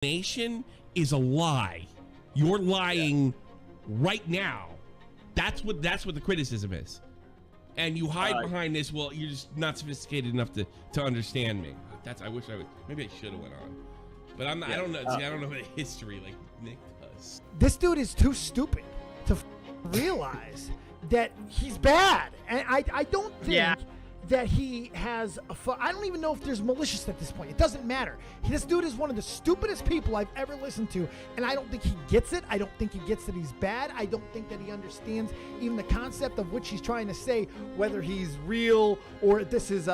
nation is a lie. You're lying right now. That's what the criticism is. And you hide behind this. Well, you're just not sophisticated enough to understand me. I wish I would. Maybe I should have went on. But I'm not, I don't know. See, I don't know the history like Nick does. This dude is too stupid to realize that he's bad, and I don't think that he has I don't even know if there's malicious at this point. It doesn't matter. This dude is one of the stupidest people I've ever listened to, and I don't think he gets it. I don't think he gets that he's bad. I don't think that he understands even the concept of which he's trying to say, whether he's real or this is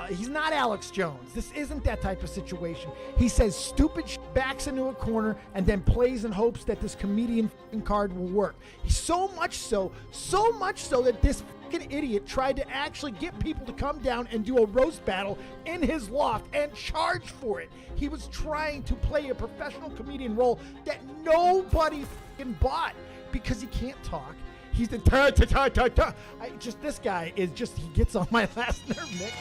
he's not Alex Jones. This isn't that type of situation. He says stupid backs into a corner and then plays and hopes that this comedian card will work. So much so that this idiot tried to actually get people to come down and do a roast battle in his loft and charge for it. He was trying to play a professional comedian role that nobody bought because he can't talk. He's the ta-ta-ta-ta-ta. This guy is just, he gets on my last nerve, Nick.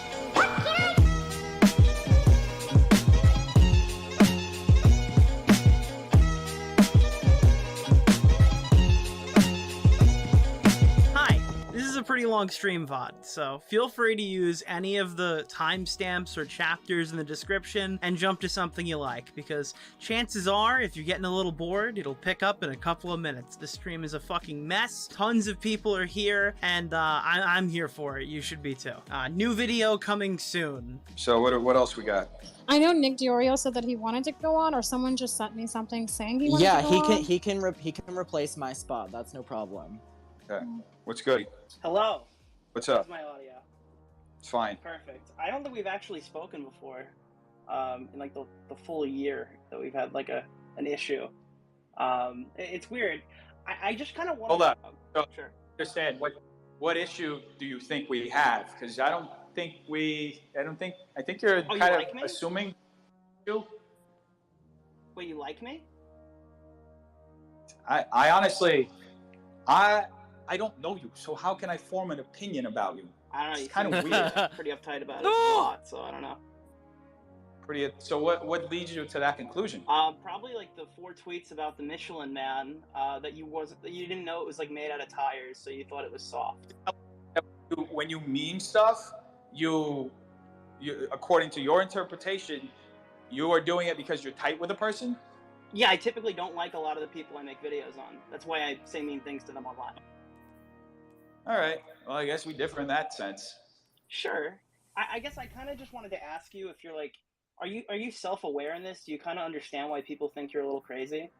A pretty long stream VOD, so feel free to use any of the timestamps or chapters in the description and jump to something you like, because chances are, if you're getting a little bored, it'll pick up in a couple of minutes. The stream is a fucking mess. Tons of people are here, and I'm here for it. You should be too. New video coming soon. So what else we got? I know Nick Diorio said that he wanted to go on, or someone just sent me something saying he wanted to go on. Yeah, he can replace my spot. That's no problem. Okay. What's good? Hello. What's up? How's my audio? It's fine. Perfect. I don't think we've actually spoken before, in like the full year that we've had like an issue. It's weird. I just kind of want. Hold up. So, sure. Understand what issue do you think we have? Because I think you're kind of assuming. Wait, you like me? I honestly, I don't know you, so how can I form an opinion about you? I don't know. It's kind of weird. Pretty uptight about it a lot, so I don't know. So what leads you to that conclusion? Probably like the 4 tweets about the Michelin Man that you didn't know it was like made out of tires, so you thought it was soft. When you mean stuff, you according to your interpretation, you are doing it because you're tight with a person? Yeah, I typically don't like a lot of the people I make videos on. That's why I say mean things to them online. All right. Well, I guess we differ in that sense. Sure. I guess I kind of just wanted to ask you if you're like, are you self-aware in this? Do you kind of understand why people think you're a little crazy?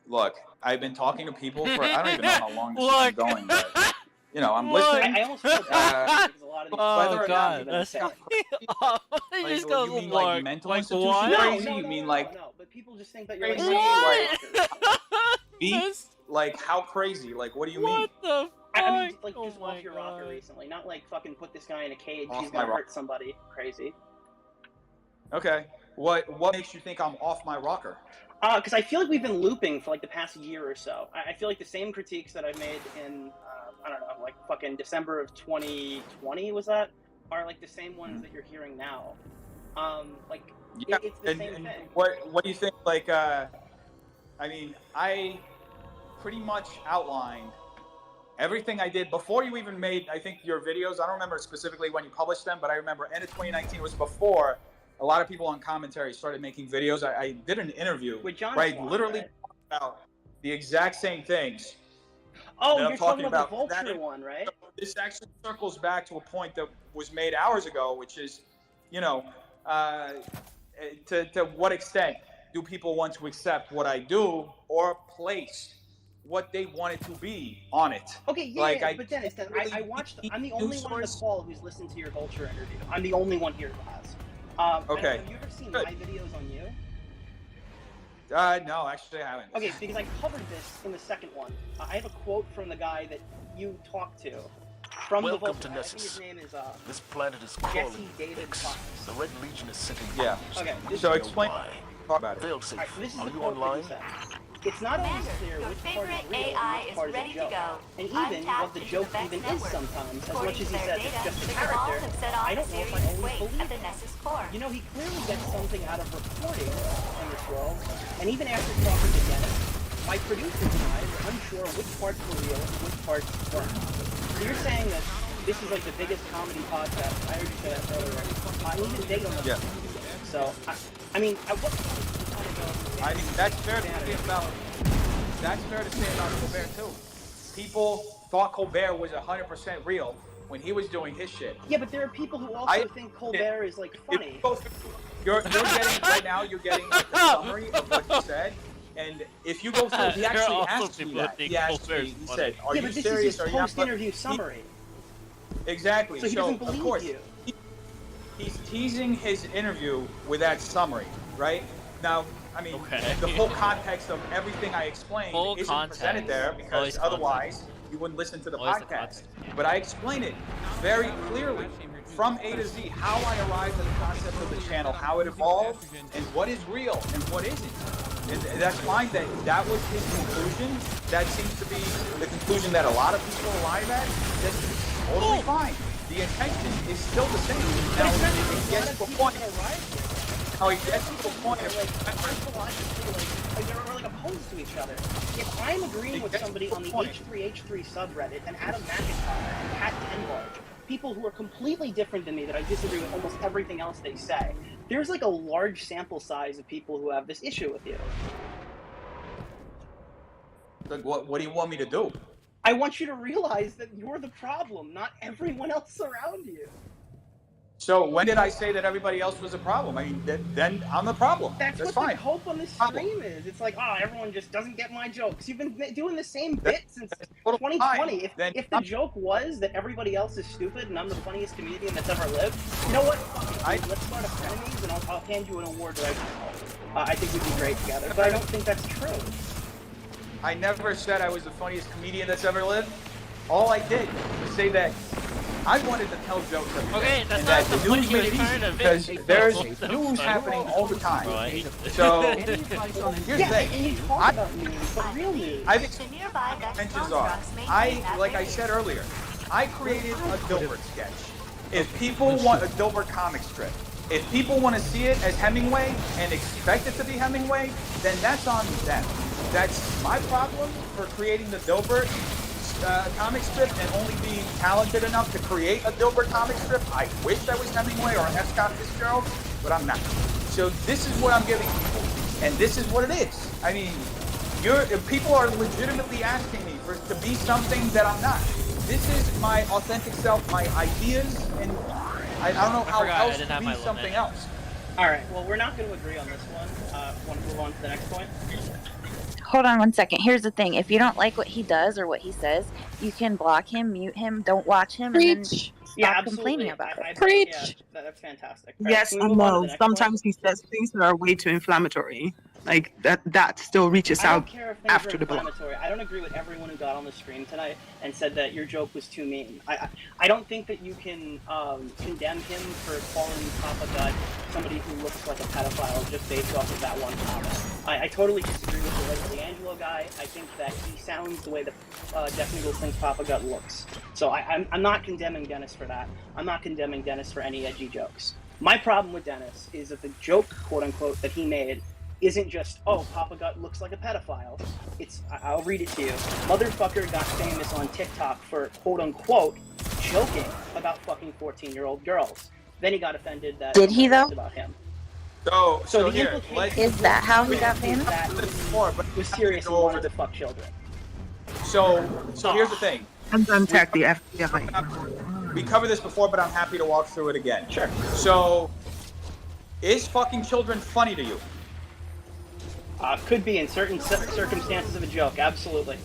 Look, I've been talking to people for, I don't even know how long this has been going, but, you know, I'm listening. I almost feel bad because a lot of these whether or not that's you just goes you mean like mental like institution what? crazy? You mean like no, but people just think that you're like, What? me? Like how crazy? Like what do you mean? What the fuck? I mean, like just oh off your God. rocker recently, not like fucking put this guy in a cage. Off He's my gonna rocker. hurt somebody. Crazy. Okay. What makes you think I'm off my rocker? Because I feel like we've been looping for like the past year or so. I feel like the same critiques that I made in I don't know, like fucking December of 2020 was that, are like the same ones that you're hearing now. Like Yeah. it's the same thing. What do you think? Like I mean, I pretty much outlined everything I did before you even made, I think, your videos. I don't remember specifically when you published them, but I remember end of 2019 was before a lot of people on commentary started making videos. I did an interview with John where I Swan, literally right? talked about the exact same things. Oh, I'm you're talking about the about. Vulture one, right? This actually circles back to a point that was made hours ago, which is, you know, to what extent do people want to accept what I do or place what they want it to be on it? Okay, yeah, Like, but Dennis, I watched. I'm the only one on the call who's listened to your Vulture interview. I'm the only one here who has. Okay. Have you ever seen my videos on you? No, actually I haven't. Okay, because I covered this in the second one. I have a quote from the guy that you talked to. From Welcome the Vulture. to I think Nessus. his name is This planet is Jesse crawling David X. Fox. The Red Legion is sitting. Yeah. Okay. So explain. Why? Talk about it. Failed safe. Alright, so this is Are the you quote that online? he said. It's not always Commander, clear your which part favorite is real AI and which is part is a ready to joke. go. And I'm even tapped what the into joke the Vex even is network. sometimes, as According much as to he their says data, it's just a the Cabal character, have set off I a don't know if I serious always weight believe at the it. Nessus core. You know, he clearly gets something out of reporting in this world, and even after talking to Dennis, my producers and I were unsure which parts were real and which parts weren't. So you're saying that this is like the biggest comedy podcast. I heard you say that earlier. Even they don't know. Yeah. So, I mean, at what point do you kind of go... I mean, that's fair to say about Colbert too. People thought Colbert was 100% real when he was doing his shit. Yeah, but there are people who also think Colbert is like funny. You're getting right now. You're getting like a summary of what he said, and if you go through, he There are actually also asked me people that. that think He asked Colbert's me. He funny. said, "Are Yeah, you but this serious? is Are his you not?" post-interview summary. Exactly. So he doesn't believe of course, you. he's teasing his interview with that summary, right? Now, I mean, Okay. the full context of everything I explained Full isn't context. presented there because Always otherwise you wouldn't listen to the Always the podcast. context, yeah. But I explain it very clearly from A to Z how I arrived at the concept of the channel, how it evolved, and what is real and what isn't. And that's fine that was his conclusion. That seems to be the conclusion that a lot of people arrive at. That's totally fine. The intention is still the same. Now, it gets to a point. How it gets to a point of They're like opposed to each other. If I'm agreeing with somebody on the H3H3 subreddit and Adam McIntyre and Pat Tenbarge, people who are completely different than me that I disagree with almost everything else they say, there's like a large sample size of people who have this issue with you. Like, what do you want me to do? I want you to realize that you're the problem, not everyone else around you. So when did I say that everybody else was a problem? I mean, then I'm the problem. That's what fine. the hope on this stream is. It's like, oh, everyone just doesn't get my jokes. You've been doing the same bit since 2020. If the joke was that everybody else is stupid and I'm the funniest comedian that's ever lived, you know what? Let's start a frenemies and I'll hand you an award right now. I think we'd be great together, but I don't think that's true. I never said I was the funniest comedian that's ever lived. All I did was say that I wanted to tell jokes every day. Okay, that's and not that the the news point made you're it trying easy to because make. there's That's the news point. happening all the time. Right. So here's the thing. And you talk about news, but real news. I've expenses are. Like I said earlier, I created a Dilbert sketch. If people want a Dilbert comic strip, if people want to see it as Hemingway and expect it to be Hemingway, then that's on them. That's my problem for creating the Dilbert comic strip and only being talented enough to create a Dilbert comic strip. I wish I was Hemingway or F. Scott Fitzgerald, but I'm not. So this is what I'm giving people, and this is what it is. I mean, people are legitimately asking me to be something that I'm not. This is my authentic self, my ideas, and I don't know how else to be something else. All right, well, we're not going to agree on this one. Want to move on to the next point? Hold on one second. Here's the thing. If you don't like what he does or what he says, you can block him, mute him, don't watch him, and then stop complaining about it. Preach! Yeah, that's fantastic. All Yes, right, I can we move on to know. the next Sometimes he says things that are way too inflammatory. Like that still reaches I don't out care if things after are the block. inflammatory. I don't agree with everyone who got on the stream tonight and said that your joke was too mean. I don't think that you can condemn him for calling Papa Gut somebody who looks like a pedophile just based off of that one comment. I totally disagree with the Lake D'Angelo guy. I think that he sounds the way that Jeff Nichols thinks Papa Gut looks. So I'm not condemning Dennis for that. I'm not condemning Dennis for any edgy jokes. My problem with Dennis is that the joke, quote unquote, that he made isn't just, oh, Papa Gut looks like a pedophile. It's, I'll read it to you. Motherfucker got famous on TikTok for, quote unquote, joking about fucking 14-year-old girls. Then he got offended that Did he, though? about him. So the here, implication Is that how he got famous? that he was serious and wanted to fuck children. So here's the thing. And then tag the FBI. We covered this before, but I'm happy to walk through it again. Sure. So, is fucking children funny to you? Could be in certain circumstances of a joke, absolutely.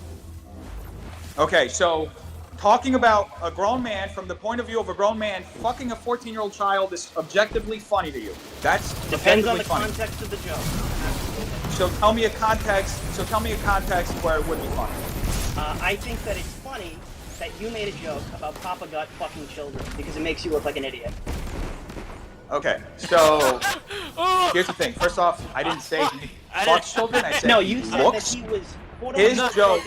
Okay, so talking about a grown man from the point of view of a grown man fucking a 14-year-old child is objectively funny to you. That's Depends on the funny. context of the joke. So tell me a context. Where it would be funny. I think that it's funny that you made a joke about Papa Gut fucking children because it makes you look like an idiot. Okay, so here's the thing. First off, I didn't say he fucks children. I said No, he you said looks. that he was. His joke.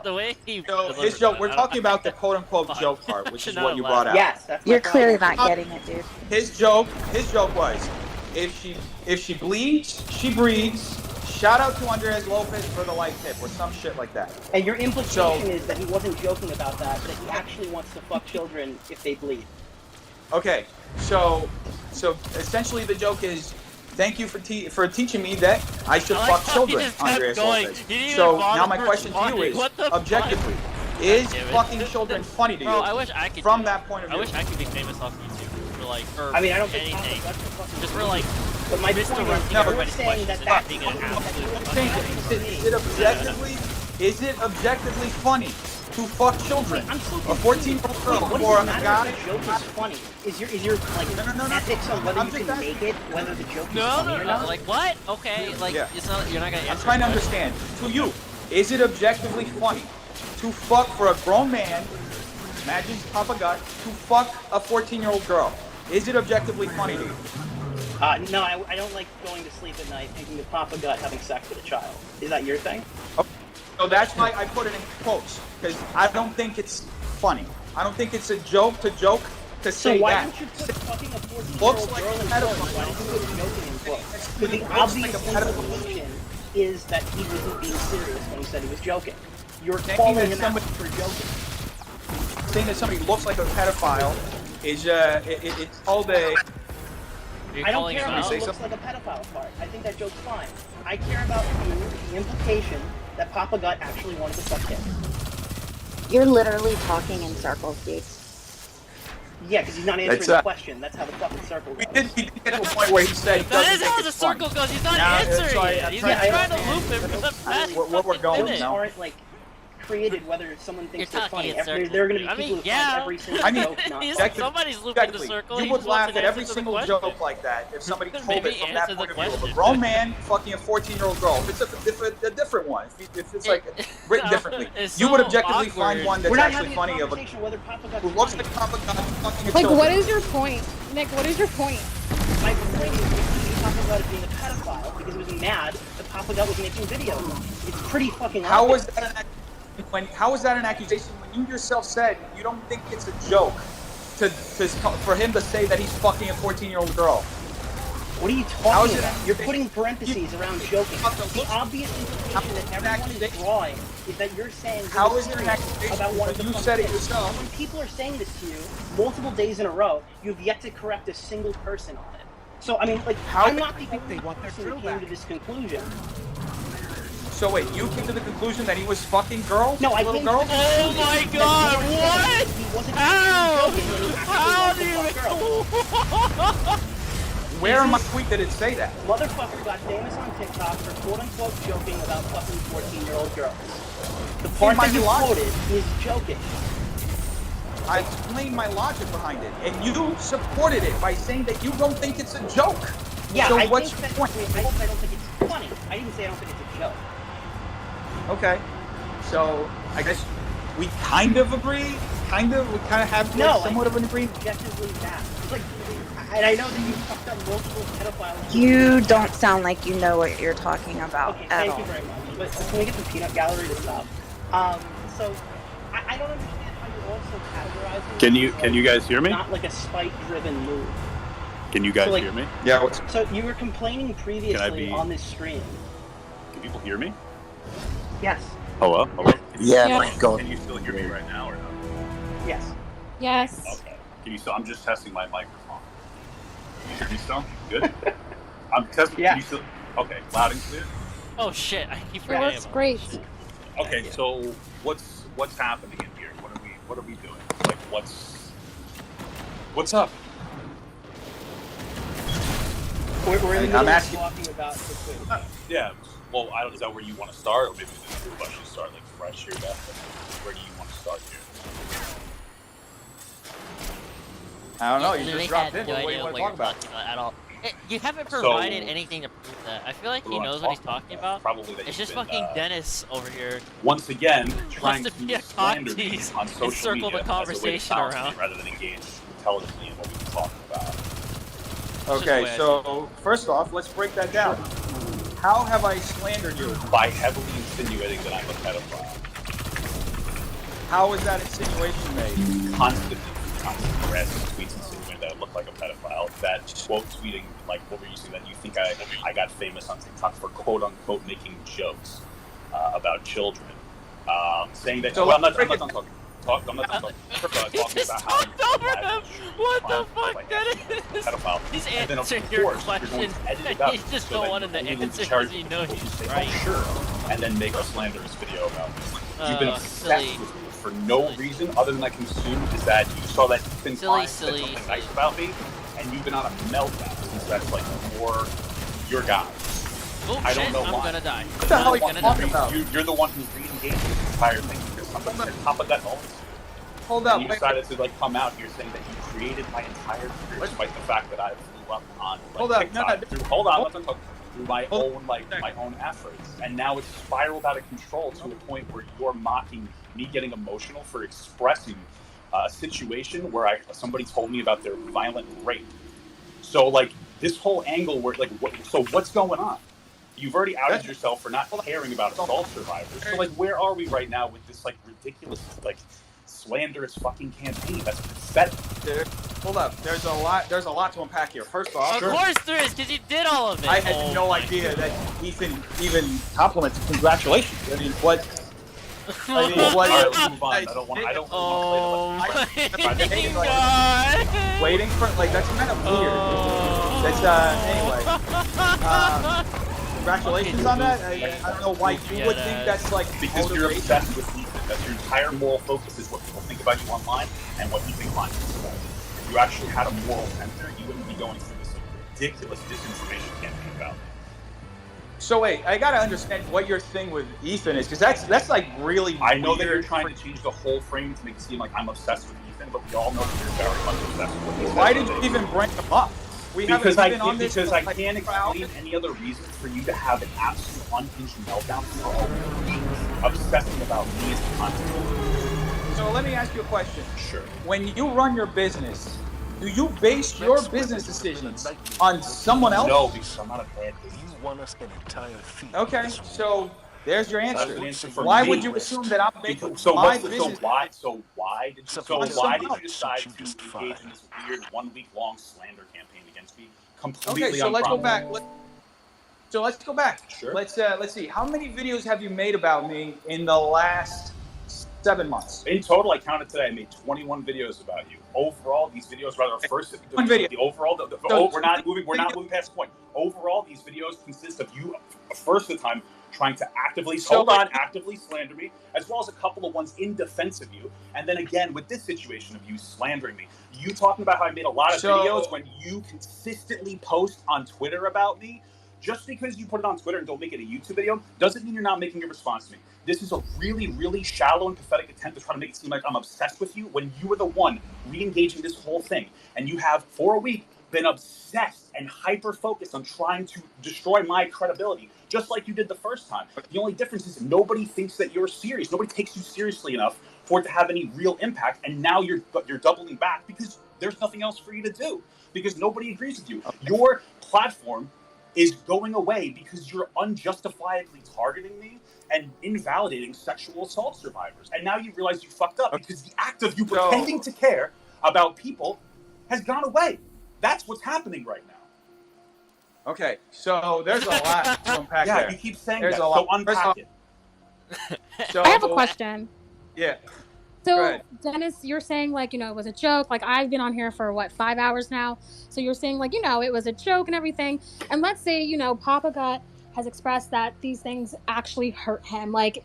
The way he. So his joke. We're talking about the quote unquote joke part, which is what you brought out. Yes, that's You're clearly not getting it, dude. His joke was, if she bleeds, she breeds. Shout out to Andres Lopez for the like tip or some shit like that. And your implication is that he wasn't joking about that, but that he actually wants to fuck children if they bleed. Okay, so essentially the joke is, thank you for teaching me that I should fuck children, Andres Lopez. So now my question to you is, objectively, is fucking children funny to you? Bro, I wish I could. From that point of view. I wish I could be famous off YouTube for like, or I mean, I don't think anything. just for like. But my point is, everybody's saying that questions that's being an absolute. Is it objectively funny to fuck children? I'm so a 14-year-old girl what or a does it matter guy? if the joke is funny? Is your like ethics on whether you can make it, whether the joke is funny or not? Like what? Okay, like Yeah. it's not. You're not gonna. I'm trying to understand. To you, is it objectively funny to fuck for a grown man? Imagine Papa Gut to fuck a 14-year-old girl. Is it objectively funny to you? No, I don't like going to sleep at night thinking of Papa Gut having sex with a child. Is that your thing? So that's why I put it in quotes, because I don't think it's funny. I don't think it's a joke to So say why that. don't you put fucking a 14-year-old Looks like girl a in pedophile. quotes? Why don't you put joking in quotes? Because the Looks like obvious a pedophile. implication is that he wasn't being serious when he said he was joking. You're Thinking calling that him out somebody- for joking. Saying that somebody looks like a pedophile is it's called a. I don't care about Say it looks something. like a pedophile part. I think that joke's fine. I care about the implication that Papa Gut actually wanted to fuck him. You're literally talking in circles, dude. Yeah, because he's not answering That's, the question. That's how the fucking circle goes. We did get to a point where he said he That doesn't is think how the it's funny. circle goes. He's not Now, answering so it. He's like trying to loop it for the best. What we're going minute. now. Aren't like created whether someone thinks You're they're talking funny. in circles. There are going to be I people mean, who yeah. find every single I mean, joke not He's- funny. somebody's looping the circle. You He would just laugh wants at an every answer to the single question. joke like that if somebody told Maybe it from that answer the point of view. Of a question. grown man fucking a 14-year-old girl. If it's a different one, if it's like written differently, It's you would so objectively awkward. find one that's We're not actually having a funny of a conversation whether Papa Gut's who looks funny. like Papa God fucking a Like, children. what is your point? Nick, what is your point? My point is accusing Papa Gut of being a pedophile because he was mad that Papa Gut was making videos. It's pretty fucking How obvious. is that an accusation when you yourself said you don't think it's a joke for him to say that he's fucking a 14-year-old girl? What are you How is talking it- about? You're putting parentheses around joking. The obvious implication that everyone is drawing is that you're saying How you're is it an serious accusation about when wanting to you fuck said it kids. yourself? When people are saying this to you multiple days in a row, you've yet to correct a single person on it. So I mean, like, I'm not the only person who came to this conclusion. So wait, you came to the conclusion that he was fucking girl? No, I little came girl? to the Oh my conclusion God! that What? he wasn't How? joking and he actually How wanted do to you? fuck girls. Where in my tweet did it say that? Motherfucker got famous on TikTok for quote-unquote joking about fucking 14-year-old girls. The part my that you logic. quoted is joking. I explained my logic behind it, and you supported it by saying that you don't think it's a joke. Yeah, so I what's think your that, point? I don't think it's funny. I didn't say I don't think it's a joke. Okay, so I guess we kind of agree. We kind of have like, No, somewhat of an agreement. Objectively bad. Like, and I know that you fucked up multiple pedophiles. You don't sound like you know what you're talking about Okay, at thank all. you very much. But can we get the peanut gallery to stop? So I don't understand how you're also categorizing. Can you guys hear me? Not like a spite-driven move. Can you guys So, like- hear me? Yeah. What's So you were complaining previously be- on this stream. Can people hear me? Yes. Hello? Hello? Yeah, Yeah. Can you still hear me right now or no? Yes. Yes. Okay. Can you still? I'm just testing my microphone. Can you hear me still? Good. I'm testing. Yeah. Can you still? Okay. Loud and clear. Oh shit! I keep It forgetting works about great. Okay. So what's happening in here? What are we doing? Like what's up? We're in the I'm middle of asking- talking about the food. Yeah. Well, I don't. Is that where you want to start, or maybe this group I should start like fresh here? Back. Where do you want to start here? I don't know. You Literally just dropped had in. no What do idea you want what to you're talk about? talking about at all. You haven't So- provided anything to prove that. I feel like he What I'm knows what he's talking about. Probably that It's you've just been, fucking Dennis over here. once again trying to be a slander me cocktease on and social circle media the as a way to conversation silence me around. rather than engage intelligently in what we've been talking about. Okay, so first off, let's break that down. How have I slandered you? By heavily insinuating that I'm a pedophile. How is that insinuation made? Constantly harassing tweets insinuating that I look like a pedophile. That quote tweeting, like, what were you saying, that you think I got famous on TikTok for quote unquote making jokes about children. Saying that, So well, I'm not break done it- talking. I'm not done talking. You just talked over him! What the fuck, Dennis? Pedophile. He's And then, of answering your course, you're going question. to edit it up You just so don't that want him to only the answer charity because you know people who he's say, right. "Oh, sure," and then make a slanderous video about me. You've been obsessed silly. with me for no reason other than I consumed is that you saw that Ethan Klein said silly. something nice about me, and you've been on a meltdown since that's like your guy. Oh I don't shit, know I'm why. gonna die. What the hell are I'm you gonna talking die. about? You're the one who's re-engaged in this entire thing because somebody said Papa got moments. Hold up. And you Wait, decided to like come out here saying that you created my entire career despite the fact that I blew up on like, Hold up, TikTok no, no, through, hold on, let me talk, through my Hold- own my own efforts, and now it's spiraled out of control to a point where you're mocking me getting emotional for expressing a situation where somebody told me about their violent rape. So like this whole angle where like what's going on? You've already outed yourself for not caring about assault survivors. So like where are we right now with this like ridiculous like slanderous fucking campaign? That's pathetic. hold up. There's a lot to unpack here. First off, Of course there is, because you did all of it. I had Oh no my idea that Ethan even compliments. Congratulations. I mean, what? I mean, what? All right, let's move on. I don't want to Oh complain my about god. Waiting for like that's kind of weird. That's anyway. Congratulations on that. I don't know why you would think that's like because you're motivation. obsessed with Ethan. That's your entire moral focus is what people think about you online and what Ethan Klein thinks about you. If you actually had a moral center, you wouldn't be going through this ridiculous disinformation campaign about me. So wait, I gotta understand what your thing with Ethan is, because that's like really. I know that weird you're trying to change the whole frame to make it seem like I'm obsessed with Ethan, but we all know that you're very much obsessed with Ethan. Why did you even bring him up? Because I can't explain any other reason for you to have an absolute unhinged meltdown for a week obsessing about me as a content. So let me ask you a question. Sure. When you run your business, do you base your business decisions on someone else? No, because I'm not a bad business. You want us an entire fee. Okay, so there's your That's answer. an answer for Why me. would you assume that I'm making So my what's the, business? so why did you decide to engage in this weird 1 week long slander campaign against me completely Okay, so let's go unprompted? back. So let's go back. Sure. Let's see. How many videos have you made about me in the last 7 months? In total, I counted today. I made 21 videos about you. Overall, these videos, rather, first One video. The overall, we're not moving past the point. Overall, these videos consist of you, first of the time, trying to actively slander me, as well as a couple of ones in defense of you, and then again with this situation of you slandering me, you talking about how I made a lot of videos when you consistently post on Twitter about me. Just because you put it on Twitter and don't make it a YouTube video doesn't mean you're not making a response to me. This is a really, really shallow and pathetic attempt to try to make it seem like I'm obsessed with you when you were the one re-engaging this whole thing. And you have, for a week, been obsessed and hyper-focused on trying to destroy my credibility, just like you did the first time. The only difference is nobody thinks that you're serious. Nobody takes you seriously enough for it to have any real impact. And now you're doubling back because there's nothing else for you to do, because nobody agrees with you. Your platform is going away because you're unjustifiably targeting me and invalidating sexual assault survivors. And now you realize you fucked up because the act of you pretending to care about people has gone away. That's what's happening right now. Okay, so there's a lot to unpack there. Yeah, you keep saying there's that, a lot. so unpack it. So, I have a question. Yeah. So, Go ahead. Dennis, you're saying, like, it was a joke. Like, I've been on here for, 5 hours now? So you're saying, like, it was a joke and everything. And let's say, Papa Gut has expressed that these things actually hurt him, like,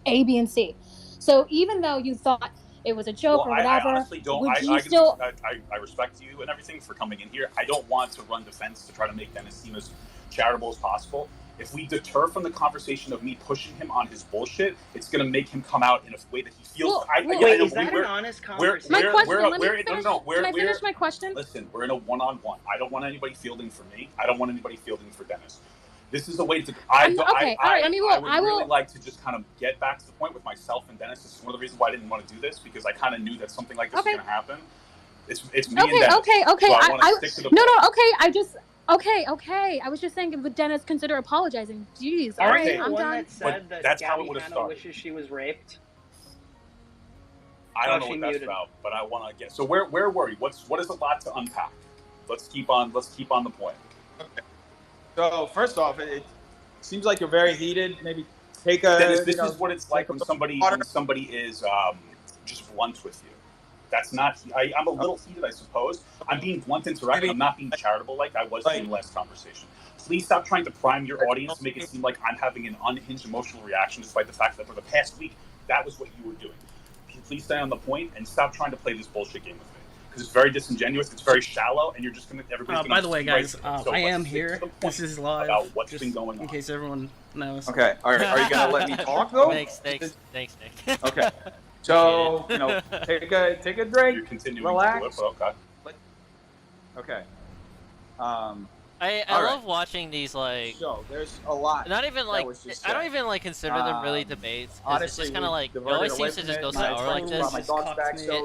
A, B, and C. So even though you thought it was a joke or whatever, I honestly don't. would I respect you and everything for coming in here. I don't want to run defense to try to make Dennis seem as charitable as possible. If we deter from the conversation of me pushing him on his bullshit, it's going to make him come out in a way that he feels. Wait, is that an honest conversation? My question, let me finish. Can I finish my question? Listen, we're in a one-on-one. I don't want anybody fielding for me. I don't want anybody fielding for Dennis. This is the way to. I would really like to just kind of get back to the point with myself and Dennis. This is one of the reasons why I didn't want to do this, because I kind of knew that something like this was going to happen. It's me and Dennis. Okay. So I want to stick to the point. Okay. I was just saying, would Dennis consider apologizing? Jeez. All right, I'm done. That said that that's how Gabby it would have Hanna started. wishes she was raped. I don't know what that's about, but I want to get. So where were we? What is a lot to unpack? Let's keep on the point. Okay. So first off, it seems like you're very heated. Maybe take a. Dennis, this is what it's like when somebody is just blunt with you. That's not. I'm a little heated, I suppose. I'm being blunt and direct. I'm not being charitable like I was in the last conversation. Please stop trying to prime your audience to make it seem like I'm having an unhinged emotional reaction, despite the fact that for the past week that was what you were doing. Please stay on the point and stop trying to play this bullshit game with me, because it's very disingenuous, it's very shallow, and you're just gonna. Everybody's gonna. By the way, guys, so I am here. This is live. About what's been going on. In case everyone knows. Okay. Are you gonna let me talk though? Thanks, Nick. Okay. So take a drink. You're continuing relax. to do it, but okay. I love watching these, like. So there's a lot. Not even like I don't even like consider them really debates. Honestly, it's just kind of like it always seems to just go sour like this.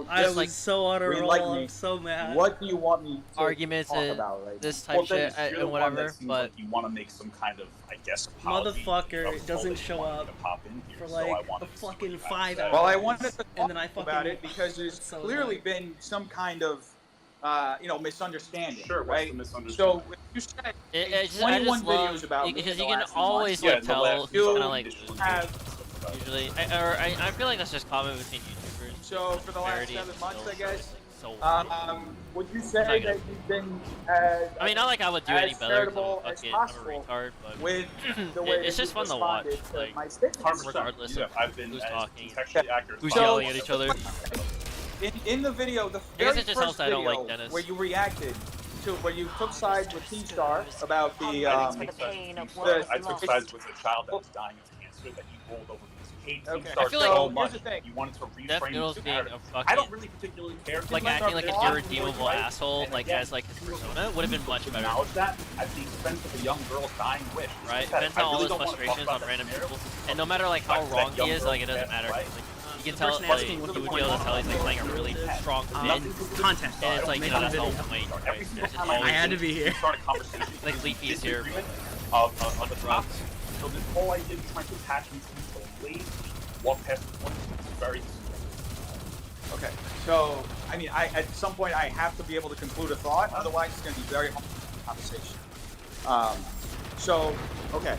I was so on a roll. I'm so mad. What do you want me to arguments talk and about right this now? type shit and whatever, but like you want to make some kind of, I guess, apology. Motherfucker doesn't show up for like a fucking 5 hours. Well, I wanted to and then I talk about it because there's clearly been some kind of misunderstanding. Sure, right? Misunderstanding. So you said I just 21 love, videos about me because in you the can last few always months. like tell who's kind of like usually. I feel like that's just common between YouTubers. So for the last Parody 7 months, I guess. So would you say that you've been as I mean, not like I would do any better charitable because as I'm a possible retard, but with the way it's just fun to watch, like regardless of I've been who's talking, who's yelling at each other. In the video, the I guess very it just first helps that I don't video like Dennis. where you reacted to, where you took sides with Team Star about the I took sides with a child that was dying of cancer that you rolled over because you hate Team Star I feel so like much. You wanted to Death reframe Noodles the being narrative. a fucking, I don't really particularly care. like acting like an irredeemable asshole, like as like his persona, would have been much better. Acknowledge that at the expense of a young girl's dying wish. Right? Vent out all his frustrations on random people, and no matter like how wrong he is, like it doesn't matter. Like, you can tell, like, you would be able to tell he's like playing a really strong mid content. and it's like, you know, that's the whole point. Right? There's just I had to be here. Like Leafy is here. Of the drops. So this whole idea of trying to attach me to the late walk past the point is very disturbing. Okay, so I mean, at some point I have to be able to conclude a thought, otherwise it's going to be very hard conversation. So okay,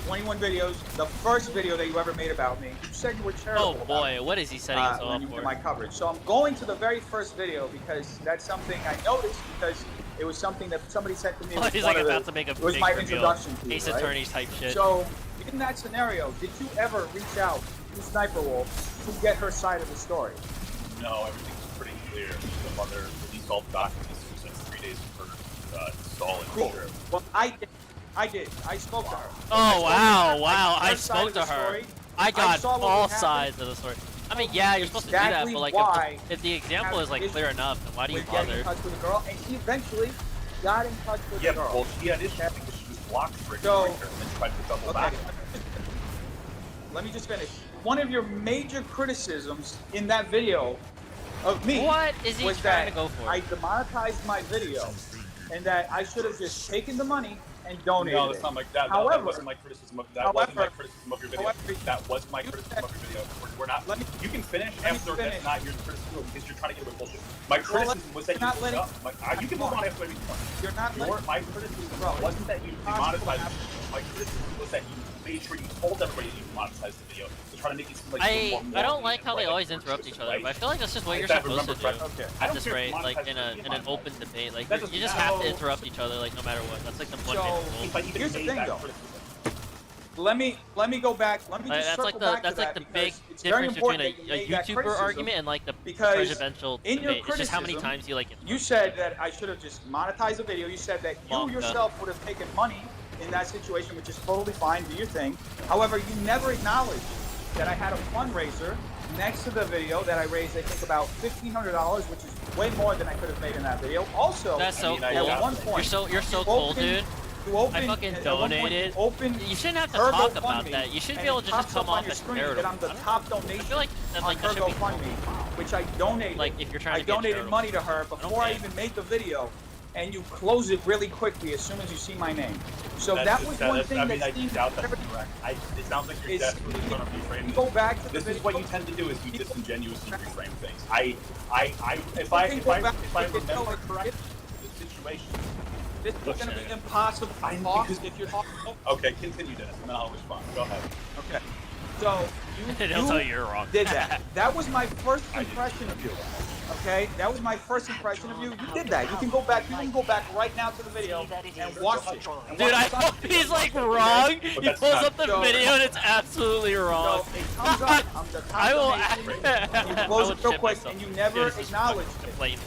21 videos. The first video that you ever made about me, you said you were charitable. Oh boy, what is he setting us up for? My coverage. So I'm going to the very first video because that's something I noticed because it was something that somebody sent to me. Oh, he's like about to make a was big my reveal. introduction to Ace you, right? Attorneys type shit. So in that scenario, did you ever reach out to Sniper Wolf to get her side of the story? No, everything's pretty clear. The mother released all the documents within 3 days of her installing. Cool. Well, I did. I spoke to her. Oh wow! I spoke to her. I got all sides of the story. I mean, yeah, you're supposed to do that, but like, if the example is like clear enough, then why do you bother? In touch with the girl, and she eventually got in touch with the girl. Yeah, well, she had issues because she was blocked for ignoring her and then tried to double back. Let me just finish. One of your major criticisms in that video of me was that I demonetized my video and that I should have just taken the money and donated No, that's not like that. However, that wasn't my criticism of that. Wasn't my criticism of your video. That was my criticism of your video. We're not. You can finish after that's not your criticism because you're trying to get away with bullshit. My criticism was that you put up. You can move on after every point. You're not. My criticism wasn't that you demonetized. My criticism was that you made sure you told everybody that you demonetized the video to try to make it seem like I don't like how they always interrupt each other, but I feel like that's just what you're supposed to do at this rate, like in an open debate. Like you just have to interrupt each other, like no matter what. That's like the fundamental rule. Here's the thing, though. Let me go back. Let me just circle back to that. That's like the big difference between a YouTuber argument and like the presidential debate. It's just how many times you like it. You said that I should have just monetized the video. You said that you yourself would have taken money in that situation, which is totally fine. Do your thing. However, you never acknowledged that I had a fundraiser next to the video that I raised, I think, about $1,500, which is way more than I could have made in that video. Also, that's so cool. At one point, you're so cool, dude. I fucking donated. You shouldn't have to talk about that. You should be able to just come off as charitable. I'm the top donation. I feel like that, on her GoFundMe, which I donated. Like if you're trying to I donated money to her before I even made the video, and you close it really quickly as soon as you see my name. So that was one thing that I doubt that's correct. It sounds like you're desperately trying to reframe it. Go back to the This video. is what you tend to do: is you disingenuously reframe things. If I remember correctly, the situation. This is going to be impossible to talk if you're talking. Okay, continue, Dennis, and then I'll respond. Go ahead. Okay. So They'll tell you you're wrong. Did that. That was my first impression of you. Okay? That was my first impression of you. You did that. You can go back. You can go back right now to the video and watch it. Dude, I hope he's like wrong. He pulls up the video and it's absolutely wrong. So it comes up. I'm the top I will. donation. You close it real quick, and you never acknowledge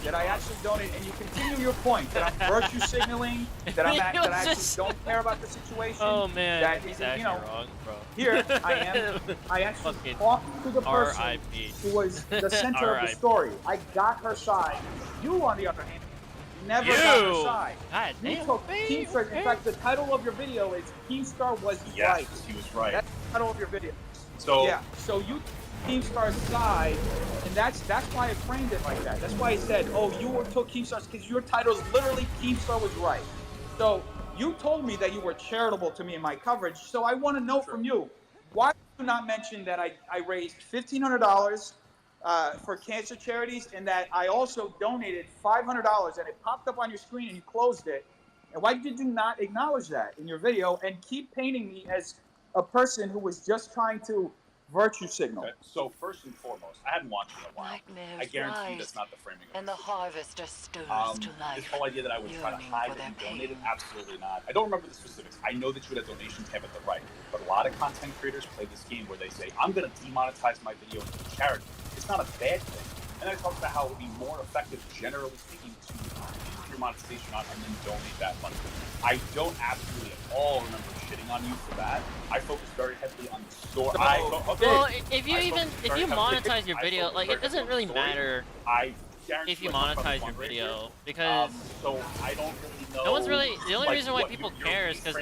that I actually donated, and you continue your point that I'm virtue signaling, that I actually don't care about the situation. Oh man, that he's you actually know, wrong, bro. Here I am. I actually talked to the person who was the center of the story. I got her side. You, on the other hand, never got her side. God You damn, took Keemstar. In fact, the title of your video is Keemstar was right. Yes, he was right. That's the title of your video. So yeah, so you Keemstar's side, and that's why I framed it like that. That's why I said, oh, you took Keemstar's, because your title is literally Keemstar was right. So you told me that you were charitable to me in my coverage, so I want to know from you, why did you not mention that I raised $1,500 for cancer charities, and that I also donated $500, and it popped up on your screen and you closed it? And why did you not acknowledge that in your video and keep painting me as a person who was just trying to virtue signal? Okay. So first and foremost, I hadn't watched it in a while. I guarantee you that's not the framing of and the harvester stirs to life. This whole idea that I was trying to hide that you donated, absolutely not. I don't remember the specifics. I know that you had a donation tab at the right, but a lot of content creators play this game where they say, I'm going to demonetize my video and do charity. It's not a bad thing. And I talked about how it would be more effective, generally speaking, to use your monetization on and then donate that money. I don't absolutely at all remember shitting on you for that. I focus very heavily on the story. Well, if you monetize your video, like it doesn't really matter if you monetize your video because so I don't really know. No one's really. The only reason why people care is because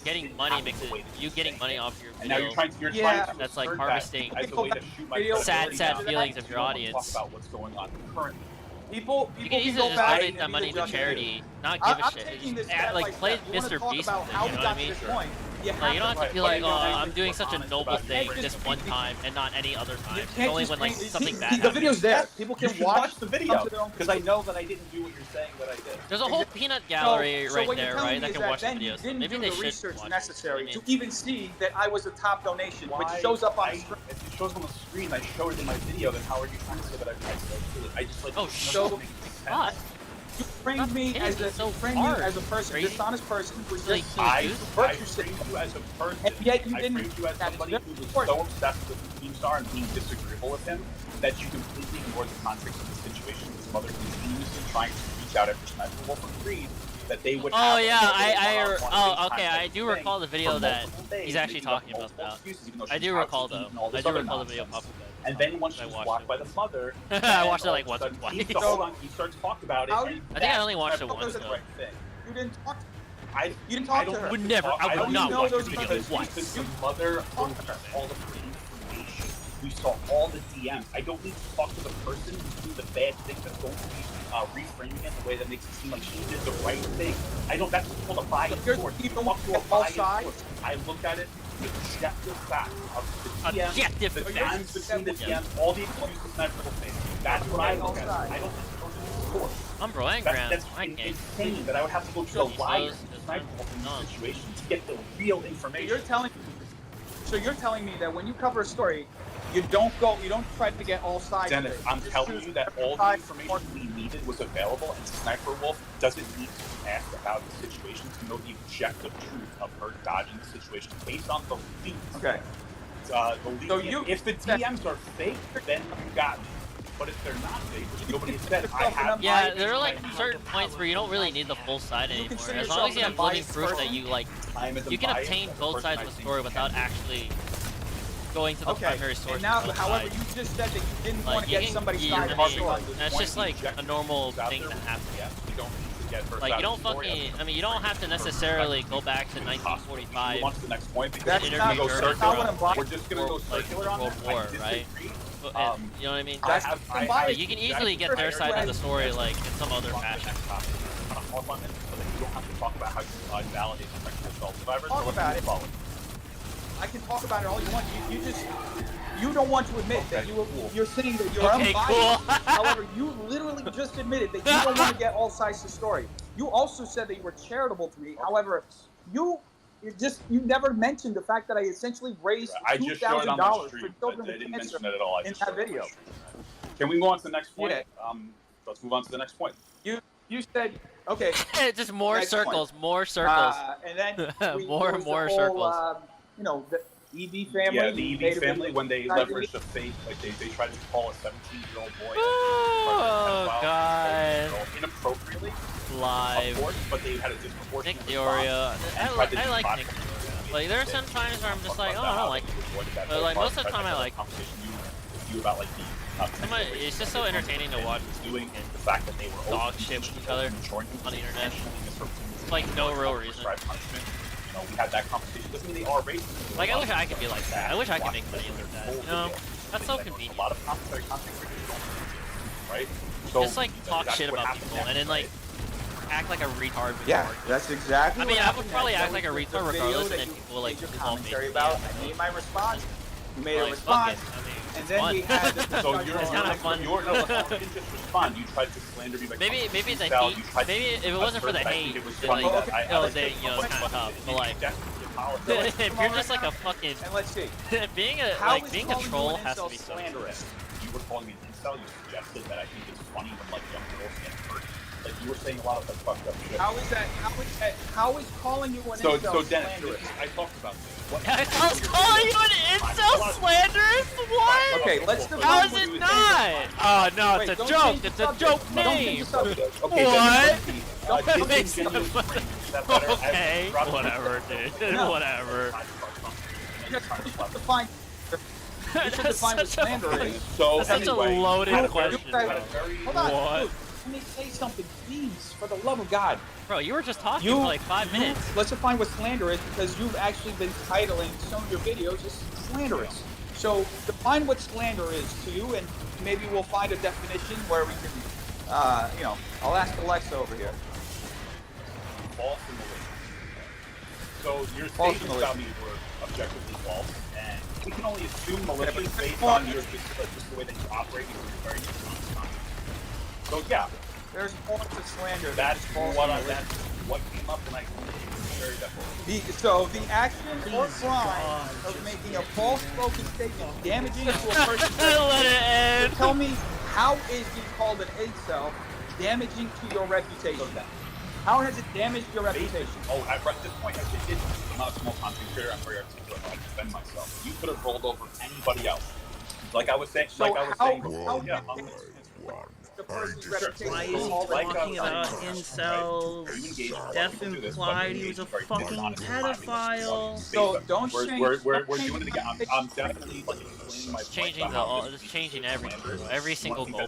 getting money makes it. You getting money off your video. Now you're trying to that's like harvesting as a way to shoot my sad feelings of your audience. Talk about what's going on currently. People you can easily just donate that money to charity, not give a shit. Just like play Mr. Beast with it, you know what I mean? Like, you don't have to be like, oh, I'm doing such a noble thing this one time and not any other time. It's only when like something bad happens. The video's there. People can watch the video because I know that I didn't do what you're saying that I did. There's a whole peanut gallery right there, right? That can watch the videos. Maybe Maybe they should research watch necessary to even see that I was a top donation, which shows up on the screen. If it shows on the screen, I showed it in my video. Then how are you trying to say that I just like? Oh, so what? You framed me as a person, dishonest person who was just I framed you as a person, and yet you didn't. I framed you as somebody who was so obsessed with Keemstar and being disagreeable with him that you completely ignored the context of the situation. His mother continuously trying to reach out after Sniper Wolf agreed that they would. Oh yeah, I do recall the video that he's actually talking about that. I do recall though. I do recall the video popping up. And then once she was walked by the mother, I watched it like once or twice. He starts talking about it. I think I only watched it once though. You didn't talk. You didn't talk to her. I would never. I would not watch this video once. Because the mother opened all the information. We saw all the DMs. I don't need to talk to the person who's doing the bad thing that's going to be reframing it in a way that makes it seem like she did the right thing. I don't. That's called a bias source. People want to a false side. I look at it. The objective fact of the DMs, objective the difference between the DMs, all the excuses Sniper will face. That's what I look at. I don't think those are the course. Umbro and Graham. That's insane that I would have to go to the liars in Sniper Wolf in this situation to get the real information. You're telling me that when you cover a story, you don't try to get all sides. Dennis, of it. I'm telling you that all the information we needed was available, and Sniper Wolf doesn't need to ask about the situation to know the objective truth of her dodging the situation based on the leaks. Okay. If the DMs are fake, then you got me. But if they're not fake, nobody said I have. Yeah, there are like certain points where you don't really need the full side anymore. As long as you have living proof that you like, you can obtain both sides of the story without actually going to the primary source. And now, however, you just said that you didn't want to get somebody's side of the story. That's just like a normal thing that happens. Like you don't fucking, I mean, you don't have to necessarily go back to 1945 to the next point to interview circular. We're just gonna go circular on World War, right? And, you know what I mean? Like, you can easily get their side of the story like in some other fashion. But then you don't have to talk about how you validate sexual assault survivors. Talk about it. I can talk about it all you want. You don't want to admit that you're saying that you're unbiased. Cool. However, you literally just admitted that you don't want to get all sides of the story. You also said that you were charitable to me. However, you never mentioned the fact that I essentially raised $2,000 for children with cancer in that video. Can we move on to the next point? Yeah. Let's move on to the next point. You said okay. Just more circles, more circles, and then more circles. You know, the EB family. Yeah, the EB family, when they leveraged the fake, like they tried to call a 17-year-old boy. Oh, God. Inappropriately. Live. Of course, but they had a disproportionate Nick Diorio. I like Nick Diorio. Like, there are some times where I'm just like, oh, I don't like him. But, like, most of the time I like him. It's just so entertaining to watch doing the fact that they were dog shit with each other on the internet. It's like no real reason. We had that conversation. Doesn't mean they are racist. Like, I wish I could be like that. I wish I could make money with that. You know, that's so convenient. A lot of commentary content creators don't, right? So, just like talk shit about people and then like act like a retard. Yeah, that's exactly. I mean, I would probably act like a retard regardless, and then people will like commentary about. I made my response. You made a response. And then we had so it's kind of fun. You didn't just respond. You tried to slander me. Maybe the heat. Maybe if it wasn't for the hate, then it's kind of tough. But like, if you're just like a fucking, and let's see, being a troll has to be so slanderous. You were calling me an incel. You suggested that I think it's funny when like young girls get hurt. Like you were saying a lot of like fucked up shit. How is that? How is calling you an incel so Dennis, slanderous? I talked about this. I was calling you an incel slanderous? What? Okay, let's define. How is it not? Oh no, it's a joke. It's a joke name. What? Okay, whatever, dude. Whatever. Define. You should define what slander is. So that's such a loaded question. Hold on. What? Let me say something, please, for the love of God. Bro, you were just talking for like 5 minutes. Let's define what slander is, because you've actually been titling some of your videos as slanderous. So define what slander is to you, and maybe we'll find a definition where we can, I'll ask Alexa over here. False and malicious. So your statements about me were objectively false, and we can only assume malicious based on your just the way that you operate because you're very dishonest content. So yeah, there's more to slander. That's what came up when I very definitely. So the action or crime of making a false spoken statement damaging to a person's Let it end. Tell me, how is being called an incel damaging to your reputation? How has it damaged your reputation? At this point, I did. I'm not a small content creator. I'm very articulate. I defend myself. You could have rolled over anybody else. Like I was saying. So the person's reputation. Why is he talking about incels? Death implied he was a fucking pedophile. So don't change. We're doing it again. I'm definitely like explaining my changing it's changing everything. Every single goal.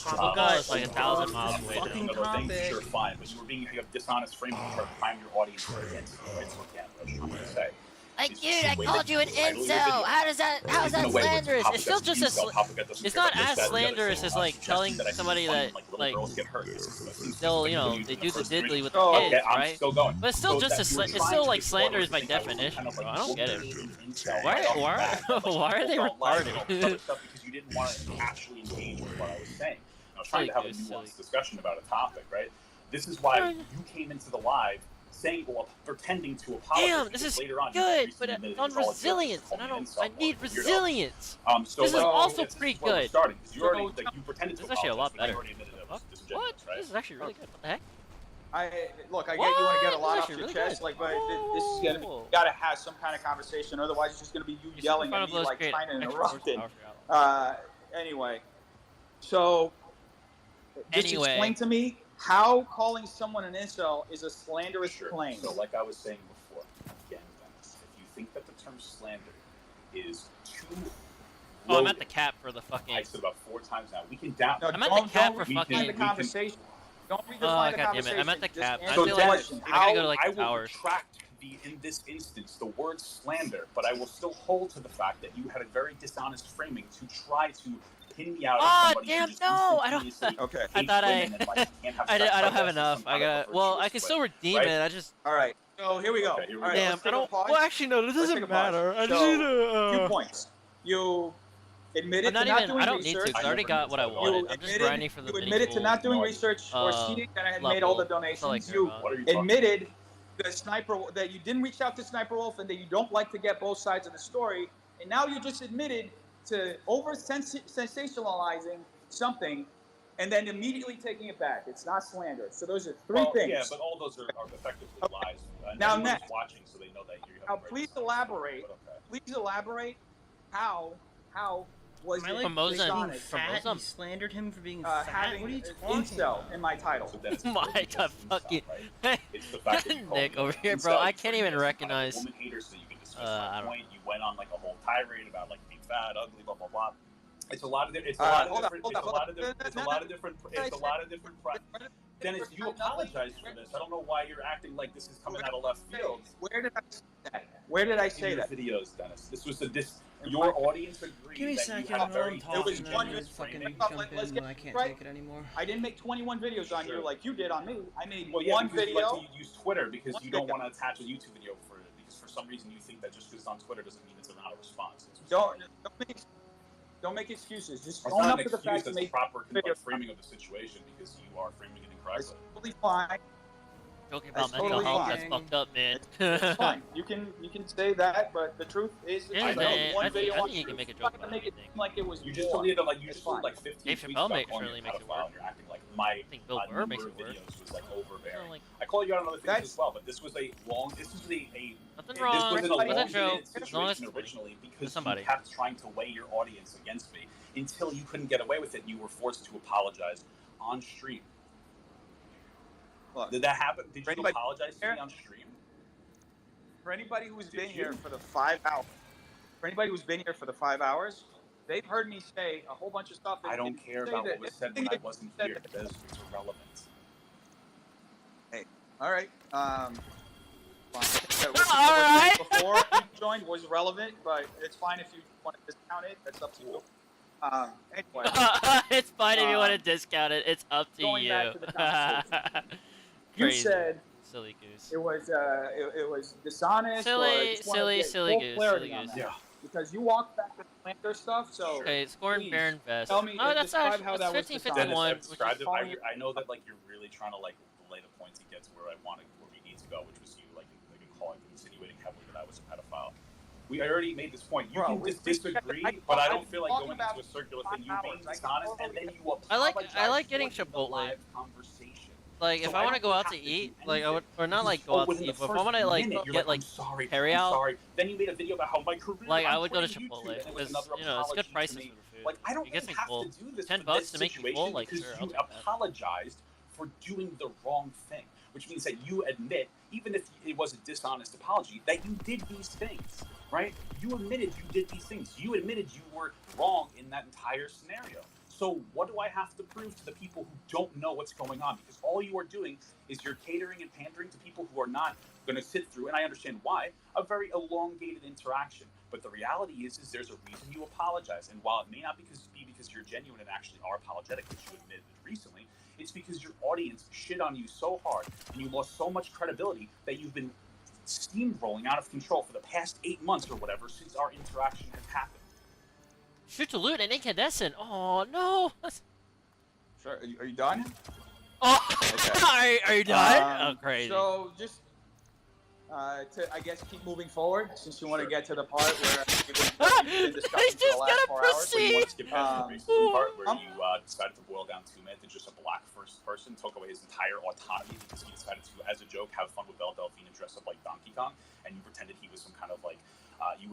Papa is like 1,000 miles away. Fucking topic. Sure, fine, but you were being a dishonest framing to try to prime your audience against I'm gonna say. Dude, I called you an incel. How is that slanderous? It's still just it's not as slanderous as like telling somebody that like they'll they do the diddly with the kids, right? But it's still just it's still like slanderous by definition. Bro. I don't get it. Why are they retarded? Because you didn't want to actually engage with what I was saying. I was trying to have a nuanced discussion about a topic, right? This is why you came into the live saying, pretending to apologize. Damn, this is later on, good, but on resilience, and I need resilience. So this is also pretty good. You pretended to actually a lot better. What? Right? This is actually really good. What the heck? I get you want to get a lot off your chest, but this is gonna be, you gotta have some kind of conversation, otherwise it's just gonna be you yelling at me like kind of interrupted. Anyway, So, just Anyway. explain to me how calling someone an incel is a slanderous claim. So, like I was saying before, again, Dennis, if you think that the term slander is too Oh, I'm loaded, at the cap for the fucking. I said about 4 times now. We can down. No, I'm at the cap for fucking. the conversation. Don't redefine the God damn it! conversation. I'm at the Just cap. I answer feel the like question. I gotta go to like I the will towers. retract in this instance the word slander, but I will still hold to the fact that you had a very dishonest framing to try to pin me out. Oh as somebody damn! who just No, I don't. instantaneously Okay. I thought hates women and, like, can't have I sex don't like have this in enough. some I kind of got. a Well, I virtuous can way, still redeem right? it. I just. All right. So here we go. Okay, here we All right, go. Damn. let's I take a don't. pause. Well, actually, no. This Let's doesn't take a pause. matter. I just So, need to. 2 points. You admitted I'm not to not even. doing I don't need research. to. 'Cause I already got what I wanted. I'm just grinding for the You admitted to not doing medieval, research or seeing that I had made all the level. That's all I donations. care You about. What are you talking admitted that you didn't reach out to Sniper Wolf and that you don't like to get both sides of the story. And now you just admitted to sensationalizing something and then immediately taking it back. It's not slander. So those are three things. Yeah, but all those are effectively lies. Now, everyone's next. watching, so they know that you're. Now, please elaborate. Please elaborate how was Am I it like Formosan. being From fat? Mozam. You slandered him for being fat? having What are you an talking incel about? in my title? My God, fucking It's the fact that you called Nick me over an here, incel bro. I for can't being even some kind of recognize. woman hater, so you can dismiss I my don't. point. You went on like a whole tirade about like being fat, ugly, blah blah blah. It's a lot of it's a Hold lot on, of different. hold It's on, a lot of different. It's a lot of different. It's a lot of different. Dennis, you apologize for this. I don't know why you're acting like this is coming out of left field. Where did I say that? Where did I say In your that? videos, Dennis. This was your audience agreed Give me a that second, you had I'm a very talking, was and one then just fucking framing. jump Let's in get when I can't right. take it anymore. I didn't make 21 videos on you Sure. like you did on me. I made Well, yeah, one because video. you like to use Twitter because One you don't video. want to attach a YouTube video for it because for some reason you think that just because it's on Twitter doesn't mean it's not a response. Don't make excuses. Just It's own not up an to the excuse. fact That's that you proper made video. framing of the situation because you are framing it It's incorrectly. totally fine. Joking about That's mental totally health. fine. That's fucked up, man. It's fine. You can say that, but the truth is, the Yeah, truth. man, One I think- video I on think you can truth. make a I'm not joke gonna about make it anything. seem like it was You just more. deleted like you It's just deleted fine. like 15 Dave tweets Chappelle about makes calling really you a makes it pedophile work. and you're acting like my think Bill Burr makes number it of work. videos was like overbearing. like- I call you out on other things That's- as well, but this was a long. This was a Nothing this wrong. wasn't a It was a long joke. situation As long as it's originally because somebody. you kept trying to weigh your audience against me until you couldn't get away with it and you were forced to apologize on stream. Look, Did that happen? Did you anybody apologize to here? me on stream? For anybody who's Did been you? here for the 5 hours, they've heard me say a whole bunch of stuff. That I don't didn't care say about that- what was said when I wasn't here. Those things are relevant. Hey, all right. Fine. All right. Before you joined was relevant, but it's fine if you want to discount it. That's up to you. Anyway, It's fine if you want to discount it. It's up to going you. back to the conversation. you Crazy. said Silly goose. it was dishonest. or I just wanna get silly full goose, clarity silly on goose. that. Yeah. Because you walked back the slander stuff, so Okay, scoring please, Baron Vest. tell me- Oh, that's describe actually how that was 15-51, Dennis, I've described it. fine. I know that like you're really trying to like lay the point to get to where we need to go, which was you like calling, insinuating heavily that I was a pedophile. I already made this point. You Bro, can we- disagree, I- but I I'm don't feel like talking going about into a circular 5 thing. You being hours. I can dishonest, and totally- then you I like apologize getting for it in the Chipotle. live conversation. Like, if So I want don't to go out have to do eat, like, I would, anything. or not like Because, go out to within eat, the but if I first want to like minute, you're get like I'm sorry, carry I'm out, sorry. Then you made a video about how my career. like I on would go to playing YouTube, Chipotle and it was because another you know it's good apology prices to for me. the food. Like I don't It gets really me have full. to do this $10 for this to make you situation full, like, because sure, I'll you take that. apologized for doing the wrong thing, which means that you admit, even if it was a dishonest apology, that you did these things, right? You admitted you did these things. You admitted you were wrong in that entire scenario. So what do I have to prove to the people who don't know what's going on? Because all you are doing is you're catering and pandering to people who are not going to sit through, and I understand why, a very elongated interaction. But the reality is there's a reason you apologize. And while it may not be because you're genuine and actually are apologetic, which you admitted recently, it's because your audience shit on you so hard and you lost so much credibility that you've been steamrolling out of control for the past 8 months or whatever since our interaction has happened. Shoot to loot and incandescent. Oh no. Sure. Are you done? Oh, Okay. are you done? Oh, crazy. So just to I guess keep moving forward since you want to get to the part where you've been discussing for the last 4 hours. So you want to skip past the recent part where I'm- you decided to boil down Two Man to just a black first person, took away his entire autonomy because he decided to, as a joke, have fun with Belle Delphine and dress up like Donkey Kong, and you pretended he was some kind of like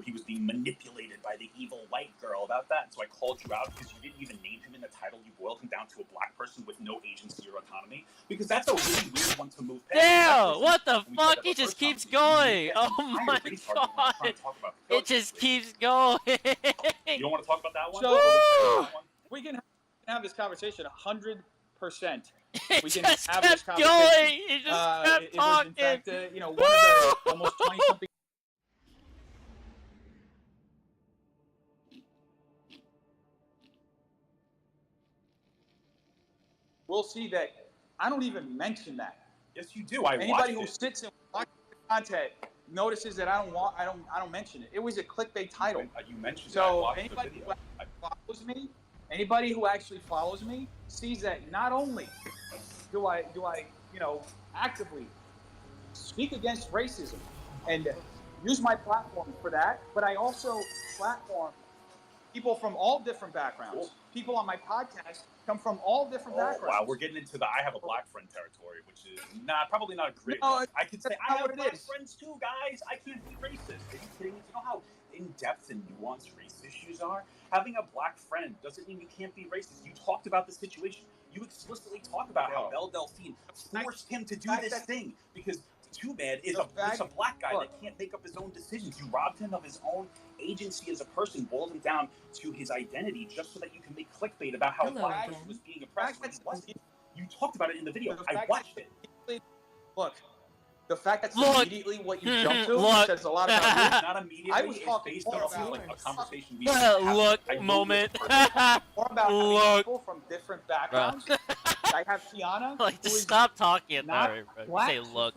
He was being manipulated by the evil white girl about that. So I called you out because you didn't even name him in the title. You boiled him down to a black person with no agency or autonomy. Because that's a really weird one to move past. Damn! What the fuck? He just keeps going. Oh my god! It just keeps going. You don't want to talk about that one? So, we can have this conversation 100%. We can just have kept this conversation. going. He just kept it talking. was in fact, you know, one of the almost 20-something. We'll see that I don't even mention that. Yes, you do. Anybody who sits and watches the content notices that I don't mention it. It was a clickbait title. You mentioned so that. anybody who actually follows me sees that not only do I actively speak against racism and use my platform for that, but I also platform people from all different backgrounds. Cool. People on my podcast come from all different backgrounds. Wow, we're getting into the I have a black friend territory, which is probably not a great. No, I could say I have black friends too, guys. I can't be racist. Are you kidding me? You know how in-depth and nuanced race issues are? Having a black friend doesn't mean you can't be racist. You talked about the situation. You explicitly talk about how Belle Delphine forced him to do this thing because Too Bad is a black guy that can't make up his own decisions. You robbed him of his own agency as a person, boiled him down to his identity just so that you can make clickbait about how black person was being oppressed when he wasn't. You talked about it in the video. I watched it. Look, the fact that's immediately what you jump to says a lot about you. Not immediately. I was talking based more on about like a conversation we had. Look, moment. More about having people from different backgrounds. I have Tiana. Like, who is stop talking at not that. black. Say look.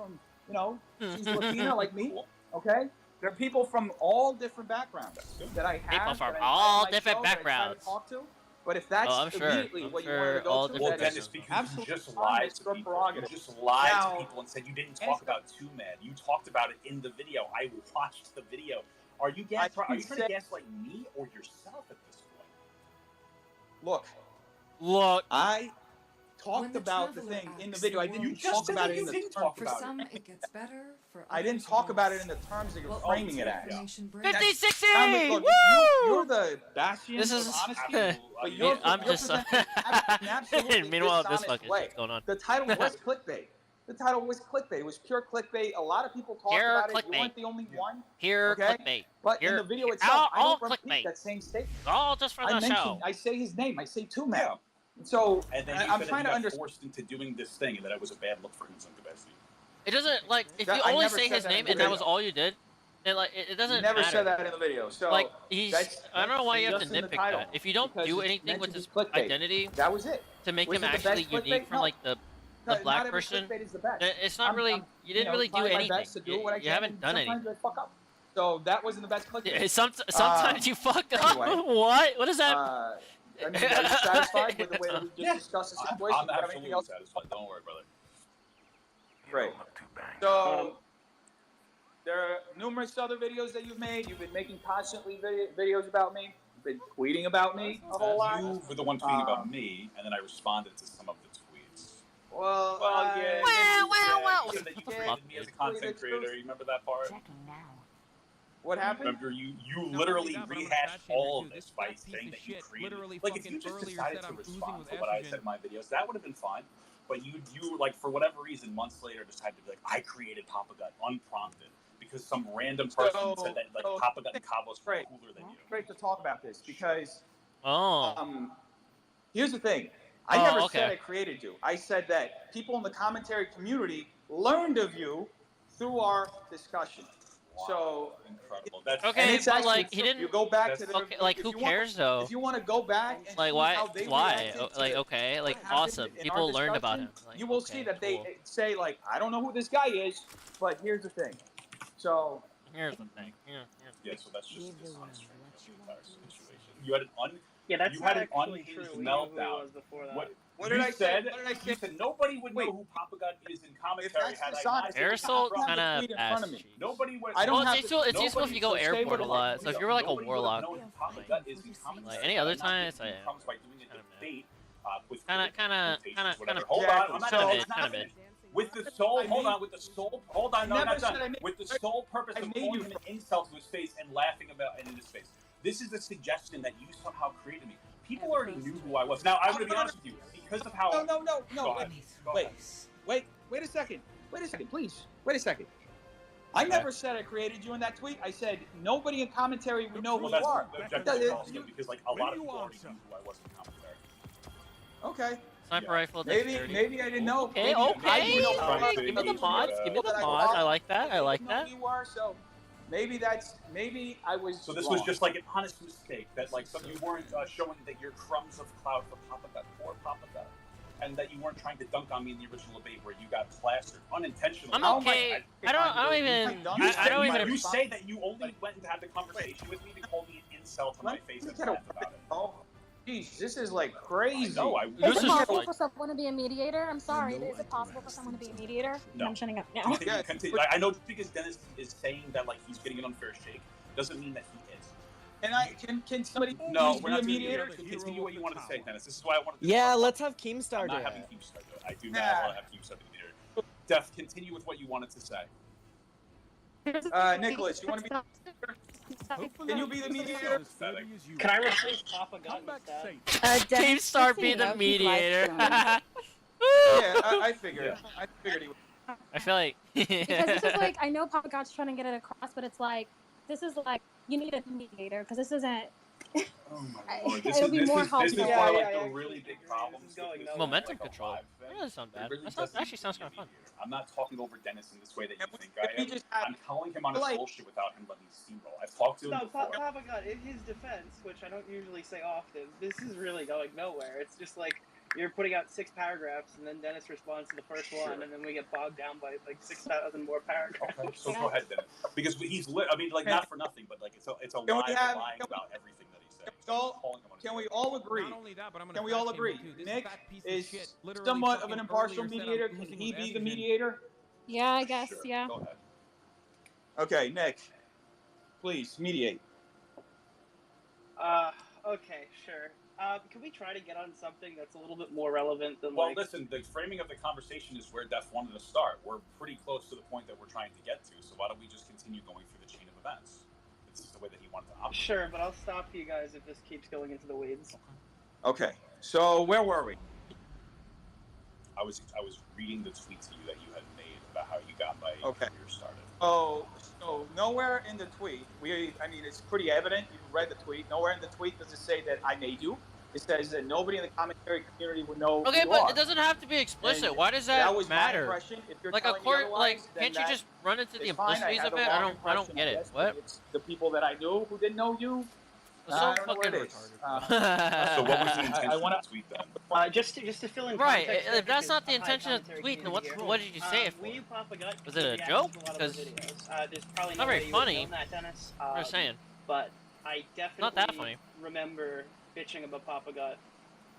She's Latina like me. Okay. There are people from all different backgrounds that I have. People from that all I different that I try to backgrounds. talk to. But if that's immediately what you wanted to go to, well, then Dennis, because you just lied to people. You just lied to people and said you didn't talk about Too Mad. You talked about it in the video. I watched the video. Are you trying to gaslight me or yourself at this point? Look, I talked about the thing in the video. I didn't talk about it in the terms. For some, it gets better. For I didn't talk about it in the terms that you're framing it as. 50-60! Look, you're the bastion of honesty, but you're meanwhile, this fucking shit's going on. The title was clickbait. The title was clickbait. It was pure clickbait. A lot of people talked about it. You weren't the only one. Clickbait. But in the video itself, I don't repeat clickbait. that same statement. All just for the show. I say his name. I say Too Mad. So and then I'm trying to understand. Forced into doing this thing, and that it was a bad look for him in some capacity. It doesn't like if you only say his name and that was all you did. And like it doesn't never matter. said that in the video. So like I don't know why you have to nitpick that. If you don't do anything with his identity, that was it. To make him actually unique from like the black person, it's not really. You didn't really do anything. You haven't done anything. So that wasn't the best clickbait. Sometimes you fuck up. What? What is that? I mean, are you satisfied with the way that we just discussed the situation? I'm absolutely satisfied. Don't worry, brother. Great. So there are numerous other videos that you've made. You've been making constantly videos about me. You've been tweeting about me a whole lot. You were the one tweeting about me, and then I responded to some of the tweets. Well, yeah. Well. That you created me as a content creator. You remember that part? What happened? Remember, you literally rehashed all of this by saying that you created. Like, if you just decided to respond to what I said in my videos, that would have been fine. But you like, for whatever reason, months later, decided to be like, I created Papa Gut unprompted because some random person said that like Papa Gut and Cabos were cooler than you. Great to talk about this because here's the thing. I never said I created you. I said that people in the commentary community learned of you through our discussion. Wow. So incredible. That's okay, but like he didn't. You go back to the. Okay, like who cares though? If you want to go back and like why? Like okay, like awesome. People learned about him. Like, you will see that they say like, I don't know who this guy is, but here's the thing. So here's the thing. Yeah. So that's just dishonest from the entire situation. You had an that's you had an unhinged meltdown. What did I say? You said nobody would know who Papa Gut is in commentary. Aerosol kind of ass. Nobody would. It's useful if you go airport a lot. So if you're like a warlock, like any other time, it's like kind of Hold on, I'm not mid. With the sole, hold on, with the sole, hold on, no, never not said done. I made- With the sole purpose I of made calling you him an insult to his face and laughing about it in his face. This is the suggestion that you somehow created me. People already knew who I was. Now, I'm going to be honest with you, because of how... No. Go ahead. Wait a second. Please. Wait a second. I never said I created you in that tweet. I said nobody in commentary would know who Well, you are. that's objective also, because like a lot of people already knew who I was in commentary. Okay. Sniper rifle. Maybe I didn't know. Okay, Maybe okay. I didn't know. Give me the mods. Give me the mods. I like that. I like that. You were, so maybe I was. So this wrong. was just like an honest mistake that like you weren't showing that you're crumbs of cloud for Papa Gut or Papa Gut, and that you weren't trying to dunk on me in the original debate where you got plastered unintentionally. I'm okay. I don't even. You say that you only went to have the conversation with me to call me an insult to my face and laugh about it. Oh, jeez, this is like crazy. No, Is it possible for someone to be a mediator? I'm sorry. Is it possible for someone to be a mediator? No. I'm shutting up now. Continue. I know just because Dennis is saying that like he's getting an unfair shake doesn't mean that he is. And can somebody No, please we're be not a doing mediator? it. Continue what you wanted to say, Dennis. This is why I wanted to Yeah, let's have Keemstar I'm do not it. having Keemstar do it. I do not want to have Keemstar be the mediator. Def, continue with what you wanted to say. Nicholas, you want to be? Can you be the mediator? Can I replace Papa Gun instead? Keemstar be the mediator. Yeah, I figured. I figured he would. I feel like Because this is like, I know Papa God's trying to get it across, but it's like, this is like, you need a mediator because this isn't. Oh my lord, this It'll be more is one of like the really big problems. momentum control. That doesn't sound bad. That actually sounds kind of fun. I'm not talking over Dennis in this way that you think I am. I'm calling him on his bullshit without him letting steamroll. I've talked to him No, before. Papa God, in his defense, which I don't usually say often, this is really going nowhere. It's just like you're putting out 6 paragraphs, and then Dennis responds to the first one, and then we get bogged down by like 6,000 more paragraphs. Okay, so go ahead, Dennis. Because he's I mean, like not for nothing, but like it's a Can we lie have- lying about everything that he said. Can we all agree? Not only that, but I'm gonna Can we crack all him agree? too. This Nick fat piece of is shit literally somewhat of fucking an impartial earlier said I'm mediator. Can boozing he with be the estrogen. mediator? Yeah, I guess. Yeah. Go ahead. Okay, Nick, please mediate. Okay, sure. Can we try to get on something that's a little bit more relevant than Well, like... listen, the framing of the conversation is where Def wanted to start. We're pretty close to the point that we're trying to get to, so why don't we just continue going through the chain of events? It's just the way that he wanted to operate. Sure, but I'll stop you guys if this keeps going into the weeds. Okay, so where were we? I was reading the tweet to you that you had made about how you got my career started. Oh, so nowhere in the tweet, I mean, it's pretty evident. You read the tweet. Nowhere in the tweet does it say that I made you. It says that nobody in the commentary community would know Okay, who but you are. it doesn't have to be explicit. And Why does that was matter? my impression. If you're Like a telling me court, otherwise, like then can't you that just run into the is fine. implicities had of the it? wrong I don't impression, get it. guess, What? but it's the people that I knew who didn't know you. So I don't know fucking what it is. So what was the intention I of wanna- the tweet then? Just to fill in Right, context if here, that's because not the high intention of the commentary tweet, then community what did you say it for? We Papa Gut Was it a reacts joke? to a lot of Because the videos. There's probably not no very way you would've funny. known that, Dennis. I'm just saying. But I definitely Not that funny. remember bitching about Papa Gut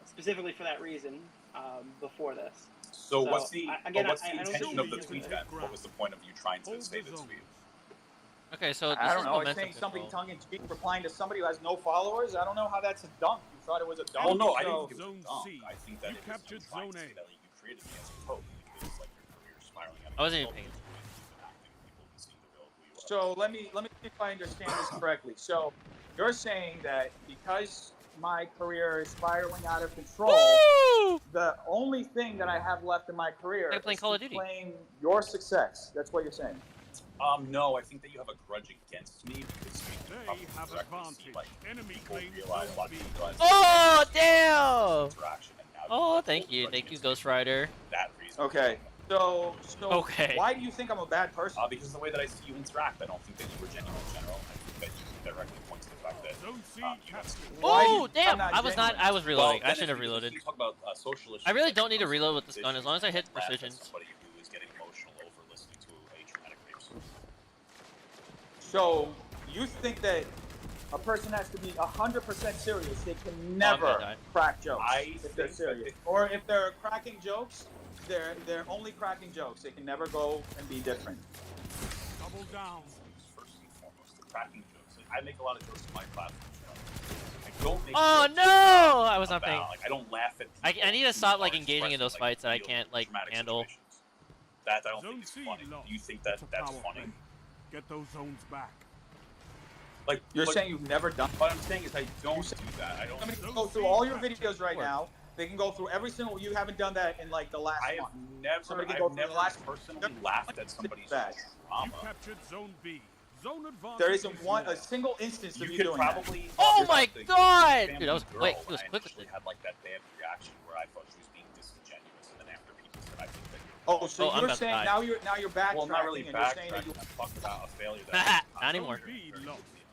specifically for that reason before this. So what's the I don't intention think of the you tweet can- then? What was the point of you trying to say the tweet? Okay, so this I don't is know. It's momentum saying something control. tongue in cheek, replying to somebody who has no followers. I don't know how that's a dunk. You thought it was a dunk. Well, no, I so- didn't think it was a dunk. I think that it was you trying to say that you created me as a pope because like your career is spiraling out of I wasn't even control. paying So let me see if I understand this correctly. So you're saying that because my career is spiraling out of control, the only thing that I have left in my career Like playing is Call to of Duty. claim your success. That's what you're saying. No, I think that you have a grudge against me because we can probably directly see like people realize a lot of people realize Oh damn! interaction and now Oh, thank you, Ghost Rider. that reason. Okay. So Okay. why do you think I'm a bad person? Because of the way that I see you interact, I don't think that you were genuine in general. I think that you directly point to the fact that you have Oh damn! not I was not. genuine? I was reloading. Well, I should have Dennis, reloaded. You talk about social issues. I really don't need to reload with this gun as long as I hit Laugh at precision. Somebody who is getting emotional over listening to a traumatic rape story. So you think that a person has to be 100% serious? They can gonna never die. crack jokes I if they're think that serious, or if they're cracking jokes, they're only cracking jokes. They can never go and be different. Double down. First and foremost, the cracking jokes. Like, I make a lot of jokes in my platform. I don't make Oh jokes no! I was not about, paying. like, I don't laugh at I people need to who stop are like engaging in those expressing, fights that I real can't like traumatic handle. situations. That I don't Zone think is C funny. low. Do you think that It's a that's power funny? play. Get those zones back. Like You're saying you've never done. What I'm saying is I don't do that. I don't. Somebody can go through all your videos right now. They can go through every single. You haven't done that in like the last I have month. never, Somebody can go I've through the never last personally laughed at somebody's that. You captured zone B. Zone advantage. There isn't a single instance of You you could doing probably. Oh my god! Family Dude, that was Girl, quick. It was I quick. initially had like that bad reaction where I thought she was being disingenuous, and then after people said I think that. Oh, so I'm you're about to saying die. now you're backtracking Well, not really and you're saying that backtracking. you. I'm talking about a failure that. Not anymore.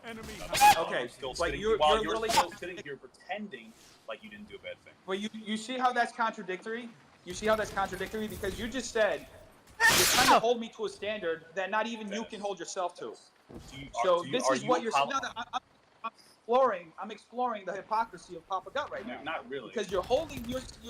Enemy. Okay, Still but sitting, you're while you're literally. still sitting here pretending like you didn't do a bad thing. But you see how that's contradictory? You see how that's contradictory? Because you just said you're trying to hold me to a standard that not even you can hold yourself to. So this is what you're saying. No, I'm exploring the hypocrisy of Papa Gut right now. Not really. Because you're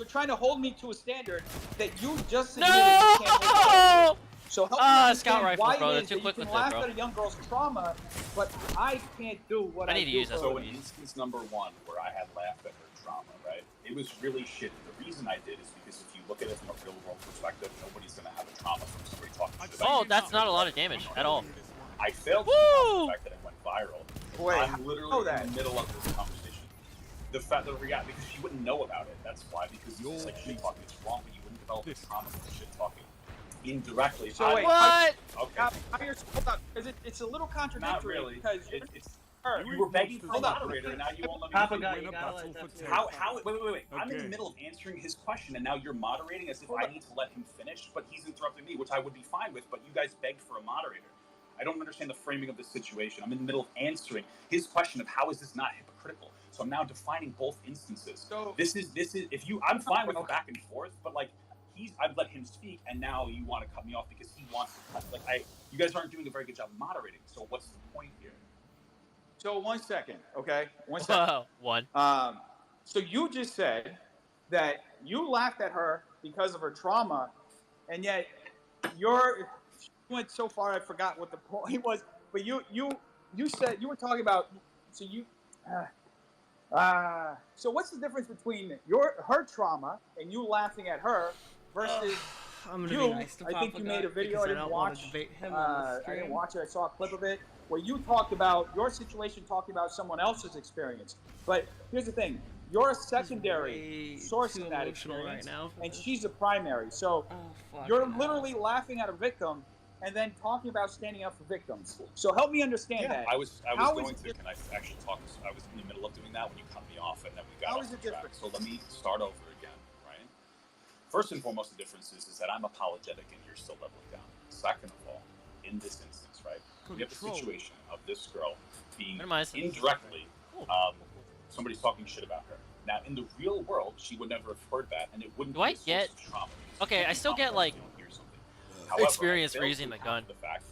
trying to hold me to a standard that you just No! admitted you can't hold. So help me understand Scout rifle, why bro. it They're is too that you quick can with it, laugh bro. at a young girl's trauma, but I can't do what I I need to do use this for a So one. in instance number one, where I had laughed at her trauma, right? It was really shitty. The reason I did is because if you look at it from a real world perspective, nobody's gonna have a trauma from somebody talking shit about Oh, you. that's not a lot of damage at all. I failed to Woo! the fact that it went viral. Wait, I'm literally in the middle of this conversation. The fact that because she wouldn't know about it. That's why. Because it's like shit talking. It's wrong, but you wouldn't develop this trauma from shit talking. Indirectly. So wait, What? Okay. Now you're hold on, because it's a little contradictory. Not really. Because It's you were begging for a moderator, and now you won't let me. Papa Guy, you gotta let that How? Wait. I'm in the middle of answering his question, and now you're moderating as if I need to let him finish, but he's interrupting me, which I would be fine with, but you guys begged for a moderator. I don't understand the framing of this situation. I'm in the middle of answering his question of how is this not hypocritical. So I'm now defining both instances. So this is if you I'm fine with the back and forth, but like I've let him speak, and now you want to cut me off because he wants to cut. Like you guys aren't doing a very good job moderating. So what's the point here? So 1 second, okay? 1 second. One. So you just said that you laughed at her because of her trauma, and yet you went so far I forgot what the point was. But you said you were talking about so you. So what's the difference between her trauma and you laughing at her versus I'm gonna you? be nice to I think Papa you made a Guy video. because I didn't don't wanna watch. debate him on the I didn't stream. watch it. I saw a clip of it where you talked about your situation, talking about someone else's experience. But here's the thing: you're a secondary source too in that emotional experience, right now for and this. she's a primary. So you're literally laughing at a victim and then talking about standing up for victims. So help me understand that. I was How going is to. Can I actually talk? I was in the middle of doing that when you cut me off, and then we got How off is it the track. different? So let me start over again, right? First and foremost, the difference is that I'm apologetic and you're still leveling down. Second of all, in this instance, right, we have a situation of this girl being indirectly, somebody's talking shit about her. Now, in the real world, she would never have heard that, and it wouldn't Do be I a source get? of trauma. Okay, I still get like However, experience I for failed using to the gun. account for the fact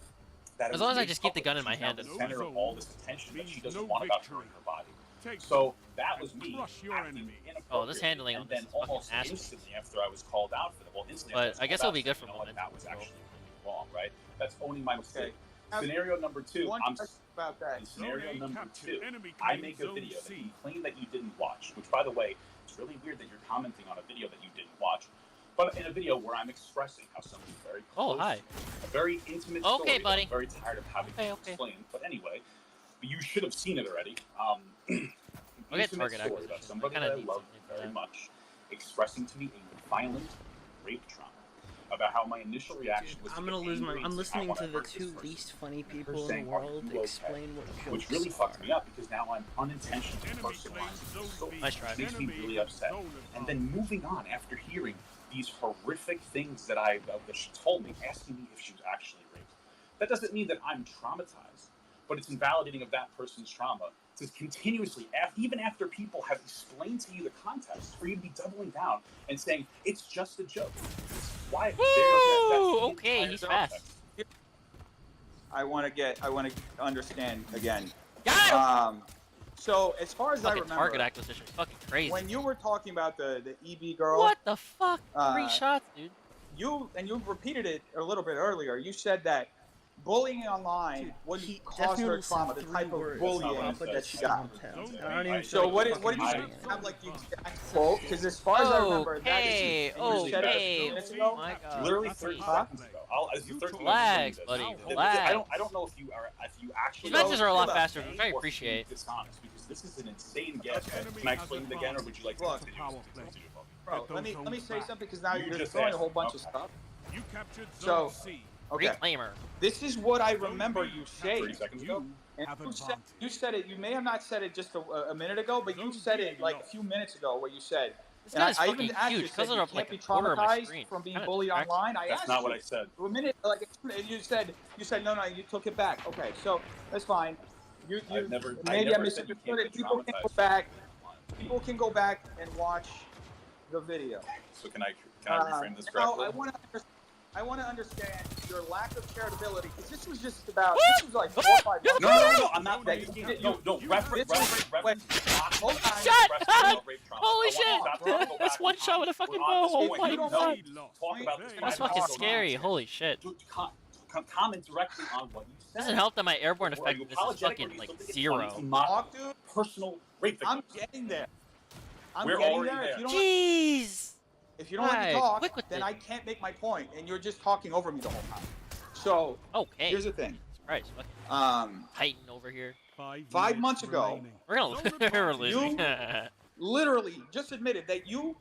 that it As was long as I made just keep the public. gun in my She's now hand. the center of all this attention that she doesn't want about her in her body. Take So that was me crush your acting enemy. Oh, this handling on and this then is fucking almost ass. instantly after I was called out for that. Well, instantly But after I guess was it'll be called good for out, you know what, momentum. that was actually wrong, right? That's owning my mistake. Okay. Scenario number two, One I'm question about that. in scenario Zone A number captured. two, Enemy I claims make a Zone video that C. you claim that you didn't watch, which, by the way, it's really weird that you're commenting on a video that you didn't watch. But in a video where I'm expressing how something very close, hi. a very intimate Okay, story that buddy. I'm very tired of having to explain. But anyway, you should have seen it already. An I'll get intimate target story acquisition. about somebody I kinda that I need love something for very that. much, expressing to me a violent rape trauma. About how my initial reaction was to I'm gonna get lose my. angry I'm and say, listening "I wanna to the hurt this two person." least funny Her people in saying, the "Are world you okay?" explain what jokes Which really are. fucked me up because now I'm unintentionally Enemy personalizing claims the Zone story. B. Nice try. It makes me Enemy really upset. zone And then moving on after hearing these horrific things that she told me, asking me if she was actually raped. That doesn't mean that I'm traumatized, but it's invalidating of that person's trauma to continuously, even after people have explained to you the context, for you to be doubling down and saying it's just a joke. Why? Woo! Okay, he's fast. I want to understand again. Got him! So as far as I Fucking remember, target acquisition is fucking crazy. when you were talking about the EB girl, What the fuck? 3 Uh, shots, dude. you repeated it a little bit earlier. You said that bullying online wouldn't cause her trauma, the type of bullying that she got. So what did you have like the exact quote? Because as far as I remember, that is you said it a few minutes ago. Oh my God. Literally 30 seconds ago. Relax, buddy. Relax. I don't know if you actually. These matches are a lot faster. Which I appreciate. Dishonest, because this is an insane guess. Can I explain it again, or would you like to continue? Bro, let me say something because now you're just throwing a whole bunch of stuff. You captured So, Zone C. okay. Reclaimer. This is what I remember you saying. 30 seconds ago. And you said it. You may have not said it just a minute ago, but you said it like a few minutes ago. Where you said, This and guy's I fucking even asked you, huge. said, you Up can't like be a quarter of my traumatized screen. from being Kinda bullied distracting. online. I That's asked not you. what I said. A minute, like you said no, you took it back. Okay, so that's fine. You maybe I misunderstood it. People can go back. People can go back and watch the video. So can I reframe this correctly? I want to understand your lack of charitability, because this was just about, this was like 4 or 5 months ago. No, I'm not. No, reference. Hold on. Shut up! Holy shit! That's one shot with a fucking bow. Oh my God. Talk about this. That's fucking scary. Holy shit. Comment directly on what you said. Doesn't help that my airborne effectiveness is fucking like 0. Not personal rape victim. I'm getting there. We're getting already there. there. Jeez. If you don't let me talk, then I can't make my point, and you're just talking over me the whole time. So, okay. Here's the thing. Christ, Titan over here. 5 months ago, We're losing. you literally just admitted that you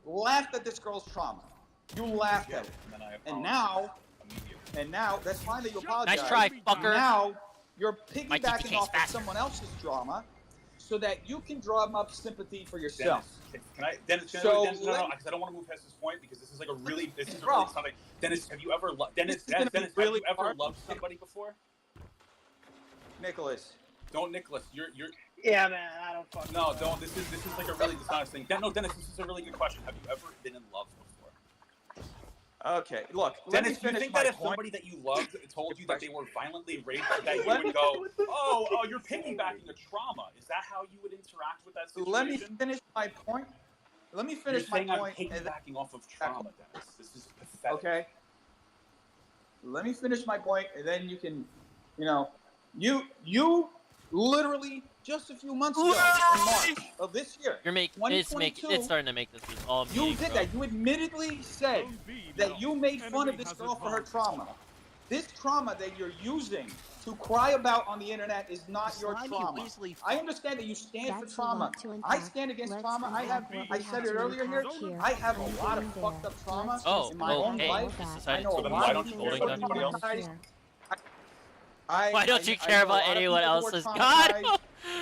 laughed at this girl's trauma. You laughed at it, and now that's fine that you apologize. Nice try, fucker. Now you're piggybacking off of someone else's drama, so that you can drum up sympathy for yourself. Dennis, So Dennis, no, because I don't want to move past this point, because this is like a really, something. Dennis, have you ever loved, have you ever loved somebody before? Nicholas. Don't, Nicholas. You're. Yeah, man. I don't fucking. No, don't. This is like a really dishonest thing. No, Dennis, this is a really good question. Have you ever been in love before? Okay, look, Dennis, do you think that if somebody that you loved told you that they were violently raped, that you would go, oh, you're piggybacking a trauma? Is that how you would interact with that situation? Let me finish my point. Let me finish my point. I'm piggybacking off of trauma, Dennis. This is pathetic. Okay. Let me finish my point, and then you can, you literally just a few months ago in March of this year. It's starting to make this all You meaning, did bro. that. You admittedly said that you made fun of this girl for her trauma. This trauma that you're using to cry about on the internet is not your trauma. I understand that you stand for trauma. I stand against trauma. I said it earlier here. I have a lot of fucked up trauma in my own life. I know a lot of people that are traumatized. Why don't you care about anyone else's God?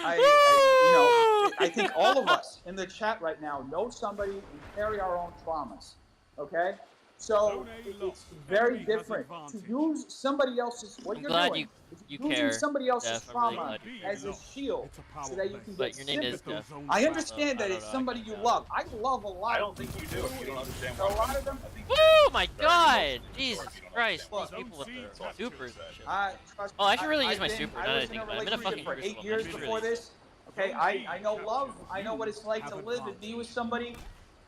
I think all of us in the chat right now know somebody and carry our own traumas. Okay? So it's very different to use somebody else's what you're doing. Using somebody else's trauma as a shield so that you can get sympathy. I understand that it's somebody you love. I love a lot. I don't think you do. You don't understand a lot of them. Oh my God! Jesus Christ! These people with their supers and shit. Oh, I should really use my super. Now that I think about it, I'm in a fucking for 8 years before this. Okay, I know love. I know what it's like to live and be with somebody.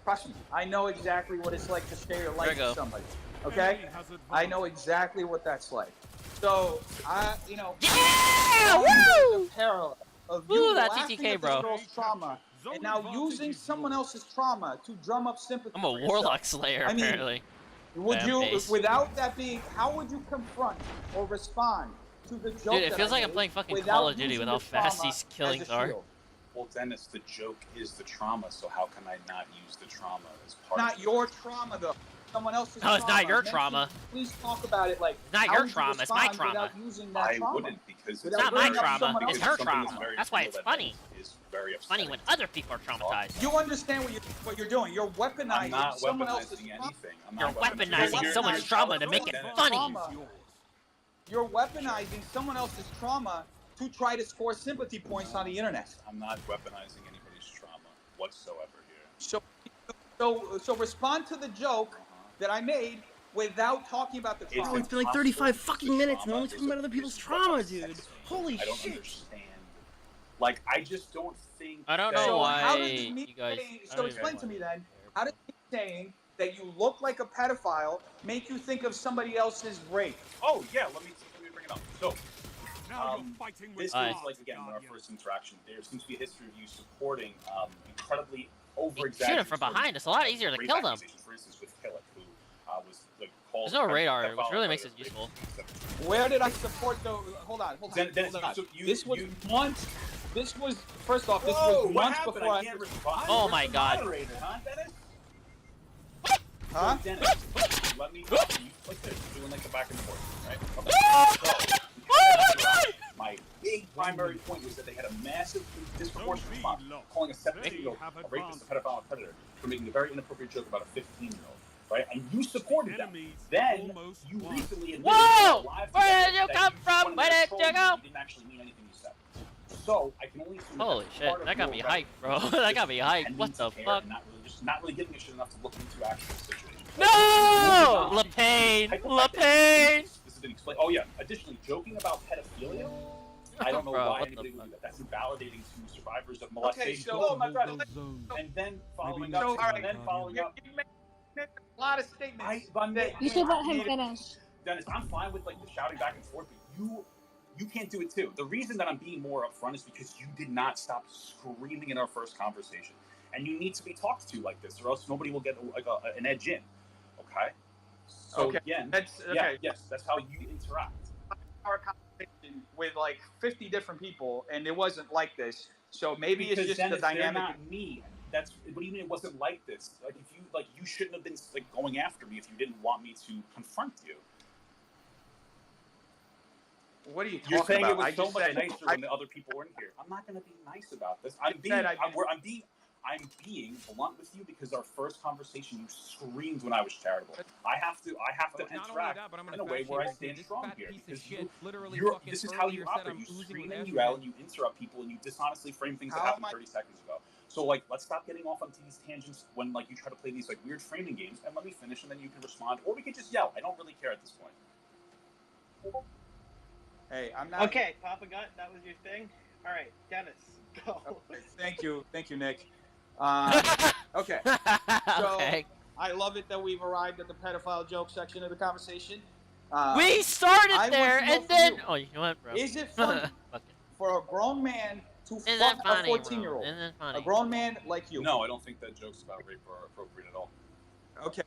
Trust me, I know exactly what it's like to share your life with somebody. Okay, I know exactly what that's like. So the parallel of you laughing at this girl's trauma and now using someone else's trauma to drum up sympathy. I'm a Warlock Slayer, apparently. Would you, without that being, how would you confront or respond to the joke? Dude, it feels like I'm playing fucking Call of Duty with how fast these killings are. Well, Dennis, the joke is the trauma, so how can I not use the trauma as part of it? Not your trauma, though. Someone else's trauma. No, it's not your trauma. Please talk about it like. It's not your trauma, it's my trauma. I wouldn't, because it's not my trauma, it's her trauma. That's why it's funny. It's funny when other people are traumatized. You understand what you're doing. You're weaponizing someone else's trauma. You're weaponizing someone's trauma to make it funny. You're weaponizing someone else's trauma to try to score sympathy points on the internet. I'm not weaponizing anybody's trauma whatsoever here. So respond to the joke that I made without talking about the trauma. It's been like 35 fucking minutes and only talking about other people's trauma, dude. Holy shit. I don't understand. Like, I just don't think. I don't know why How does you guys. So explain to me then. How does he saying that you look like a pedophile make you think of somebody else's rape? Oh yeah, let me bring it up. So Now you're fighting with this is like again our first interaction. There seems to be a history of you supporting incredibly over-exaggerated. Shoot him from behind. It's a lot easier to kill them. For instance, with Killick, who was like called. There's no radar, which really makes it useful. Where did I support the? Hold on. Dennis, hold on. so This was months. This was first off. This was months before I. Oh my God. Huh? Dennis, let me you like this, doing like the back and forth, right? Okay. My big primary point was that they had a massive disproportionate response, calling a 17-year-old a rapist, a pedophile, a predator, for making a very inappropriate joke about a 15-year-old, right? And you supported them. Then you recently admitted where did you come from? Where did you go? You didn't actually mean anything you said. So I can only assume holy shit, that got me hyped, bro. That got me hyped. What the fuck? Not really giving a shit enough to look into actual situations. No! LePain! LePain! This has been explained. Oh yeah. Additionally, joking about pedophilia. I don't know why anybody would do that. That's invalidating to survivors of molestation. Okay, so my brother. And then following up. And then following up. You made a lot of statements. You should let him finish. Dennis, I'm fine with like the shouting back and forth, but you can't do it too. The reason that I'm being more upfront is because you did not stop screaming in our first conversation. And you need to be talked to like this, or else nobody will get like an edge in. Okay. So again, yes, that's how you interact. Our conversation with like 50 different people, and it wasn't like this. So maybe because it's just Dennis, the dynamic. They're not me. That's what do you mean it wasn't like this? Like if you shouldn't have been like going after me if you didn't want me to confront you. What are you talking You're saying about? it was so much nicer when the other people weren't here. I'm not going to be nice about this. I'm being blunt with you because our first conversation you screamed when I was charitable. I have to interact in a way where I stand strong here because this is how you operate. You scream and you yell and you interrupt people and you dishonestly frame things that happened 30 seconds ago. So like let's stop getting off onto these tangents when like you try to play these like weird framing games and let me finish and then you can respond or we can just yell. I don't really care at this point. Hey, I'm not. Okay, Papa Gut, that was your thing. All right, Dennis, go. Okay, thank you, Nick. Okay. So I love it that we've arrived at the pedophile joke section of the conversation. We started there, and then oh, you know what, bro? Is it funny for a grown man to fuck a 14-year-old? A grown man like you? No, I don't think that jokes about rape are appropriate at all. Okay.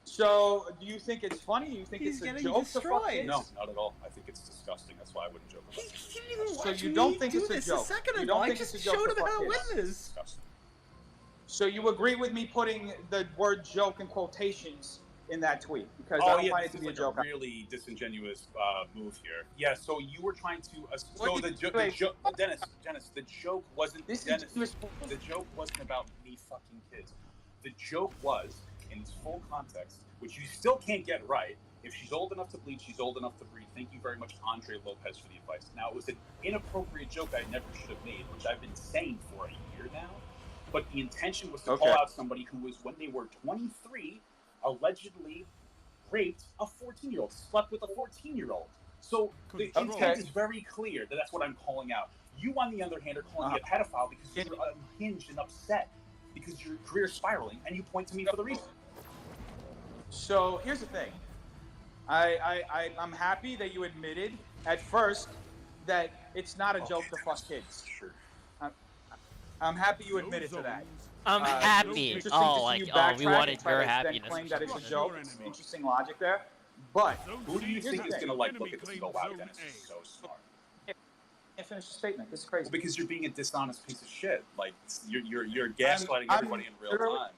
So, do you think it's funny? Do you think it's a joke to fuck kids? No, not at all. I think it's disgusting. That's why I wouldn't joke about it. He didn't even watch So you don't think it's a this joke? a second You ago. don't I think just it's a joke showed to him how to fuck win kids? this. So you agree with me putting the word joke in quotations in that tweet? Because I don't find it to be a joke. A really disingenuous move here. Yeah, so you were trying to... Dennis, the joke wasn't... The joke wasn't about me fucking kids. The joke was, in its full context, which you still can't get right, if she's old enough to bleed, she's old enough to breed. Thank you very much, Andre Lopez, for the advice. Now, it was an inappropriate joke I never should have made, which I've been saying for a year now. But the intention was to call out somebody who was, when they were 23, allegedly raped a 14-year-old, slept with a 14-year-old. So the intent is very clear that that's what I'm calling out. You, on the other hand, are calling me a pedophile because you're unhinged and upset because your career's spiraling, and you point to me for the reason. So here's the thing. I'm happy that you admitted at first that it's not a joke to fuck kids. Sure. I'm happy you admitted to that. I'm happy. Oh, like, we wanted your happiness. Claim that it's a joke. It's interesting logic there. But who do you think is going to like look at this and go, wow, Dennis is so smart? Can't finish the statement. This is crazy. Well, because you're being a dishonest piece of shit. Like you're gaslighting everybody in real time.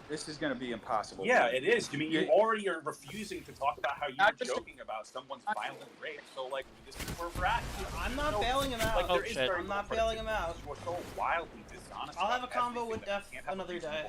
This is going to be impossible. Yeah, it is. I mean, you already are refusing to talk about how you're joking about someone's violent rape. So, like, this is where we're at. I'm not bailing him out. Like, I'm not bailing him out. You're so wildly dishonest. I'll have a convo with Def another day.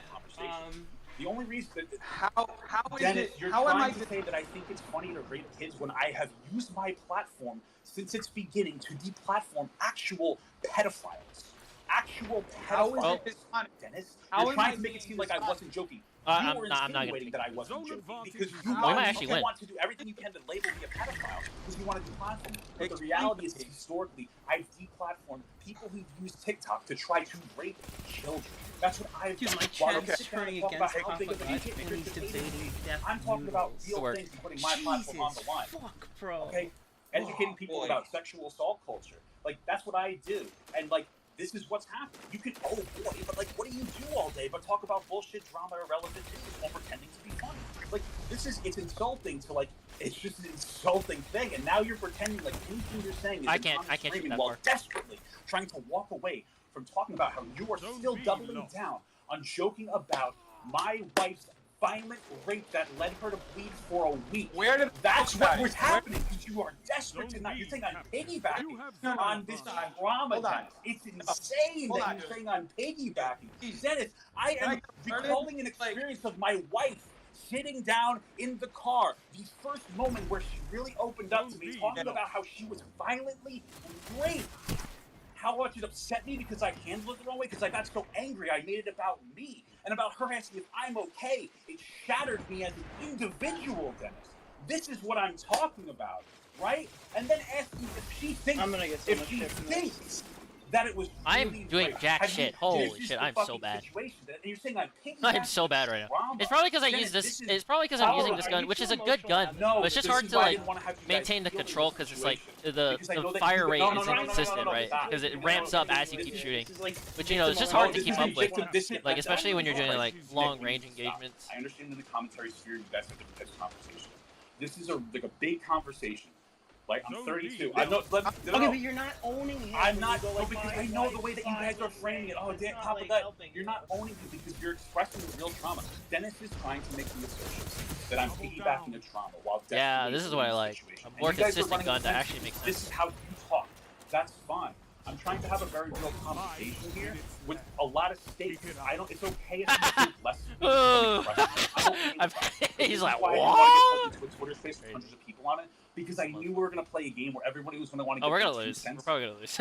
The only reason that how is Dennis, it? You're how am I to say that I think it's funny to rape kids when I have used my platform since its beginning to deplatform actual pedophiles. Actual pedophiles. How is it dishonest, Dennis? You're trying to make it seem like I wasn't joking. I'm not gonna that I wasn't joking because you want to do everything you can to label me a pedophile because you want to deplatform me. But the reality is, historically, I've deplatformed people who use TikTok to try to rape children. That's what I've Dude, my done. chat's turning against Papa God when he's debating death. I'm talking about real things and putting my platform on the line. Fuck, bro. Okay? Educating people about sexual assault culture. Like, that's what I do. And, like, this is what's happening. You can, oh boy, but, like, what do you do all day but talk about bullshit, drama, irrelevant things while pretending to be funny? Like, it's insulting to, like, it's just an insulting thing. And now you're pretending like anything you're saying is I can't do that while part. desperately trying to walk away from talking about how you are still doubling down on joking about my wife's violent rape that led her to bleed for a week. That's what was happening because you are desperate to not. You're saying I'm piggybacking on this drama. It's insane that you're saying I'm piggybacking. Dennis, I am recalling an experience of my wife sitting down in the car, the first moment where she really opened up to me, talking about how she was violently raped. How much it upset me because I handled it the wrong way, because I got so angry I made it about me and about her asking if I'm okay. It shattered me as an individual, Dennis. This is what I'm talking about, right? And then asking if she thinks, that it was I'm doing jack shit. Holy shit, I'm so bad. And you're saying I'm I'm so bad right now. It's probably because I use this. It's probably because I'm using this gun, which is a good gun. But it's just hard to like maintain the control because it's like the fire rate is inconsistent, right? Because it ramps up as you keep shooting. But you know, it's just hard to keep up with. Like especially when you're doing like long range engagements. I understand in the commentary sphere you guys have different types of conversation. This is like a big conversation. Like, I'm 32. I know, Okay, but you're not owning him. I'm not, because I know the way that you guys are framing it. Oh, damn, Papa God, you're not owning him because you're expressing the real trauma. Dennis is trying to make the assertion that I'm piggybacking the trauma while yeah, this is what I like. A more consistent gun that actually makes sense. This is how you talk. That's fine. I'm trying to have a very real conversation here with a lot of stakes. It's okay if you do less. He's like, what? what? Twitter space with hundreds of people on it. Because I knew we were going to play a game where everybody was going to want to get we're gonna lose. We're probably gonna lose.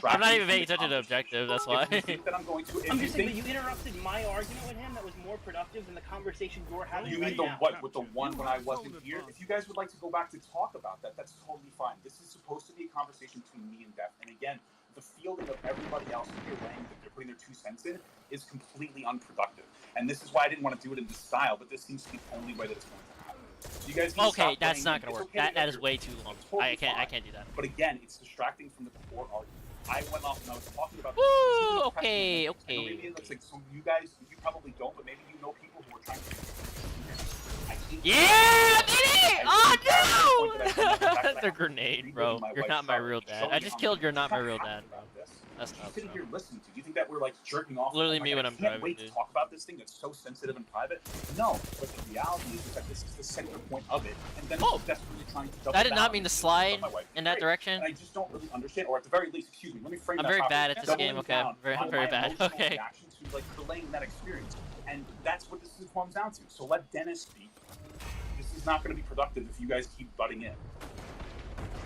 I'm not even paying attention to the objective, that's why. I'm just saying, but you interrupted my argument with him that was more productive than the conversation you're having. You mean the what? With the one when I wasn't here? If you guys would like to go back to talk about that, that's totally fine. This is supposed to be a conversation between me and Def. And again, the fielding of everybody else here weighing that they're putting their 2 cents in is completely unproductive. And this is why I didn't want to do it in this style, but this seems to be the only way that it's going to happen. So you guys okay, that's not gonna work. Okay, that is way too long. I can't do that. But again, it's distracting from the core argument. I went off and I was talking about. Woo! Okay. Maybe it looks like so you guys, you probably don't, but maybe you know people who are trying to. Yeah, did it! Oh no! The grenade, bro. You're not my real dad. I just killed your not my real dad, bro. That's not sitting here listening to. Do you think that we're like jerking off? Literally me when I'm driving, wait to talk about this thing that's so sensitive and private. No, but the reality is that this is the center point of it, and then it's desperately trying to double that did not down mean to slide in that direction. And I just don't really understand, or at the very least, excuse me, let me frame that. I'm very bad at this game. Okay, I'm very bad. Okay. To like relaying that experience, and that's what this comes down to. So let Dennis speak. This is not going to be productive if you guys keep butting in.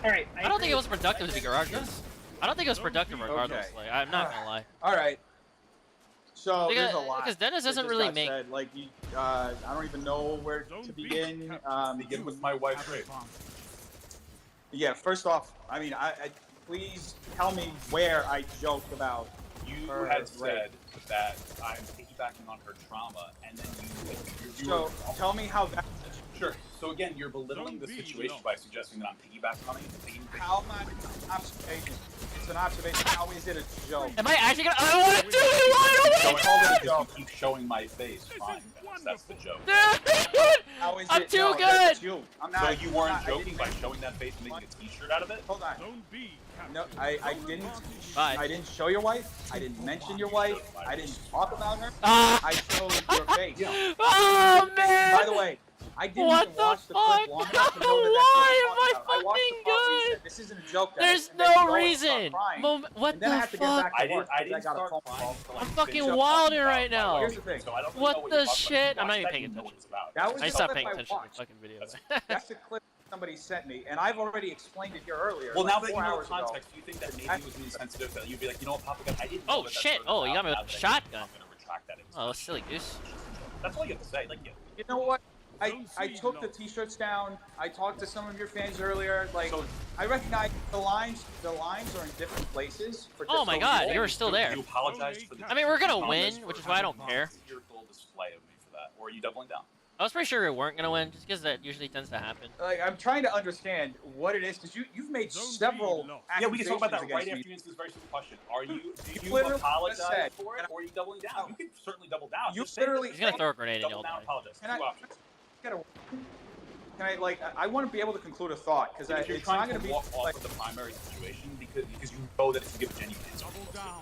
All right. I don't think it was productive to be regardless. I don't think it was productive regardless. Like, I'm not gonna lie. All right. So there's a lot. Because Dennis doesn't really make. Said. Like, I don't even know where to begin. Begin with my wife's rape. Yeah. First off, I mean, I please tell me where I joked about. You had said that I'm piggybacking on her trauma, and then you tell me how that. Sure. So again, you're belittling the situation by suggesting that I'm piggybacking on it. How am I an observation? It's an observation. How is it a joke? Am I actually gonna? I want to do it. You keep showing my face. Fine. That's the joke. How is I'm it? too good. I'm not, so you weren't joking by showing that face and making a T-shirt out of it? Hold on. No, I didn't. I didn't show your wife. I didn't mention your wife. I didn't talk about her. I showed your face. Oh man! By the way, I didn't even watch the clip long enough to know that why am I fucking good? This isn't a joke. There's no reason. What the fuck? I didn't start crying. I'm fucking wilding right now. Here's the thing. What the shit? I'm not even paying attention. I stopped paying attention to the fucking videos. That's the clip somebody sent me, and I've already explained it here earlier. Well, now that you know the context, do you think that maybe it was insensitive that you'd be like, you know what, Papa God, I didn't know Oh shit! Oh, you got me with a shotgun. Oh, silly goose. That's all you have to say. Like, you know what? I took the t-shirts down. I talked to some of your fans earlier. Like, I recognize the lines are in different places. For Oh my God, you were still there. You apologized for the. I mean, we're gonna win, which is why I don't care. Your full display of me for that, or are you doubling down? I was pretty sure we weren't gonna win, just because that usually tends to happen. Like, I'm trying to understand what it is, because you've made several. Yeah, we can talk about that right me. after you answer this very simple question. Do you literally apologize said- for it, or are you doubling down? You can certainly double down. You Just say that literally- He's gonna throw a grenade and double you'll down, die. apologize. Can Two I- options. Can I like? I want to be able to conclude a thought, because If you're it's not trying going to to be walk off like. of the primary situation because you know that it's a give a genuine answer.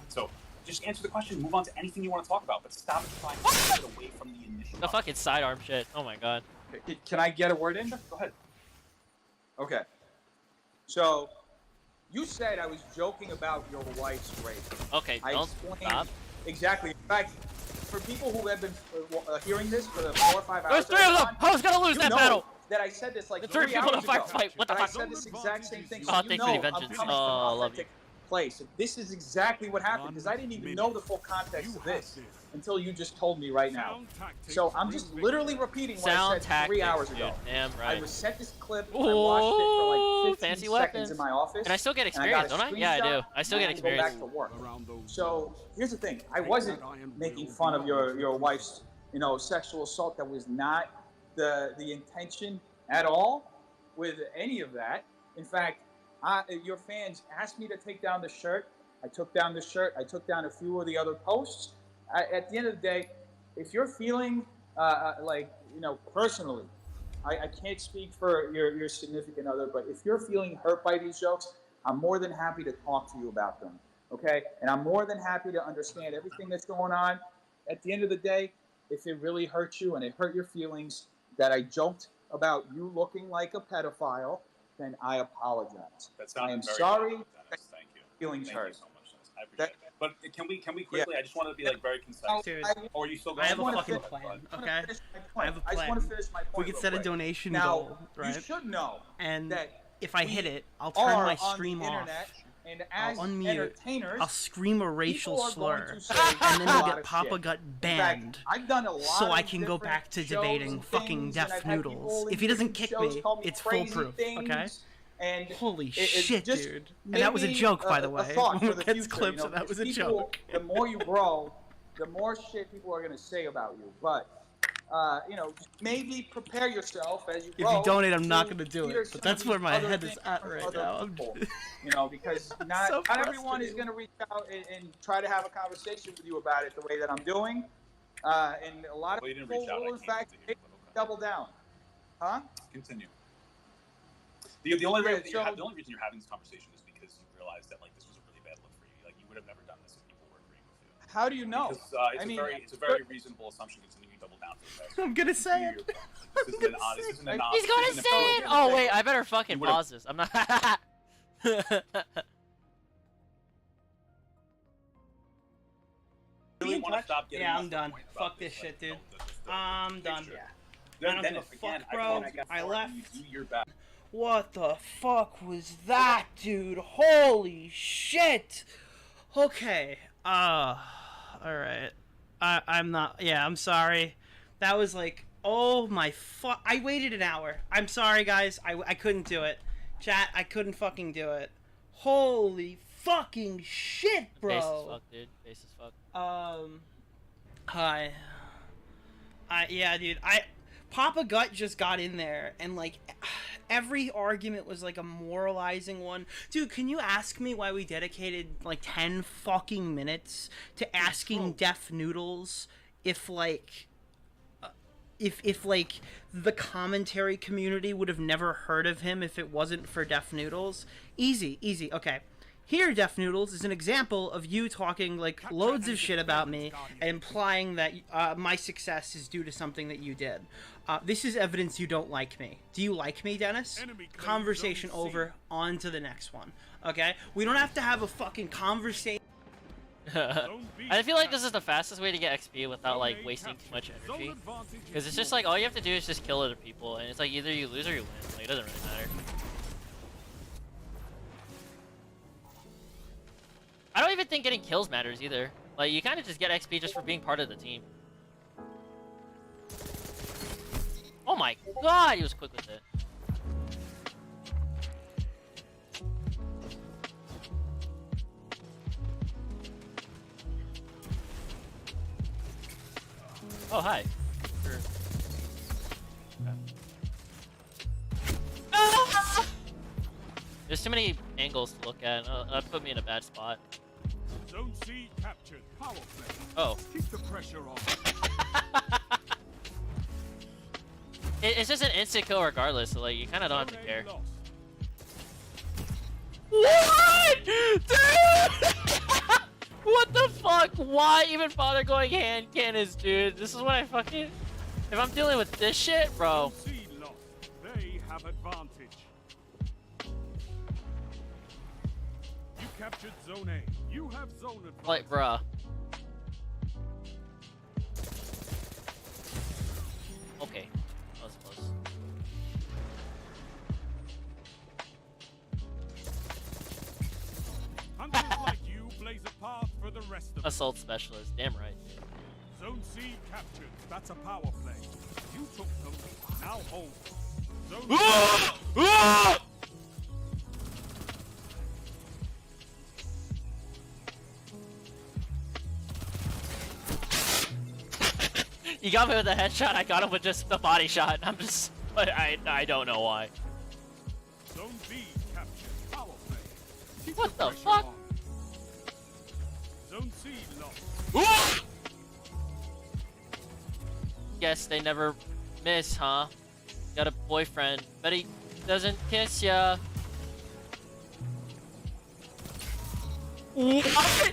So just answer the question, move on to anything you want to talk about, but stop trying to get away from the initial. The fucking sidearm shit. Oh my God. Can I get a word in? Go ahead. Okay. So, you said I was joking about your wife's rape. Okay, I don't explained stop. exactly. In fact, for people who have been hearing this for the 4 or 5 hours, There's 3 of them! I was gonna lose you that know battle! that I said this like The 3 3 people in hours a ago. fight. What the But I fuck? said this exact same thing. Oh, So you thanks know for the I'm vengeance. coming Oh, from I an love you. authentic place. This is exactly what happened, because I didn't even know the full context of this until you just told me right now. So I'm just literally repeating what I Sound said 3 tactics, hours dude. ago. Damn I right. was sent this clip. I watched it for like 15 fancy seconds weapons. in my office. And I still get and I got a experience, don't I? Yeah, I do. screenshot, I still get and I had to go back experience. to work. So here's the thing: I wasn't making fun of your wife's, sexual assault. That was not the intention at all with any of that. In fact, your fans asked me to take down the shirt. I took down the shirt. I took down a few of the other posts. At the end of the day, if you're feeling personally, I can't speak for your significant other, but if you're feeling hurt by these jokes, I'm more than happy to talk to you about them, okay? And I'm more than happy to understand everything that's going on. At the end of the day, if it really hurts you and it hurt your feelings that I joked about you looking like a pedophile, then I apologize. I am sorry. Dennis. Thank you. Feelings Thank you hurt. so much, Dennis. I appreciate it. But can we quickly? I just wanted to be very concise. Dude, Or are you still going? I have a wanna fucking finish- plan, I wanna okay? finish my I point. have a I just want plan. to finish my point. We could real set a quick. donation Now, goal, right? You should know And that if I we hit it, I'll turn are my on stream the off. internet, and I'll as unmute. entertainers, I'll scream a racial people are going slur, to say and then a we'll lot get of Papa shit. Gut In fact, banned, I've done a lot so I of can go different back to shows debating and fucking things, Deaf and I've had Noodles. people in If he doesn't different kick shows me, call it's crazy foolproof, things, okay? And Holy it shit, just dude. And that was a maybe joke, by the a way. thought for When the it gets future, clips of that was a people, joke. The more you grow, the more shit people are going to say about you. But, maybe prepare yourself as you If grow. you donate, I'm not to gonna do hear it, some but that's of where these my other head is things at from right other now. people, because not, So not everyone is frustrated. going to reach out and try to have a conversation with you about it the way that I'm doing. And a lot of Well, you didn't people reach out, I will, in can't fact, continue, but okay. double down. Huh? Continue. The only Yeah, reason the only reason you're having this conversation is because you realized that this was a really bad look for you. You would have never done this if people were agreeing with you. How do you know? Because it's a very reasonable assumption considering you double down for the past. I'm gonna say it. This isn't an honest. This isn't an honest. He's gonna say it! Oh, wait, I better fucking You would've- pause this. I'm not. Really want to stop getting Yeah, off I'm the done. point about Fuck this shit, dude. the I'm done. picture. I don't give a Dennis, again, fuck, bro. I I left. You do your best. What the fuck was that, dude? Holy shit! Okay. Alright. I'm not. Yeah, I'm sorry. That was like. Oh my fuck. I waited an hour. I'm sorry, guys. I couldn't do it. Chat, I couldn't fucking do it. Holy fucking shit, bro. Face as fuck, dude. Face as fuck. Hi. Yeah, dude. Papa Gut just got in there and every argument was like a moralizing one. Dude, can you ask me why we dedicated 10 fucking minutes to asking Deaf Noodles if the commentary community would have never heard of him if it wasn't for Deaf Noodles? Easy. Okay. Here, Deaf Noodles, is an example of you talking loads of shit about me and implying that my success is due to something that you did. This is evidence you don't like me. Do you like me, Dennis? Conversation over. On to the next one. Okay? We don't have to have a fucking conversation. I feel like this is the fastest way to get XP without wasting too much energy. Because it's just all you have to do is just kill other people, and it's either you lose or you win. It doesn't really matter. I don't even think getting kills matters either. You kind of just get XP just for being part of the team. Oh my god, he was quick with it. Oh, hi. Sure. Ah! There's too many angles to look at. That put me in a bad spot. Zone C captured. Power play. Oh. Keep the pressure on. It's just an instant kill regardless, so like you kind of don't have to care. Lost. What? Dude! What the fuck? Why even bother going hand cannons, dude? This is what I fucking... If I'm dealing with this shit, bro. Zone C lost. They have advantage. You captured Zone A. You have zone advantage. Like, bruh. Okay. That was close. Hunters like you blaze a path for the rest of us. Assault specialist, damn right. Zone C captured. That's a power play. You took them. Now hold. Zone You got me with a headshot, I got him with just the body shot. I'm just... I don't know why. Zone B captured. Power play. Keep What the pressure fuck? on. Zone C lost. Guess they never miss, huh? Got a boyfriend, but he doesn't kiss ya. What?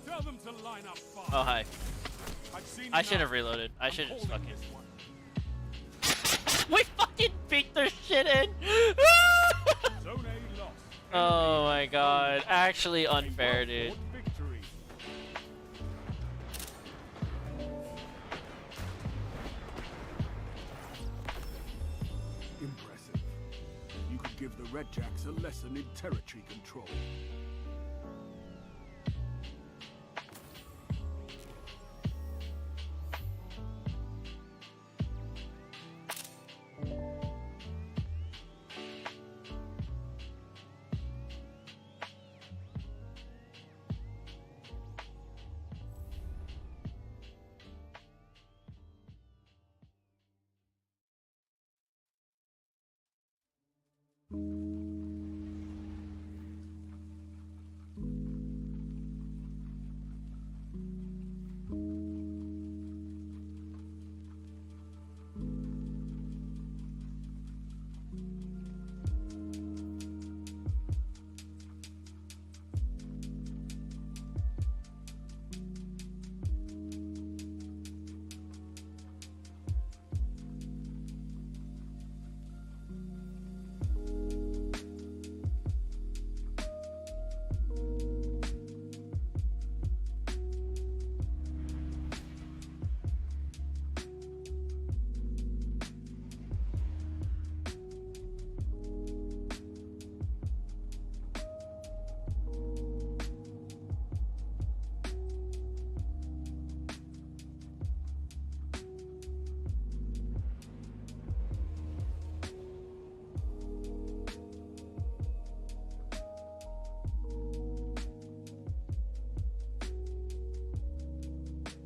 Tell them to line up fast. Oh, hi. I've seen I should enough. have reloaded. I should have just Holding fucking... this one. We fucking beat their shit in! Zone A lost. Oh my god. Actually unfair, dude. Fort victory. Impressive. You could give the Red Jacks a lesson in territory control.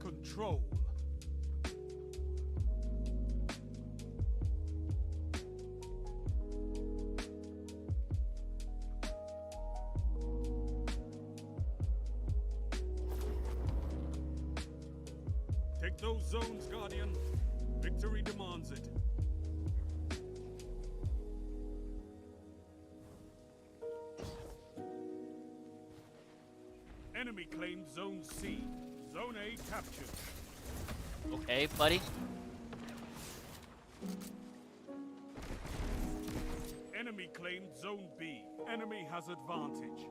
Control. Take those zones, Guardian. Victory demands it. Enemy claimed Zone C. Zone A captured. Okay, buddy. Enemy claimed Zone B. Enemy has advantage.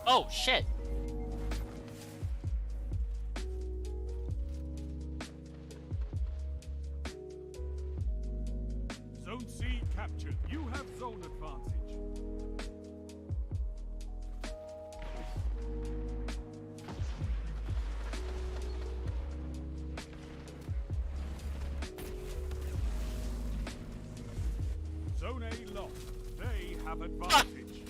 Oh, shit. captured. You have zone advantage. Zone A lost. They have advantage.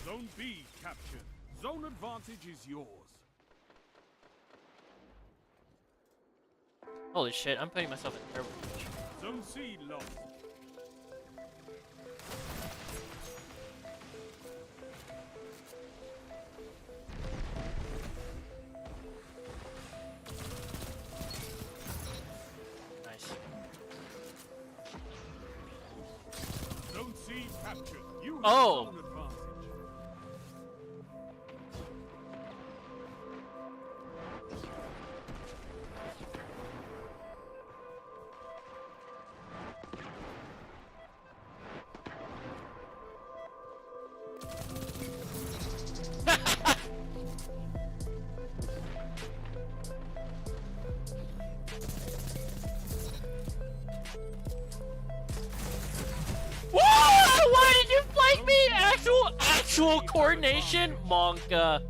Zone B captured. Zone advantage is yours. Holy shit, I'm putting myself in terrible position. Zone C lost. Nice. Zone C captured. You have Oh! zone advantage. Whoa! Why did you flank me? Actual coordination? Monka.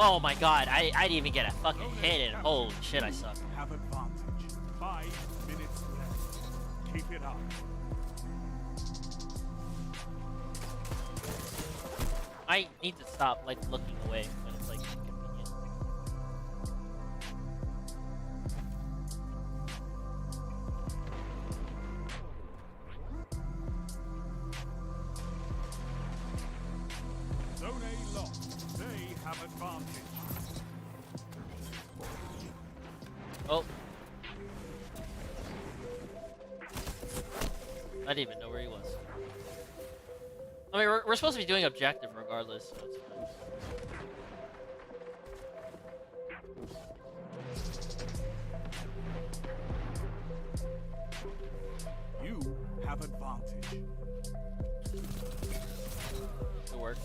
Oh my god, I didn't even get a fucking hit and holy shit, I suck. Have advantage. 5 minutes left. Keep it up. I need to stop like looking away when it's like inconvenient. Zone A lost. They have advantage. Oh. I didn't even know where he was. I mean, we're supposed to be doing objective regardless, so it's fine. You have advantage. Good work.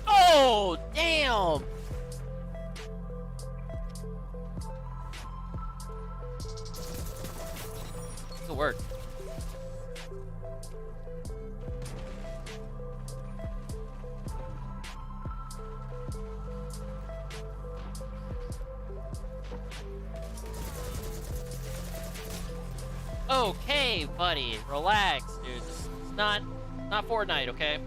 Oh, damn! Good work. Okay, buddy, relax, dude. This is not Fortnite, okay?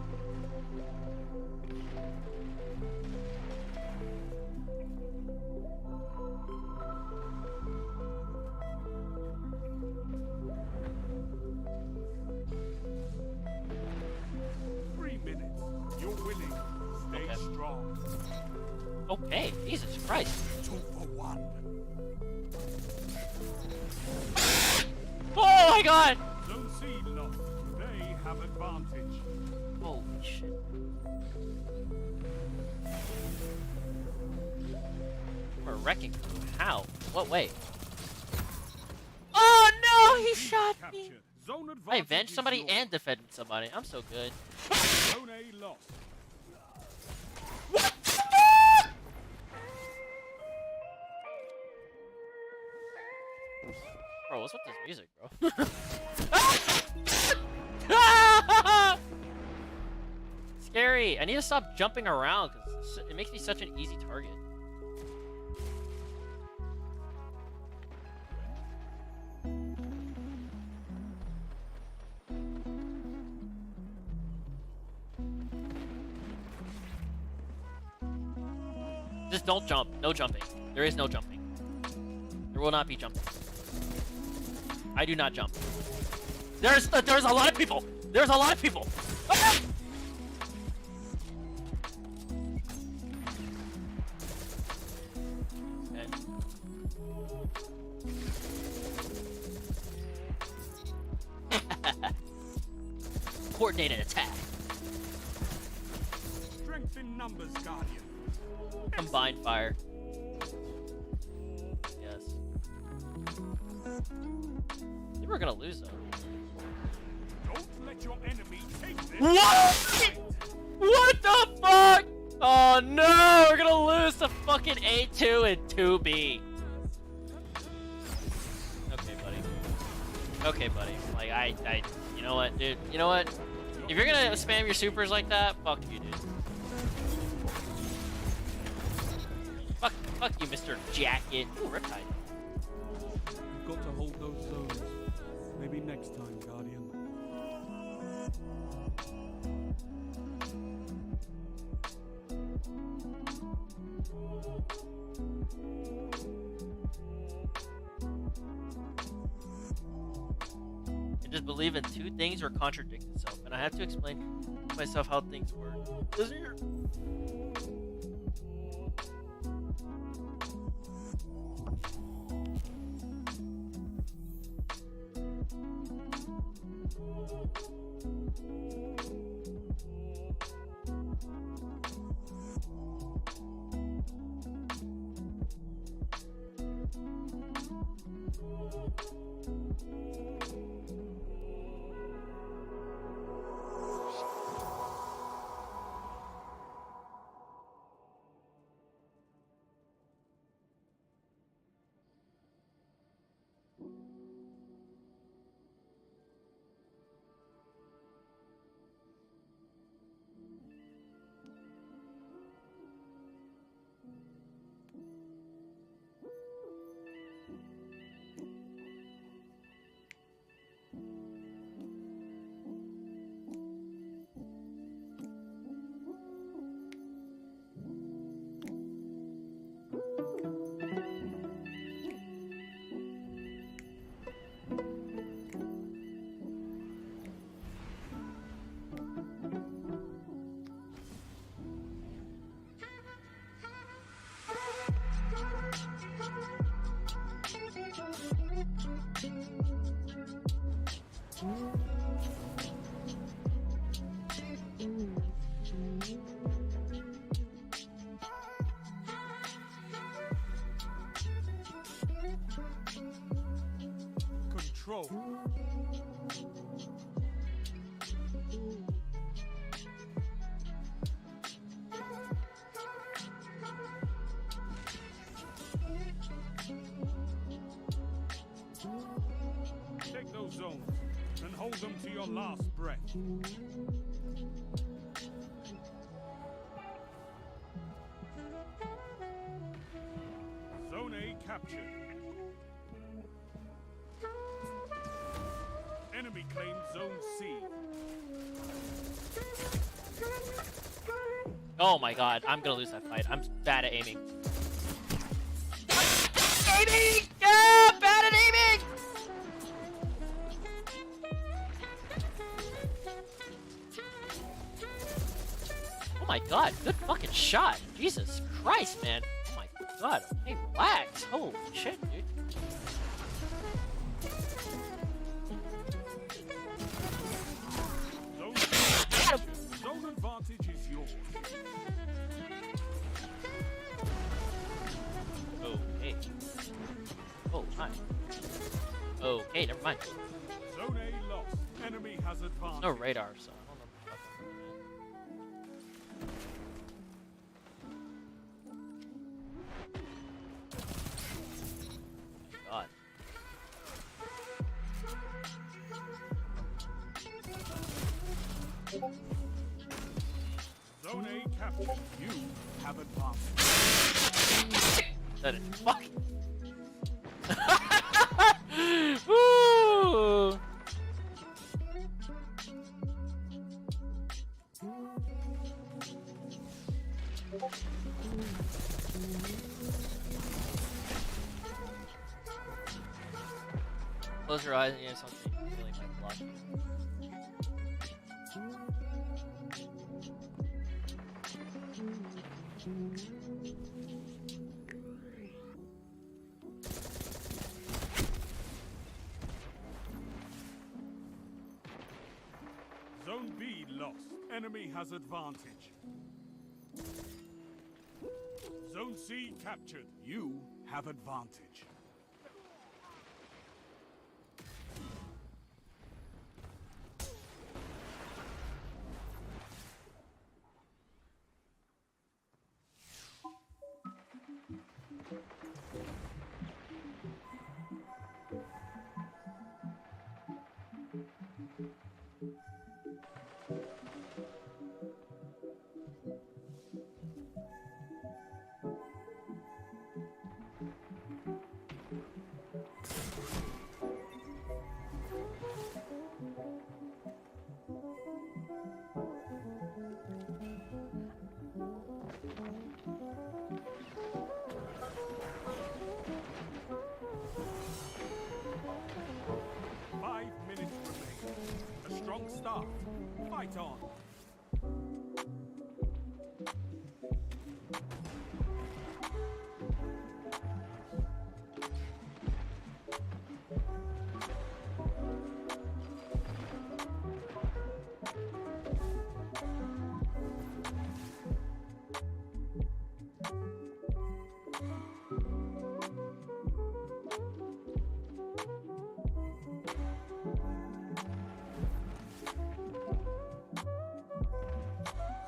You're winning. Stay strong. Okay, Jesus Christ. 2 for 1. Oh my god! Zone C lost. They have advantage. Holy shit. We're wrecking. How? What way? Oh no! He shot me! I avenged somebody and defended somebody. I'm so good. Zone A lost. What? Bro, what's with this music, bro? Scary. scary. I need to stop jumping around because it makes me such an easy target. Just don't jump. No jumping. There is no jumping. There will not be jumping. I do not jump. There's a lot of people. There's a lot of people. Ah! Okay. Coordinated attack. Strength in numbers, Guardian. Combined fire. Yes. I think we're gonna lose though. Don't let your enemy take this. What? What the fuck? Oh no, we're gonna lose to fucking A2 and 2B. Okay, buddy. Okay, buddy. Like, you know what, dude? You know what? If you're gonna spam your supers like that, fuck you, dude. Fuck you, Mr. Jacket. Ooh, Riptide. You've got to hold those zones. Maybe next time, Guardian. I just believe in two things or contradict itself, and I have to explain to myself how things work. Doesn't your... Control. Take those zones and hold them to your last breath. Zone A captured. Enemy claims Zone C. Oh my god, I'm gonna lose that fight. I'm bad at aiming. Aiming! Yeah! Bad at aiming! Oh my god, good fucking shot. Jesus Christ, man. Oh my god. Hey, relax. Holy shit, dude. Zone advantage is yours. Okay. Oh, hi. Okay, never mind. Zone A lost. Enemy has advantage. No radar, so I don't know what the fuck. God. captured. You have advanced. That is fuck. Woo! Close your eyes and you have something feeling like blood. Zone B lost. Enemy has advantage. Zone C captured. You have advantage. Start. Fight on.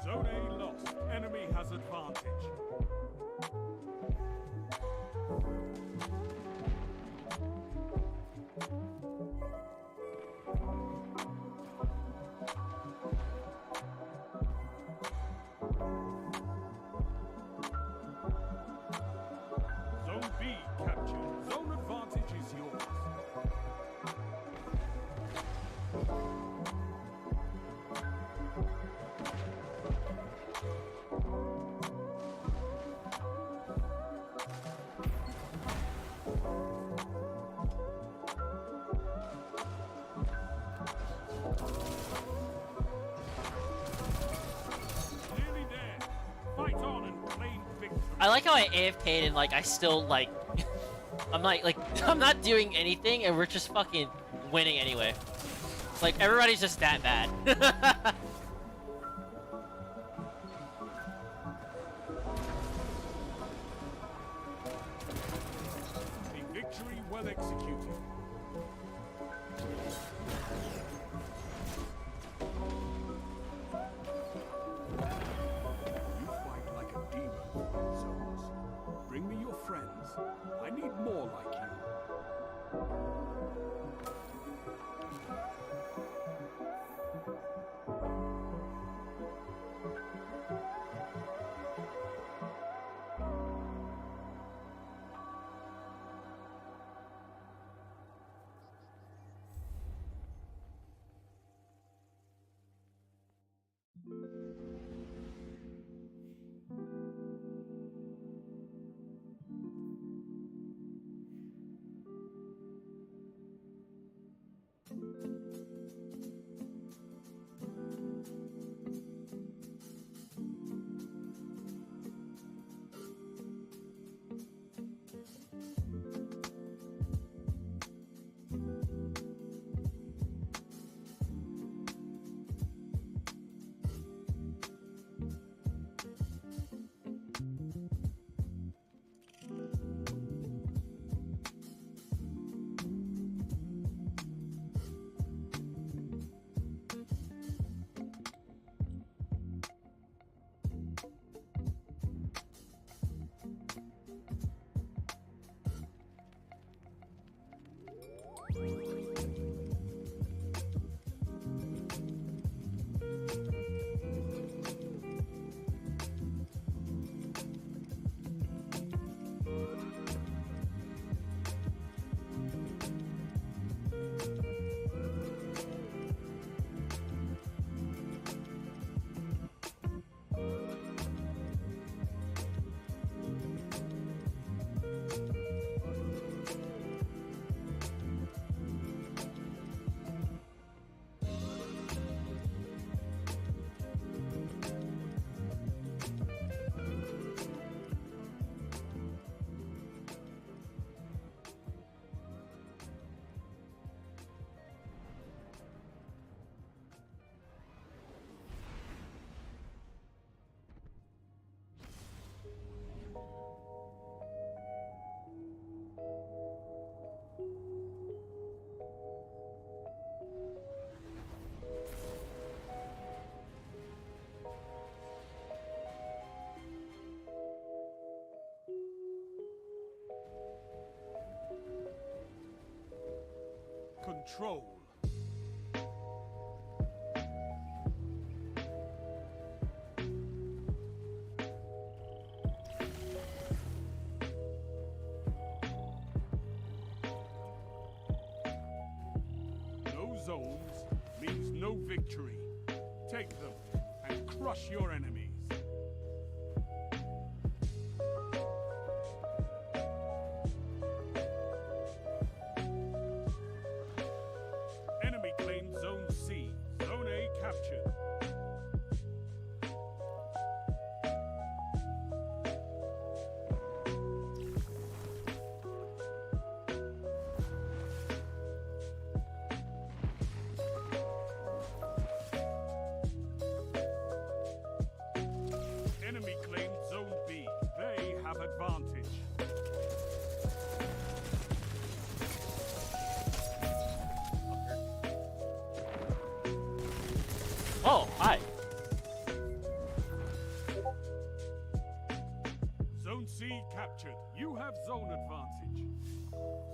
Zone A lost. Enemy has advantage. Zone B captured. Zone advantage is yours. Nearly there. Fight on and claim victory. I like how I AFK'd and like I still like I'm like I'm not doing anything and we're just fucking winning anyway. Like everybody's just that bad. A victory well executed. You fight like a demon, Zones. Bring me your friends. I need more like you. control. No zones means no victory. Take them and crush your enemies. Enemy claims Zone C. Zone A captured. Enemy claims Zone B. They have advantage. Oh, hi. Zone C captured. You have zone advantage.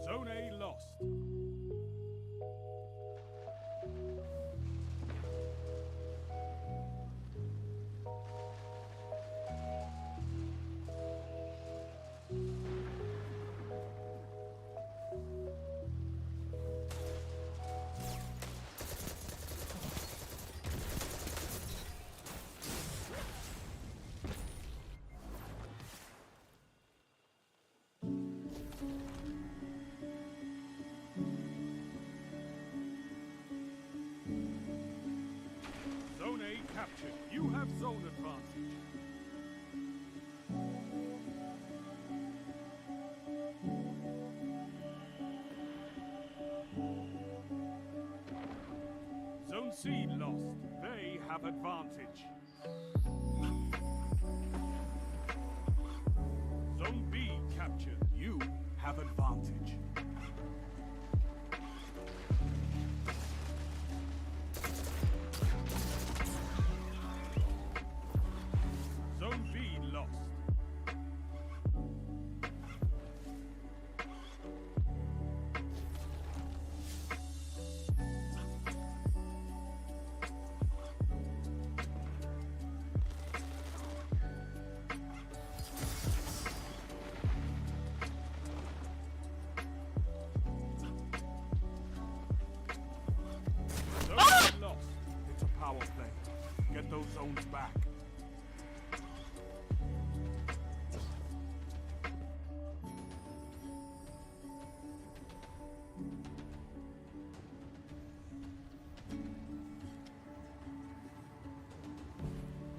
Zone A lost. Zone A captured. You have zone advantage. Zone C lost. They have advantage. Zone B captured. You have advantage. Zone B lost. Zone B lost. It's a power play. Get those zones back.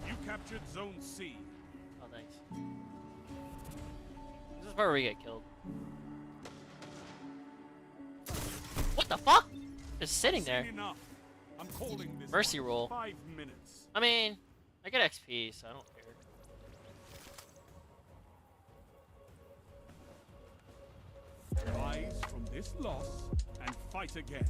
You captured Zone C. Oh, thanks. This is where we get killed. What the fuck? Just sitting there. Enough. I'm calling this Mercy one. roll. 5 minutes. I mean, I get XP, so I don't care. Rise from this loss and fight again.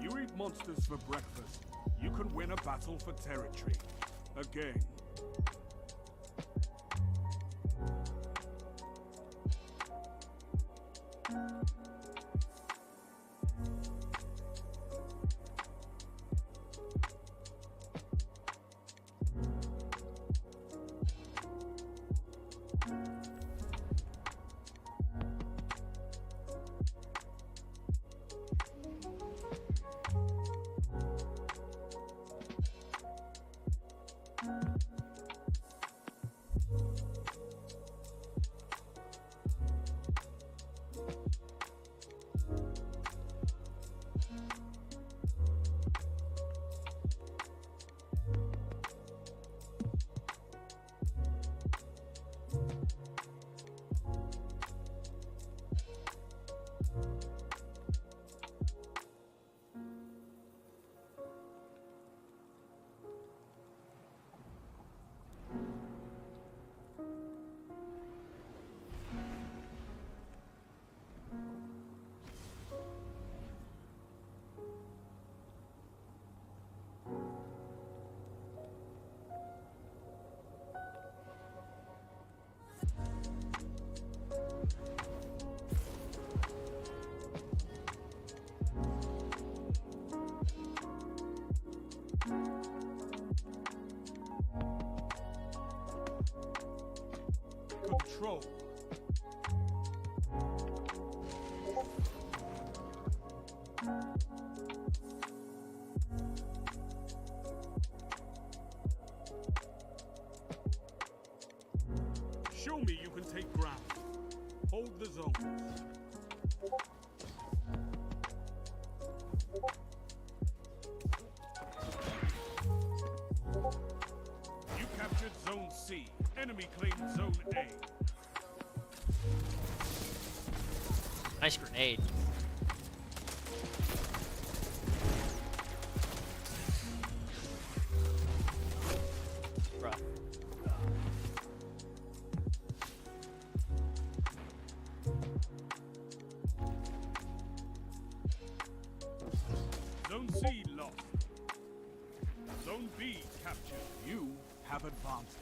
You eat monsters for breakfast. You can win a battle for territory. Again. control. Show me you can take ground. Hold the zone. You captured Zone C. Enemy claimed Zone A. Nice grenade. Bruh. Zone C lost. Zone B captured. You have advantage.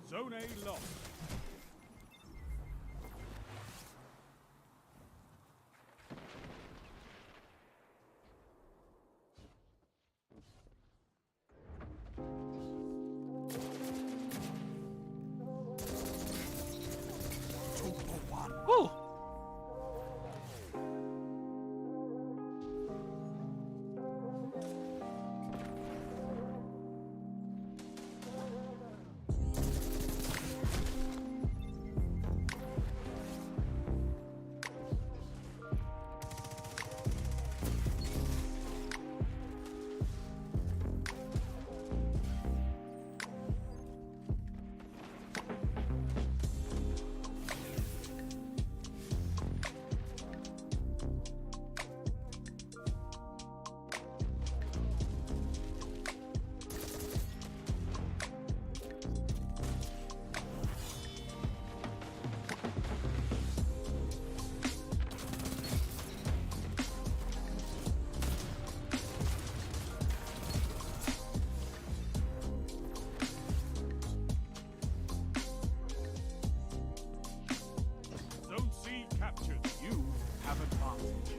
Zone A lost. Woo! Zone C captured. You have advantage.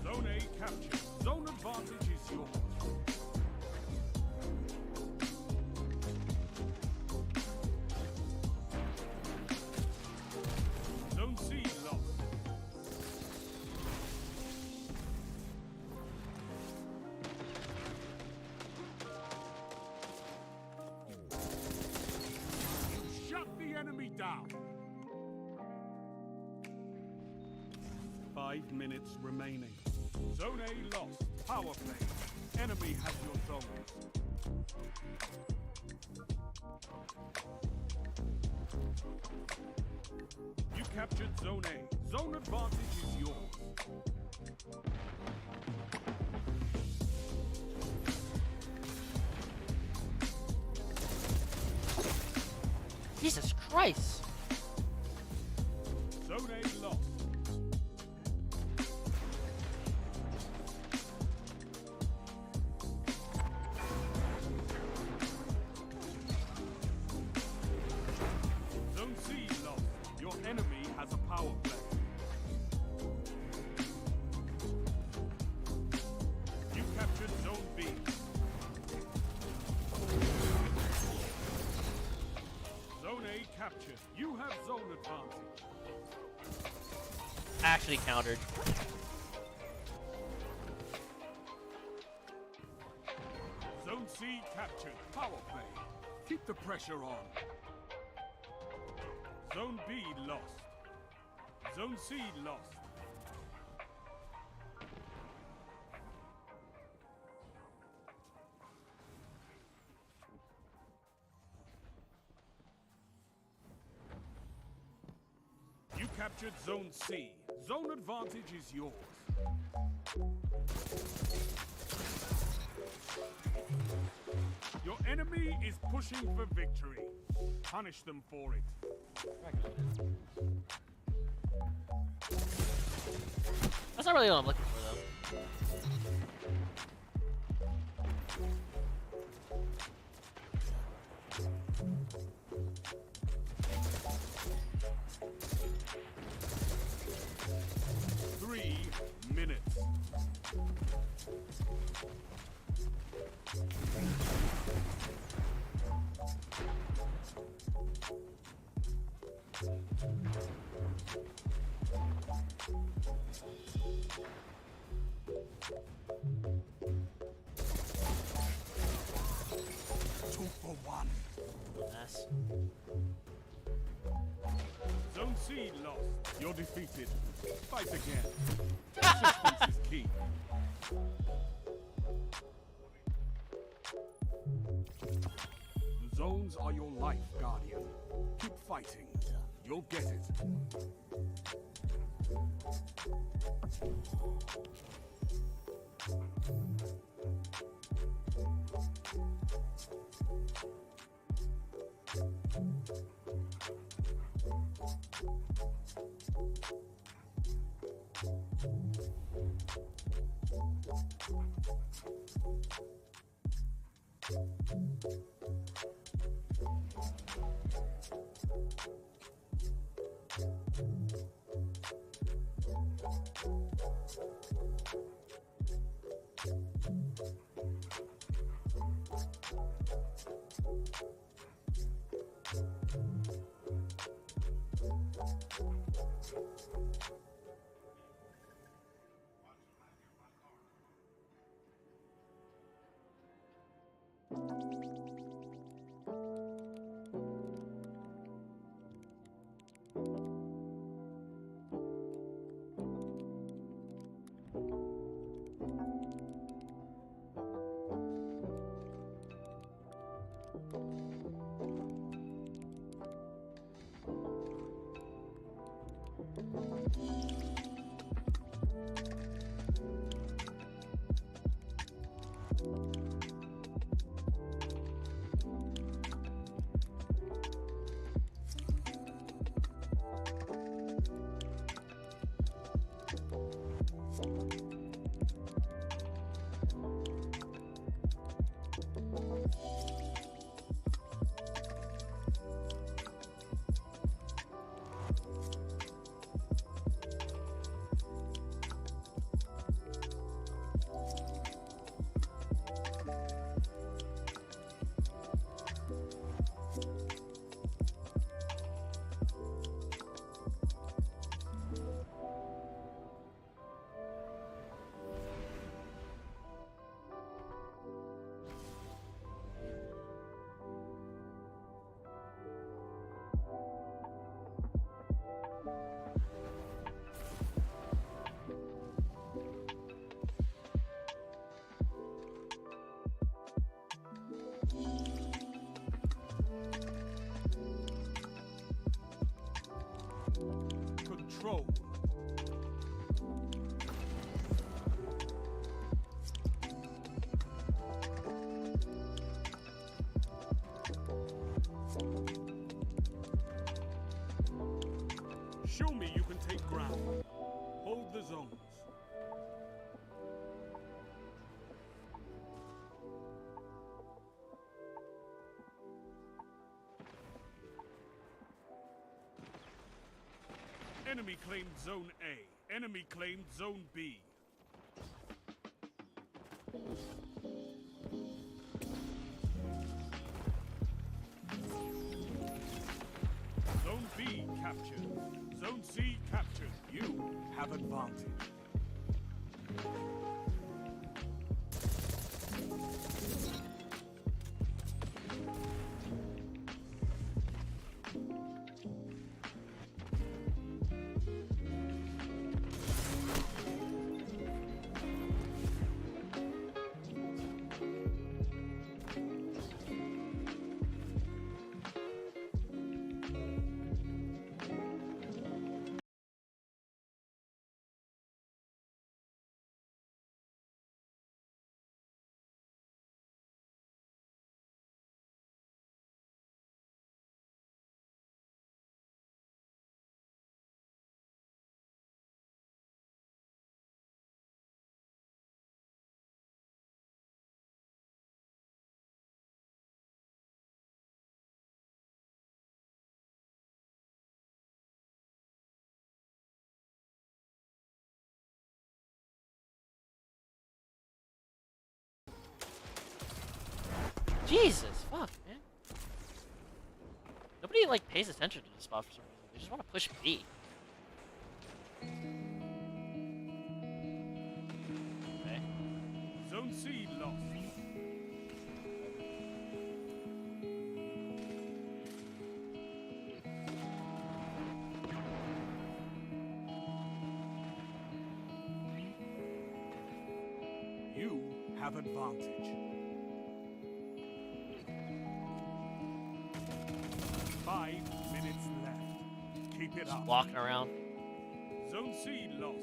Zone A captured. Zone advantage is yours. Zone C lost. Shut the enemy down. 5 minutes remaining. Zone A lost. Power play. Enemy has your zones. You captured Zone A. Zone advantage is yours. Jesus Christ! Zone A lost. Zone C lost. Your enemy has a power play. You captured Zone B. Zone A captured. You have zone advantage. Actually countered. Zone C captured. Power play. Keep the pressure on. Zone B lost. Zone C lost. You captured Zone C. Zone advantage is yours. Your enemy is pushing for victory. Punish them for it. That's not really what I'm looking for, though. 3 minutes. Two for one. Mess. Zone C lost. You're defeated. Fight again. Persistence is key. The zones are your life, Guardian. Keep fighting. You'll get it. Control. Show me you can take ground. Hold the zones. Enemy claimed Zone A. Enemy claimed Zone B. Zone B captured. Zone C captured. You have advantage. Jesus, fuck, man. Nobody like pays attention to this spot for some reason. They just want to push B. Okay. Zone C lost. You have advantage. 5 minutes left. Keep it up. Walking around. Zone C lost.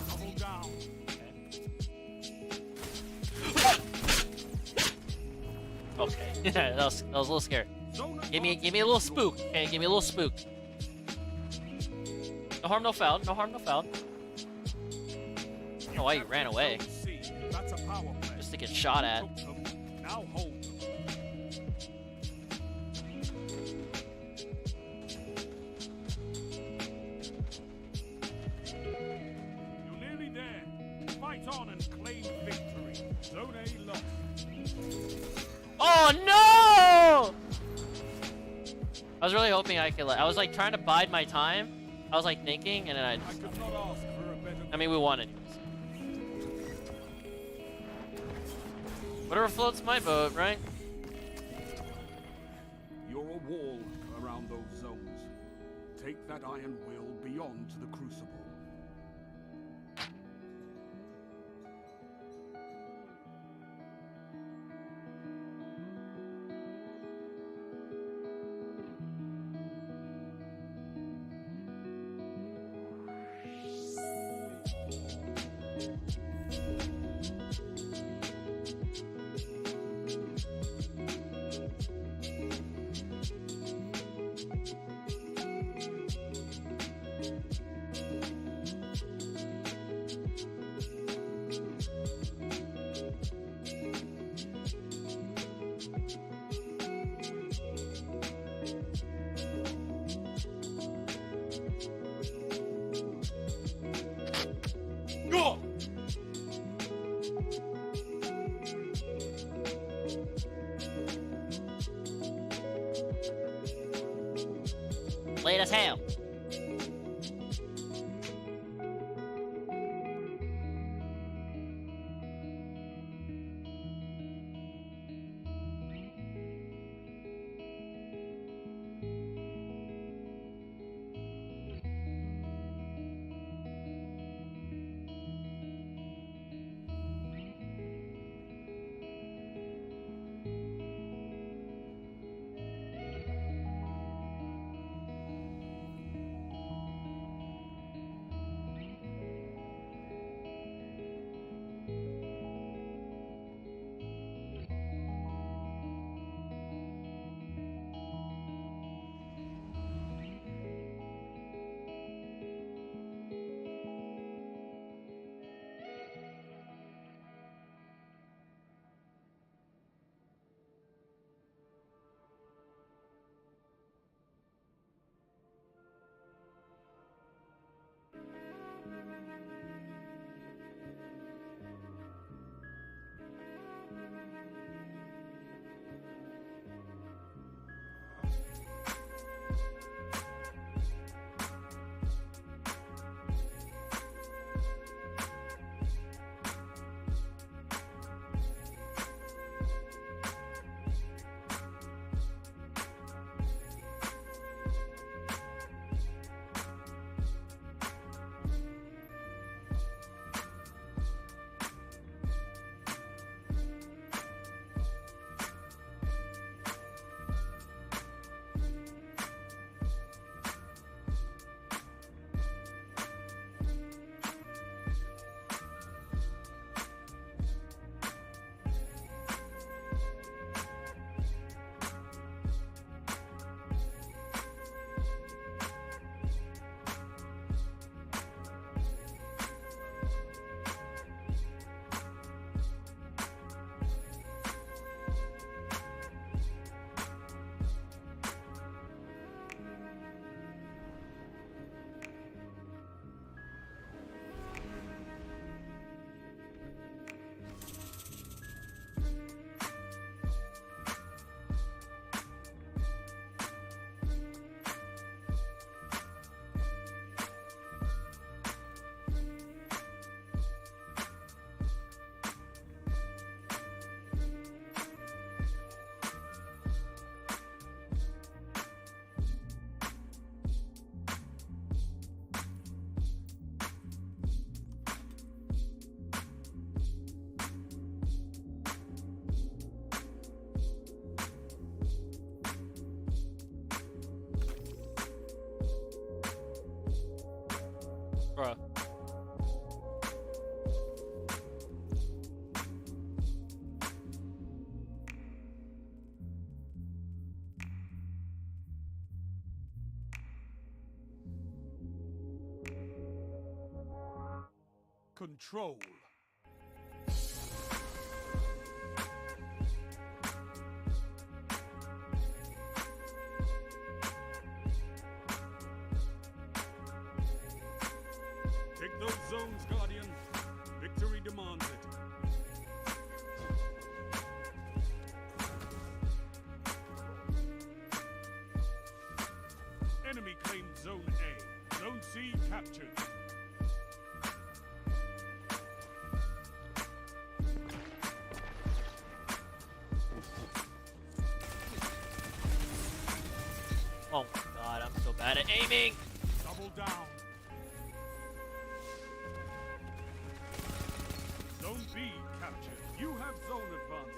Double down. Okay. that was a little scary. Give me a little spook. Okay, give me a little spook. No harm, no foul. No harm, no foul. I don't know why you ran away. That's a power play. Just to get shot at. Now hold. You're nearly there. Fight on and claim victory. Zone A lost. Oh no! I was really hoping I could. I was like trying to bide my time. I was like thinking, and then I just. I mean, we won anyways. Whatever floats my boat, right? You're a wall around those zones. Take that iron will beyond the crucible. Late as hell. control. Take those zones, Guardian. Victory demands it. Enemy claimed Zone A. Zone C captured. Oh my god, I'm so bad at aiming! Double down. Zone B captured. You have zone advantage.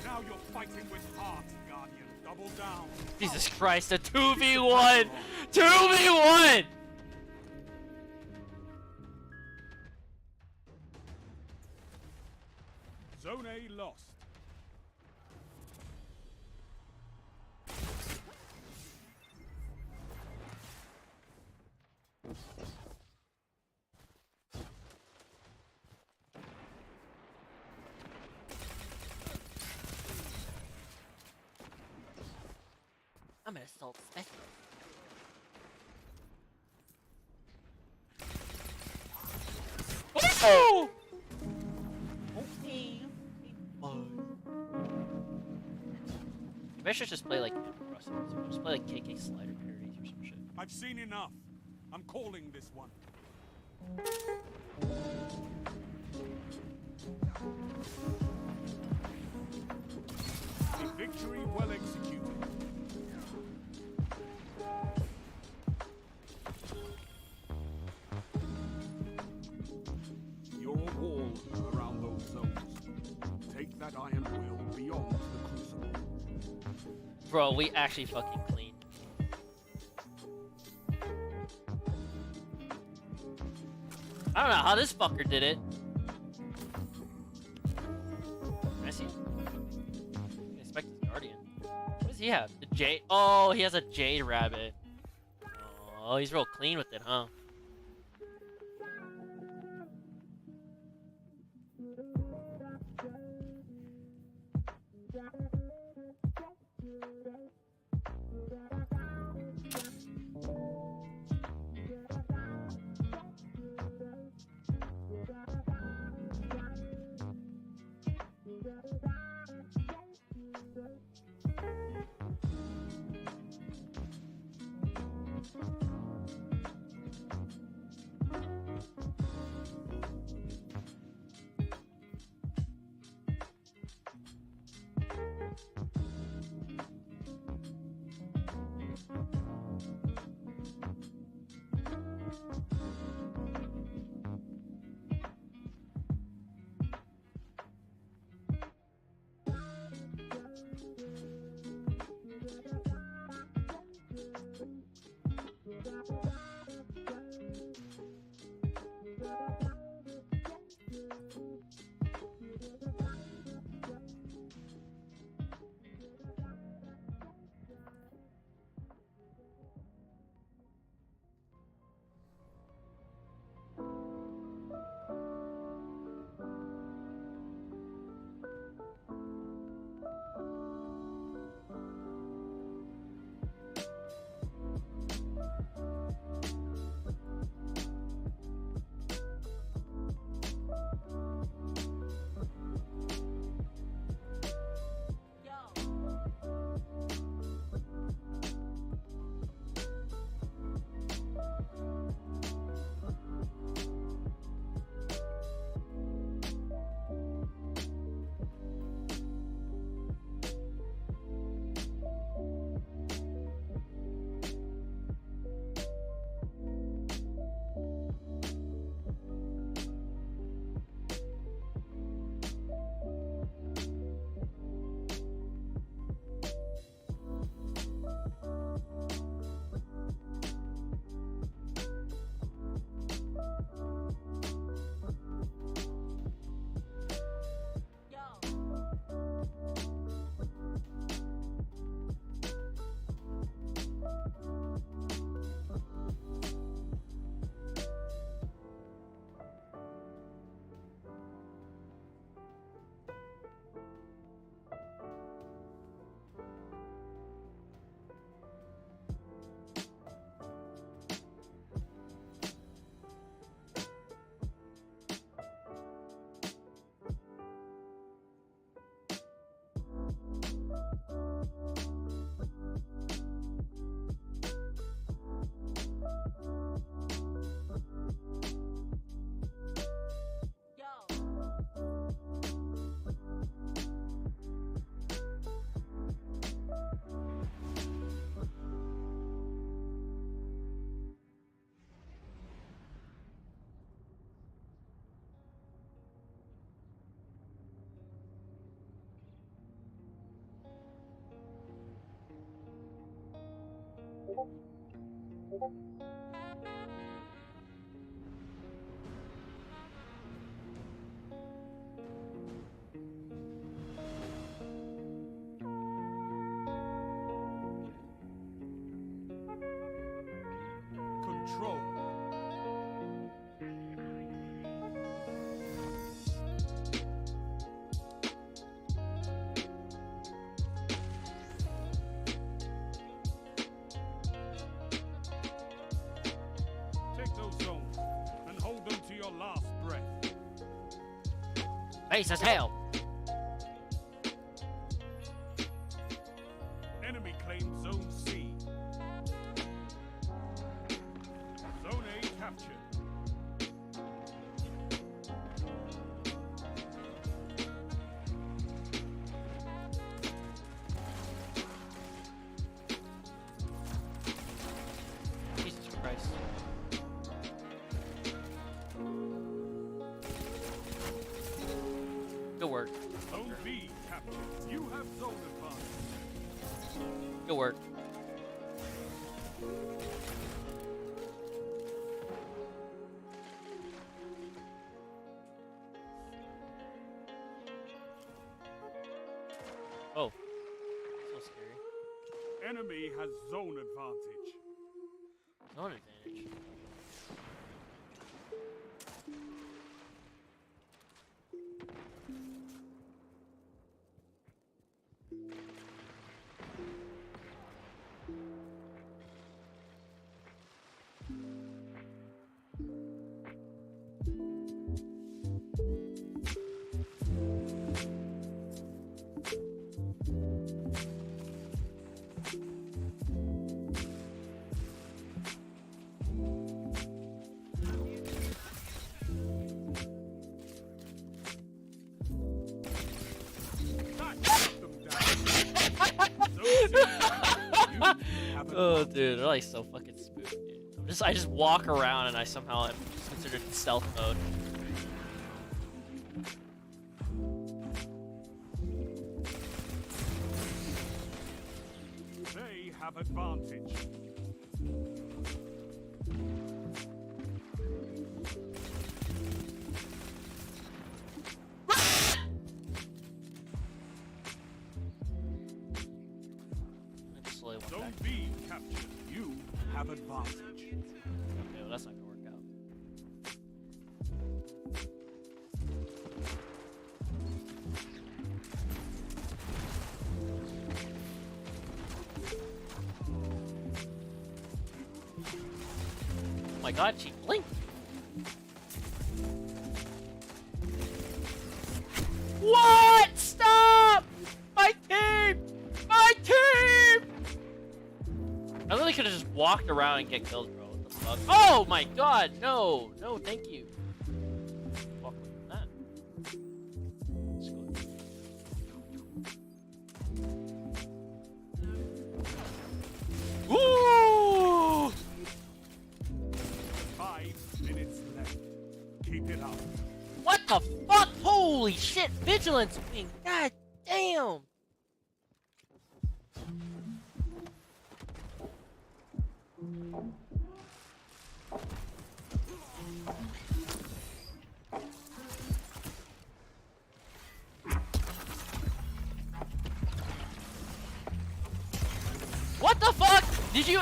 Now you're fighting with heart, Guardian. Double down. Jesus Christ, a 2v1! 2v1! Zone A lost. I'm an assault specialist. Oh! Okay. Maybe I should just play like just play like KK slider parodies or some shit. I've seen enough. I'm calling this one. A victory well executed. You're a wall around those zones. Take that iron will beyond the crucible. Bro, we actually fucking clean. I don't know how this fucker did it. I see. I expect his guardian. What does he have? The jade. Oh, he has a jade rabbit. Oh, he's real clean with it, huh? Control. Take those zones and hold them to your last breath. Face as hell. Enemy claimed Zone C. Zone A captured. Jesus Christ. Good work. Zone B captured. You have zone advantage. Good work. Oh. So scary. Enemy has zone advantage. Zone advantage. Oh, dude, they're like so fucking smooth, dude. I just walk around and I somehow am considered in stealth mode. They have advantage. Slowly went Zone back. B captured. You have advantage. Okay, well that's not gonna work out. Oh my god, she blinked! What? Stop! My team! My team! I literally could have just walked around and get killed, bro. What the fuck? Oh my god, no! No, thank you. Walk away from that. Let's go. Woo! 5 minutes left. Keep it up. What the fuck? Holy shit! Vigilance wing! God damn! What the fuck? Did you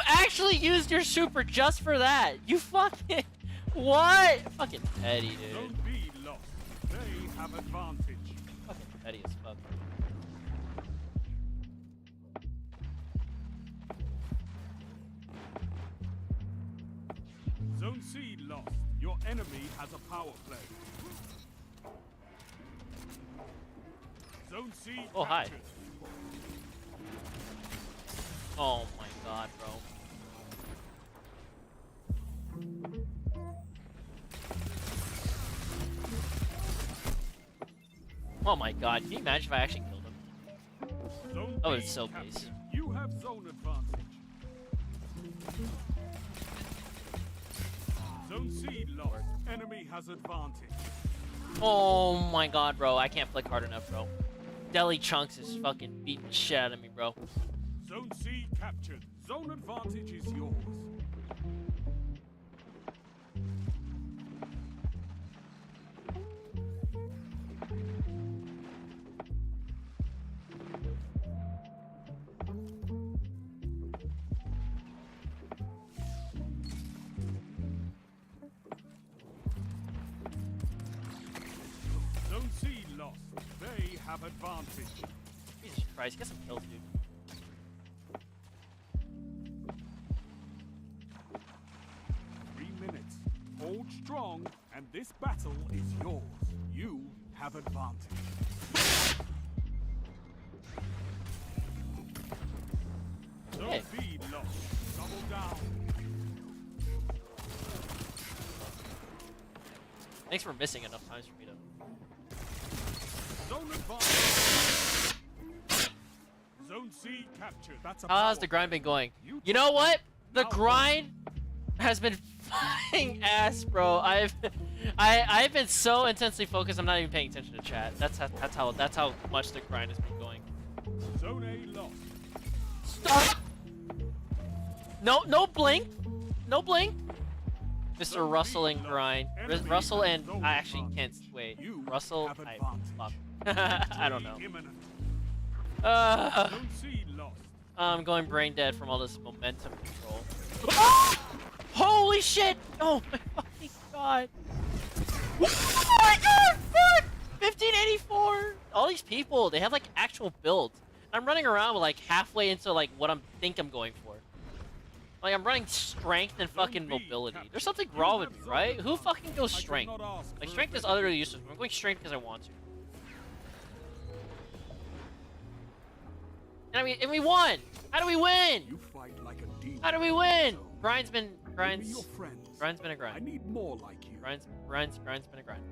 actually used your super just for that? You fucking what? Fucking petty, dude. Zone B lost. They have advantage. Fucking petty as fuck. Zone C lost. Your enemy has a power play. Zone C Oh, hi. captured. Oh my god, bro. Oh my god, can you imagine if I actually killed him? Zone Oh, B it's so captured. base. You have zone advantage. Zone C lost. Enemy has advantage. Oh my god, bro. I can't flick hard enough, bro. Deli Chunks is fucking beating the shit out of me, bro. Zone C captured. Zone advantage is yours. Zone C lost. They have advantage. Jesus Christ, get some kills, dude. 3 minutes. Hold strong, and this battle is yours. You have advantage. Zone Hey. B lost. Double down. Thanks for missing enough times for me to. Zone advantage. Zone C captured. That's a How's power the grind been going? You You know what? The Now grind has been fucking ass, bro. I've been so intensely focused. I'm not even paying attention to chat. That's how much the grind has been going. Zone A lost. Stop. No blink. No blink. Mr. Russell and grind. Russell and I actually can't wait. You Russell, have I advantage. I don't know. Imminent. Uh, Zone C lost. I'm going brain dead from all this momentum control. Holy shit! Oh my fucking god! Oh my god! Fuck! 1584! All these people, they have like actual builds. I'm running around with like halfway into like what I'm going for. Like I'm running strength and fucking mobility. There's something wrong with me, right? Who fucking goes strength? Like strength is utterly useless. I'm going strength because I want to. And we won! How do we win? You fight like a demon. How do we win? Grind's been Bring me your friends. grind's been a I grind. need more like you. Grind's been a grind.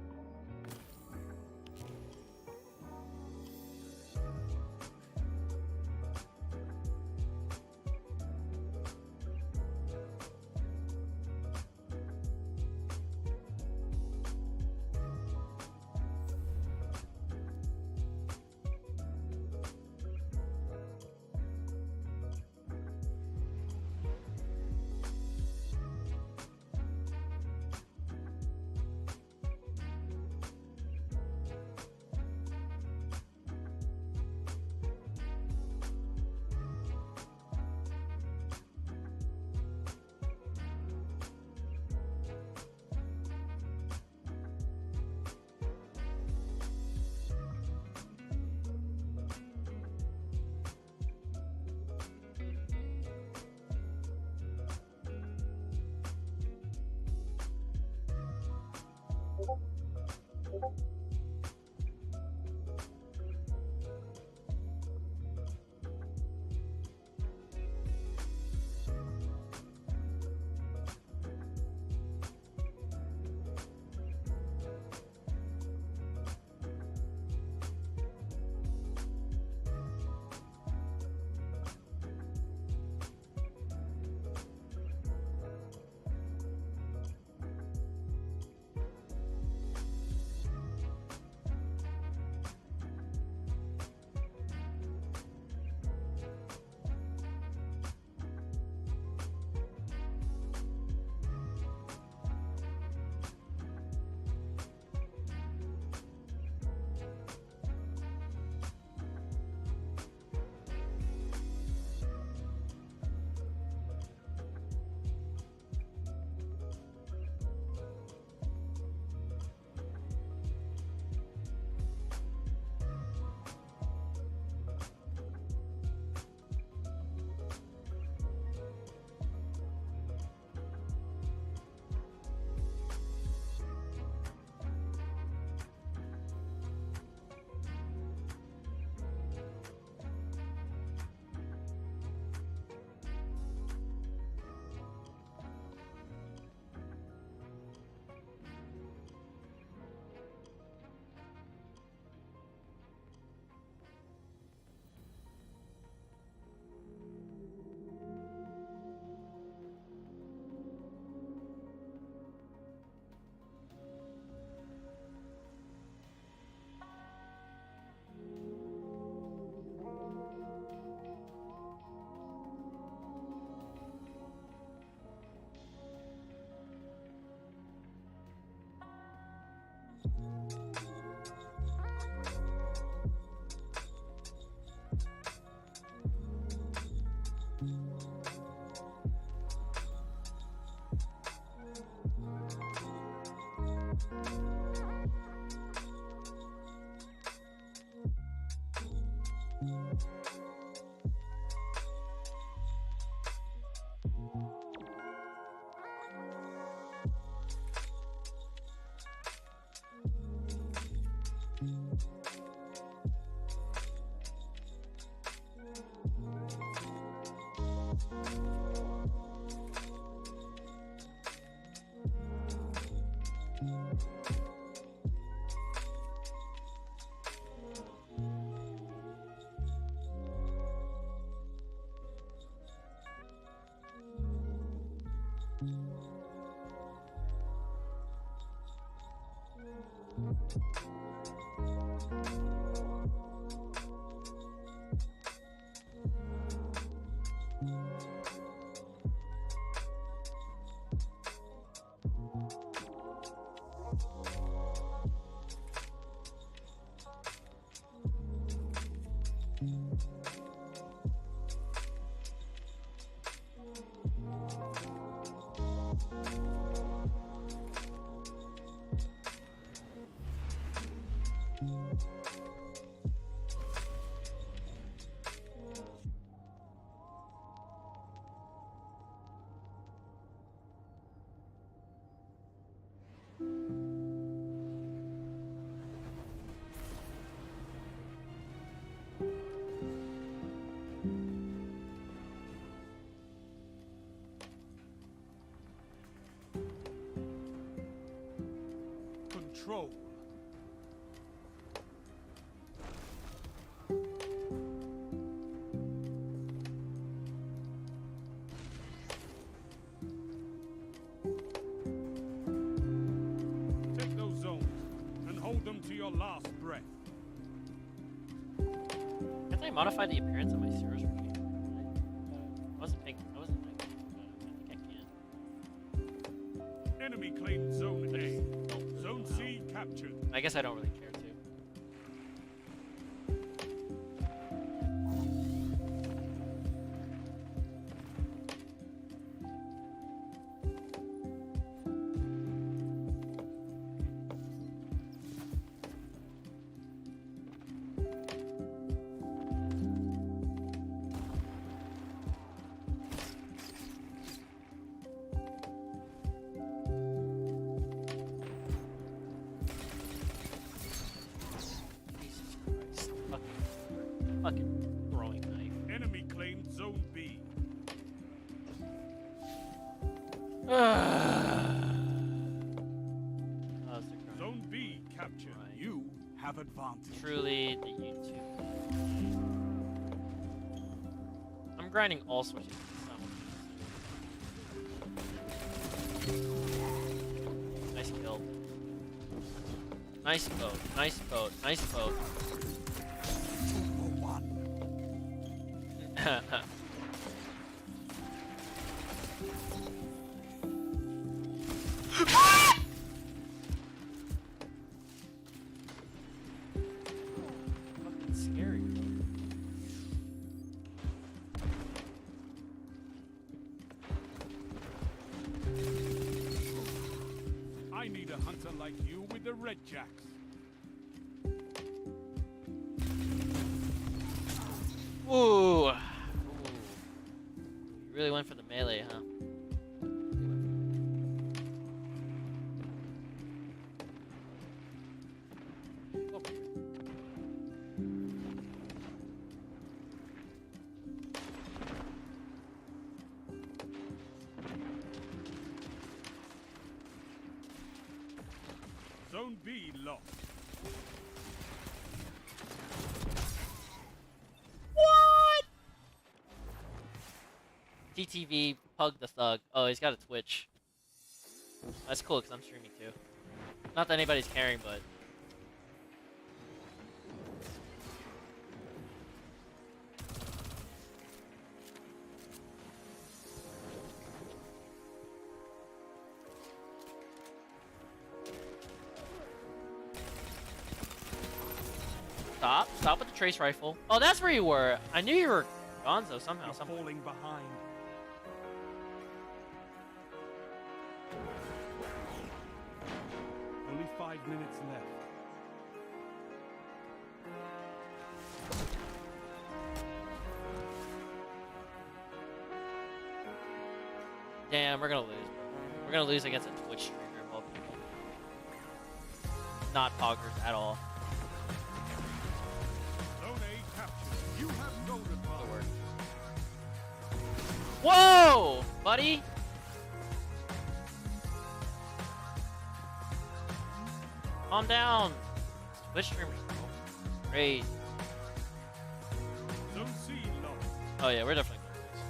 Control. Take those zones and hold them to your last breath. Can't I modify the appearance of my Cirrus regime? I wasn't thinking. I think I can. Enemy claimed Zone A. Zone C captured. I guess I don't really care to. Fucking throwing knife. Enemy claimed Zone B. Zone B captured. You have advantage. Truly the YouTube. I'm grinding all sorts of stuff. Nice kill. Nice boat. Nice boat. Nice boat. Fucking scary. I need a hunter like you with the red jacks. Ooh. You really went for the melee, huh? Zone B lost. What? TTV, Pug the Thug. Oh, he's got a Twitch. That's cool, because I'm streaming too. Not that anybody's caring, but... Stop with the trace rifle. Oh, that's where you were. I knew you were Gonzo somehow. You're falling behind. Only 5 minutes left. Damn, we're gonna lose. We're gonna lose against a Twitch streamer of all people. Not poggers at all. Zone A captured. You have no advantage. Whoa, buddy! Calm down. Twitch streamers. Great. Zone C lost. Oh yeah, we're definitely gonna lose.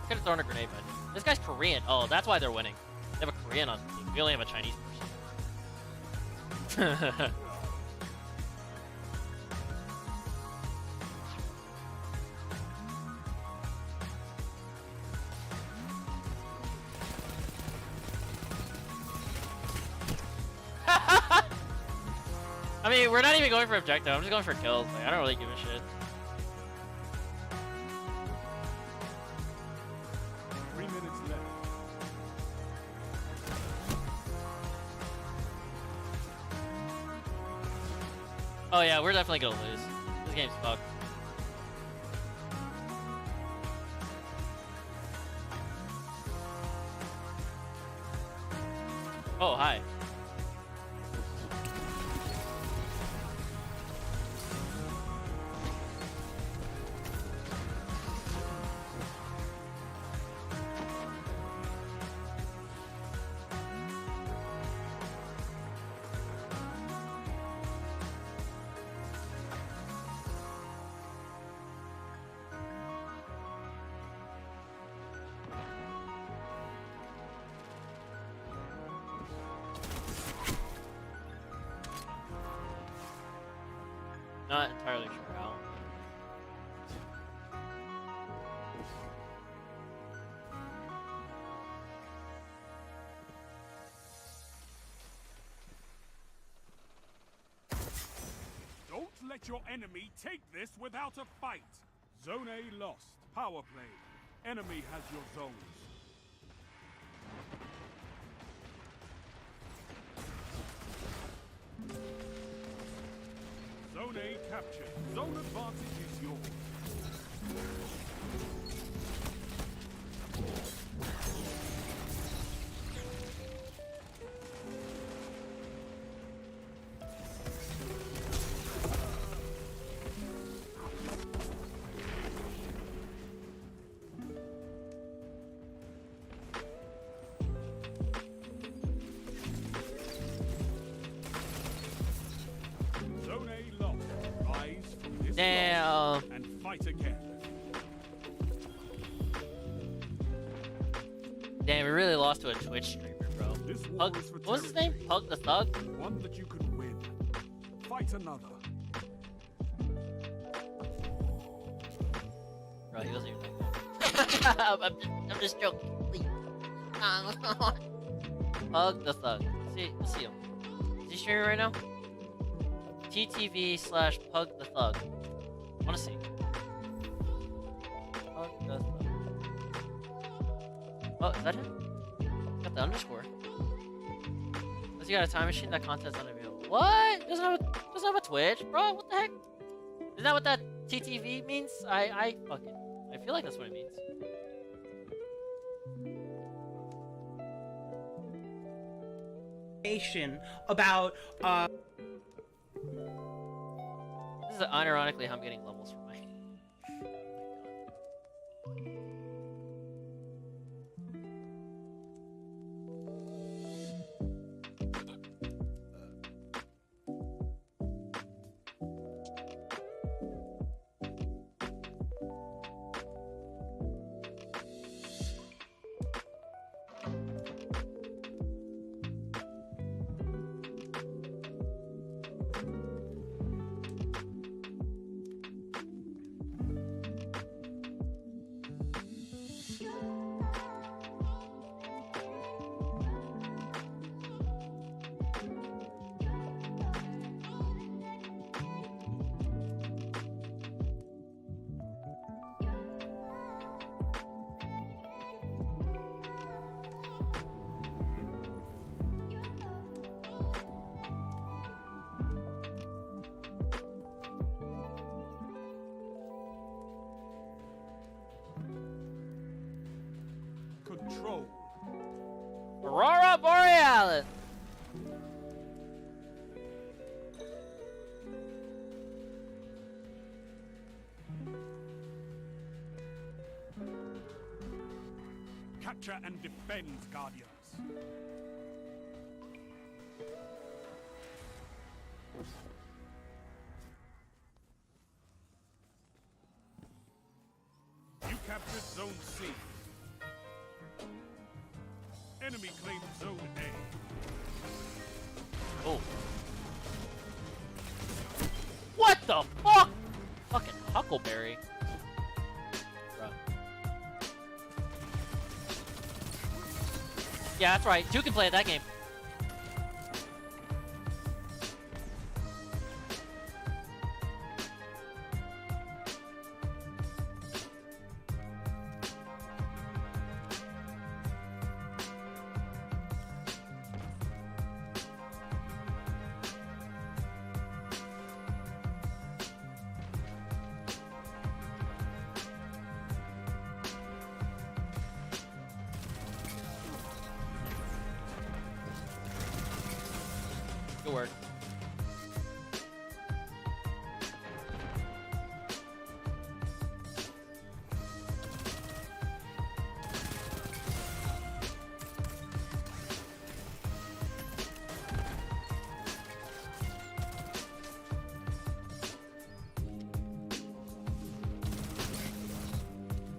Could have thrown a grenade, but this guy's Korean. Oh, that's why they're winning. They have a Korean on the team. We only have a Chinese person. I mean, we're not even going for objective. I'm just going for kills. Like, I don't really give a shit. 3 minutes left. Oh yeah, we're definitely gonna lose. This game's fucked. Oh, hi. Not entirely sure how. Don't let your enemy take this without a fight. Zone A lost. Power play. Enemy has your zones. Zone A captured. Zone advantage is yours. Zone A lost. Rise from this Damn. loss and fight again. Damn, we really lost to a Twitch streamer, bro. This war Pug, is for what was his name? Pug the Thug? one that you can win. Fight another. Bro, he wasn't even like that. I'm just joking. Please. Pug the Thug. Let's see him. Is he streaming right now? TTV/Pug the Thug. I wanna see. Pug the Thug. Oh, is that him? Got the underscore. Does he got a time machine? That content's unavailable. What? Doesn't have a Twitch, bro? What the heck? Isn't that what that TTV means? I feel like that's what it means. About This is unironically how I'm getting levels from my. Control. Aurora Borealis. Capture and defend, Guardians. You captured Zone C. Enemy claims Zone A. Oh. What the fuck? Fucking Huckleberry. Bruh. Yeah, that's right. Two can play at that game. Good work.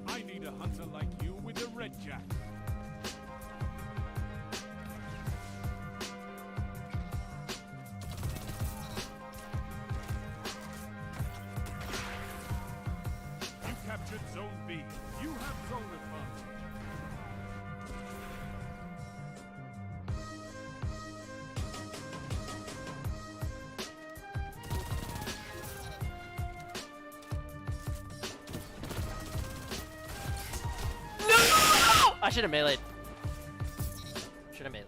I need a hunter like you with a red jack. You captured Zone B. You have zone advantage. I should have meleeed. Should have meleeed.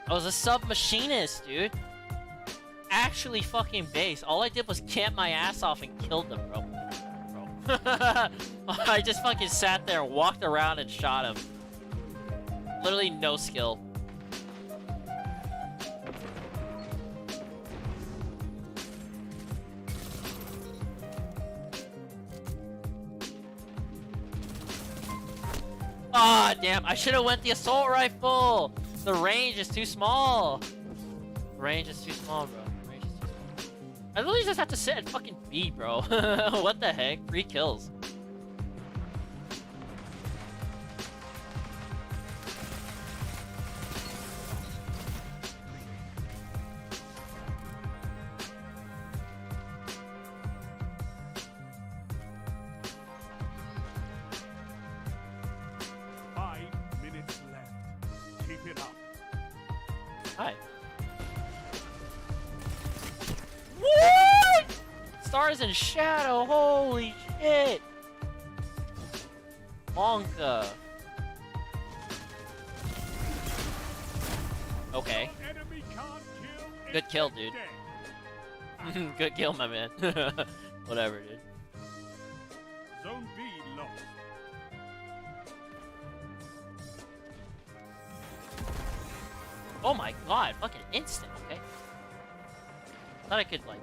I was a sub-machinist, dude. Actually fucking base. All I did was camp my ass off and killed them, bro. I just fucking sat there and walked around and shot him. Literally no skill. Ah, damn. I should have went the assault rifle. The range is too small. The range is too small, bro. The range is too small. I literally just have to sit and fucking B, bro. What the heck? 3 kills. Hi. What? Stars and Shadow, holy shit. Wonka. Okay. Good kill, dude. Good kill, my man. Whatever, dude. Zone B lost. Oh my god, fucking instant, okay? Thought I could, like,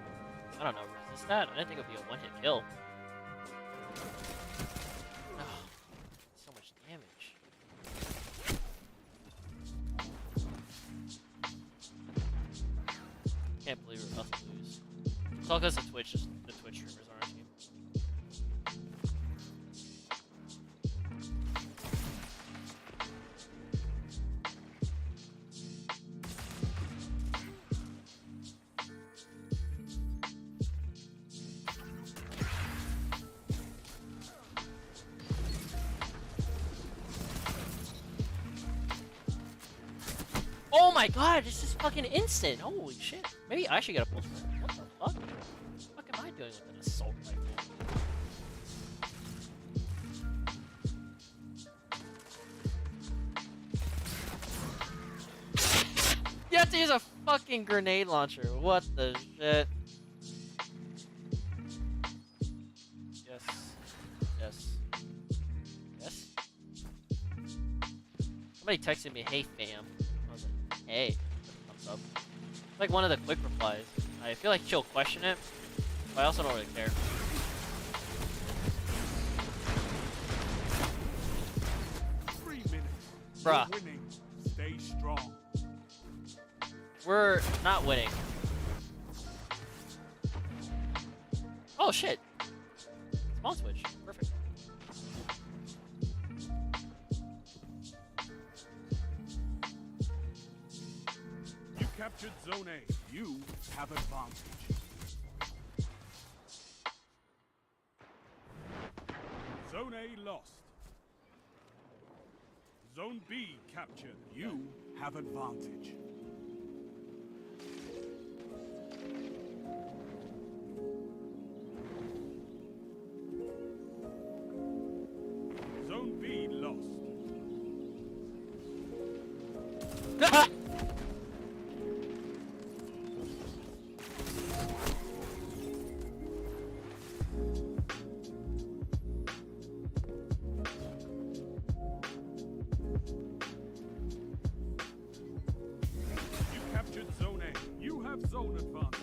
I don't know, resist that. I didn't think it would be a one-hit kill. Oh, so much damage. Can't believe we're about to lose. It's all because the Twitch streamers are on our team. Oh my god, this is fucking instant! Holy shit. Maybe I should get a pulse rifle. What the fuck? What the fuck am I doing with an assault rifle? You have to use a fucking grenade launcher. What the shit? Yes. Yes. Yes? Somebody texted me, hey fam. Hey, thumbs up. It's like one of the quick replies. I feel like she'll question it, but I also don't really care. 3 minutes. Bruh. You're winning. Stay strong. We're not winning. Oh shit. Spawn switch. Perfect. Zone A. You have advantage. Zone A lost. Zone B captured. You have advantage. Zone B lost. You captured Zone A. You have zone advantage.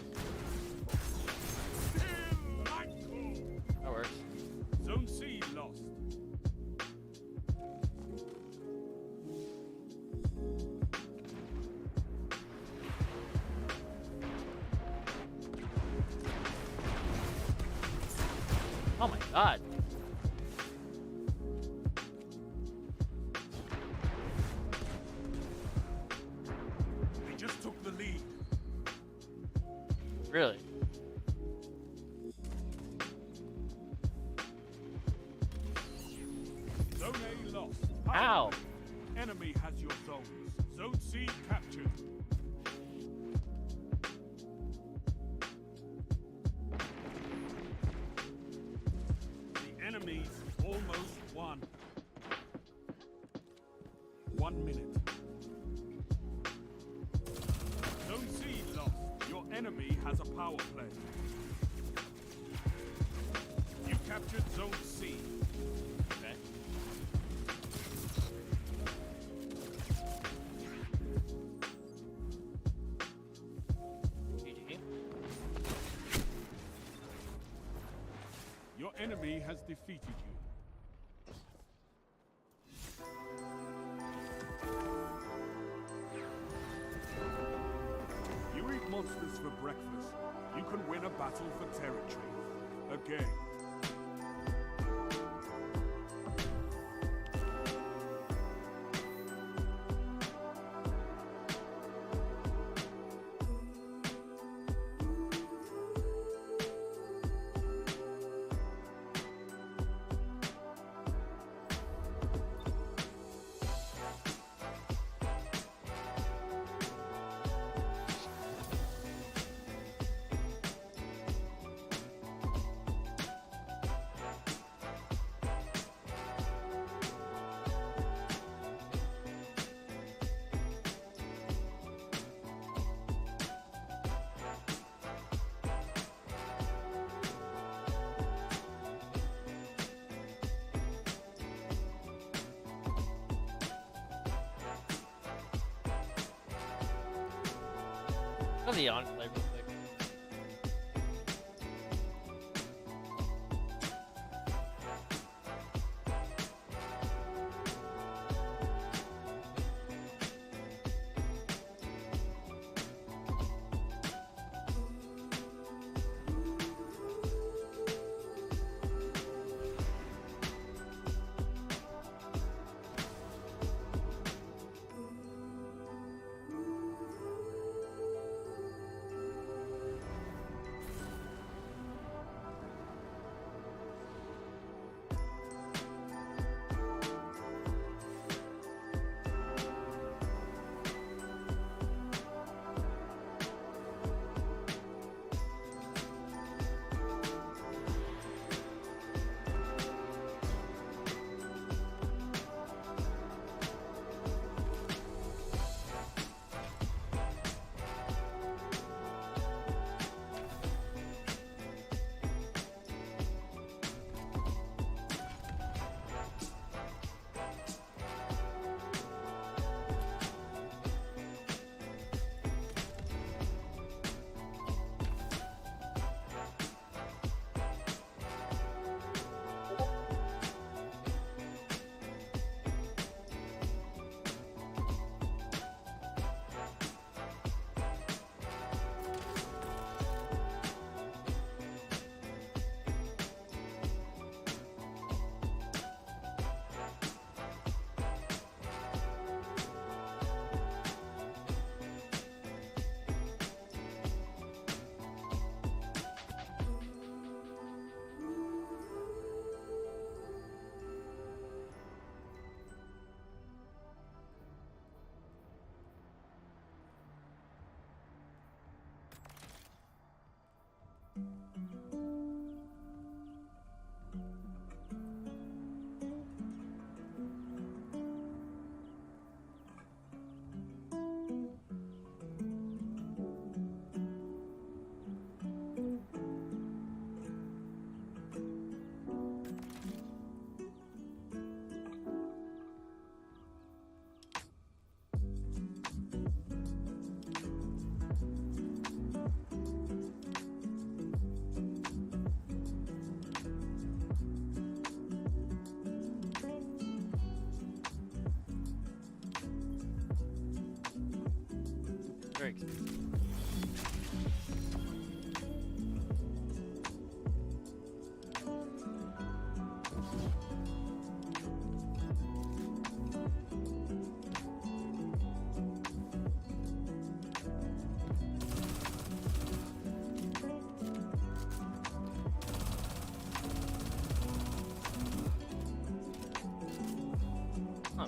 Still Michael. That works. Zone C lost. Oh my god. They just took the lead. Really? Zone A lost. Ow. Enemy has your zones. Zone C captured. The enemy's almost won. 1 minute. Zone C lost. Your enemy has a power play. You captured Zone C. Okay. GG. Your enemy has defeated you. You eat monsters for breakfast. You can win a battle for territory. Again. Go to the enclave real quick. Very expensive. Huh.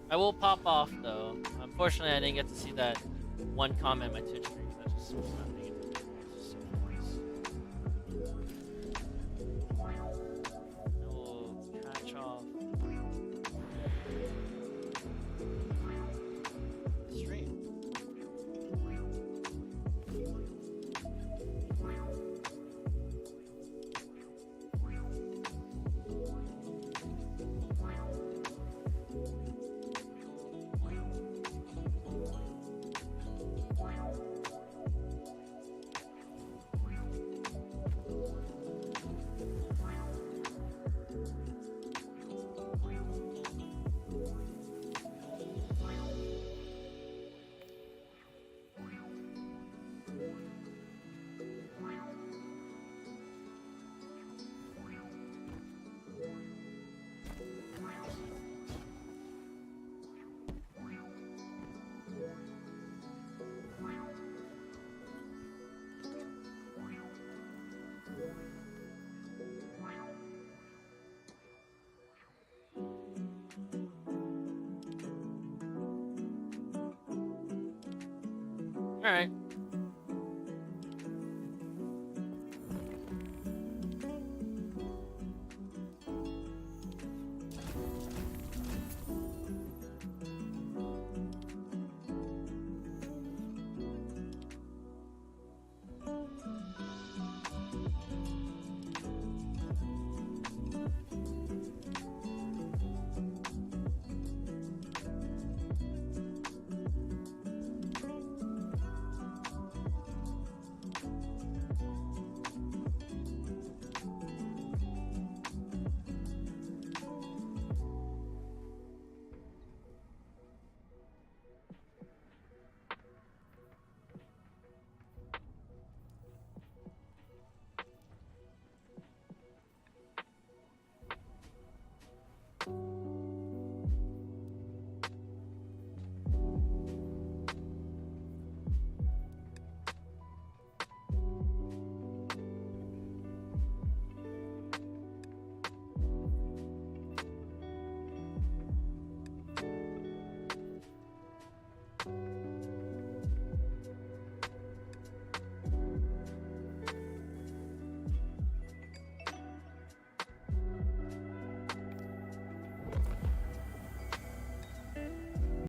I will pop off though. Unfortunately, I didn't get to see that one comment on my Twitch stream. That just was not negative. It's just so nice. I will catch off the stream. All right.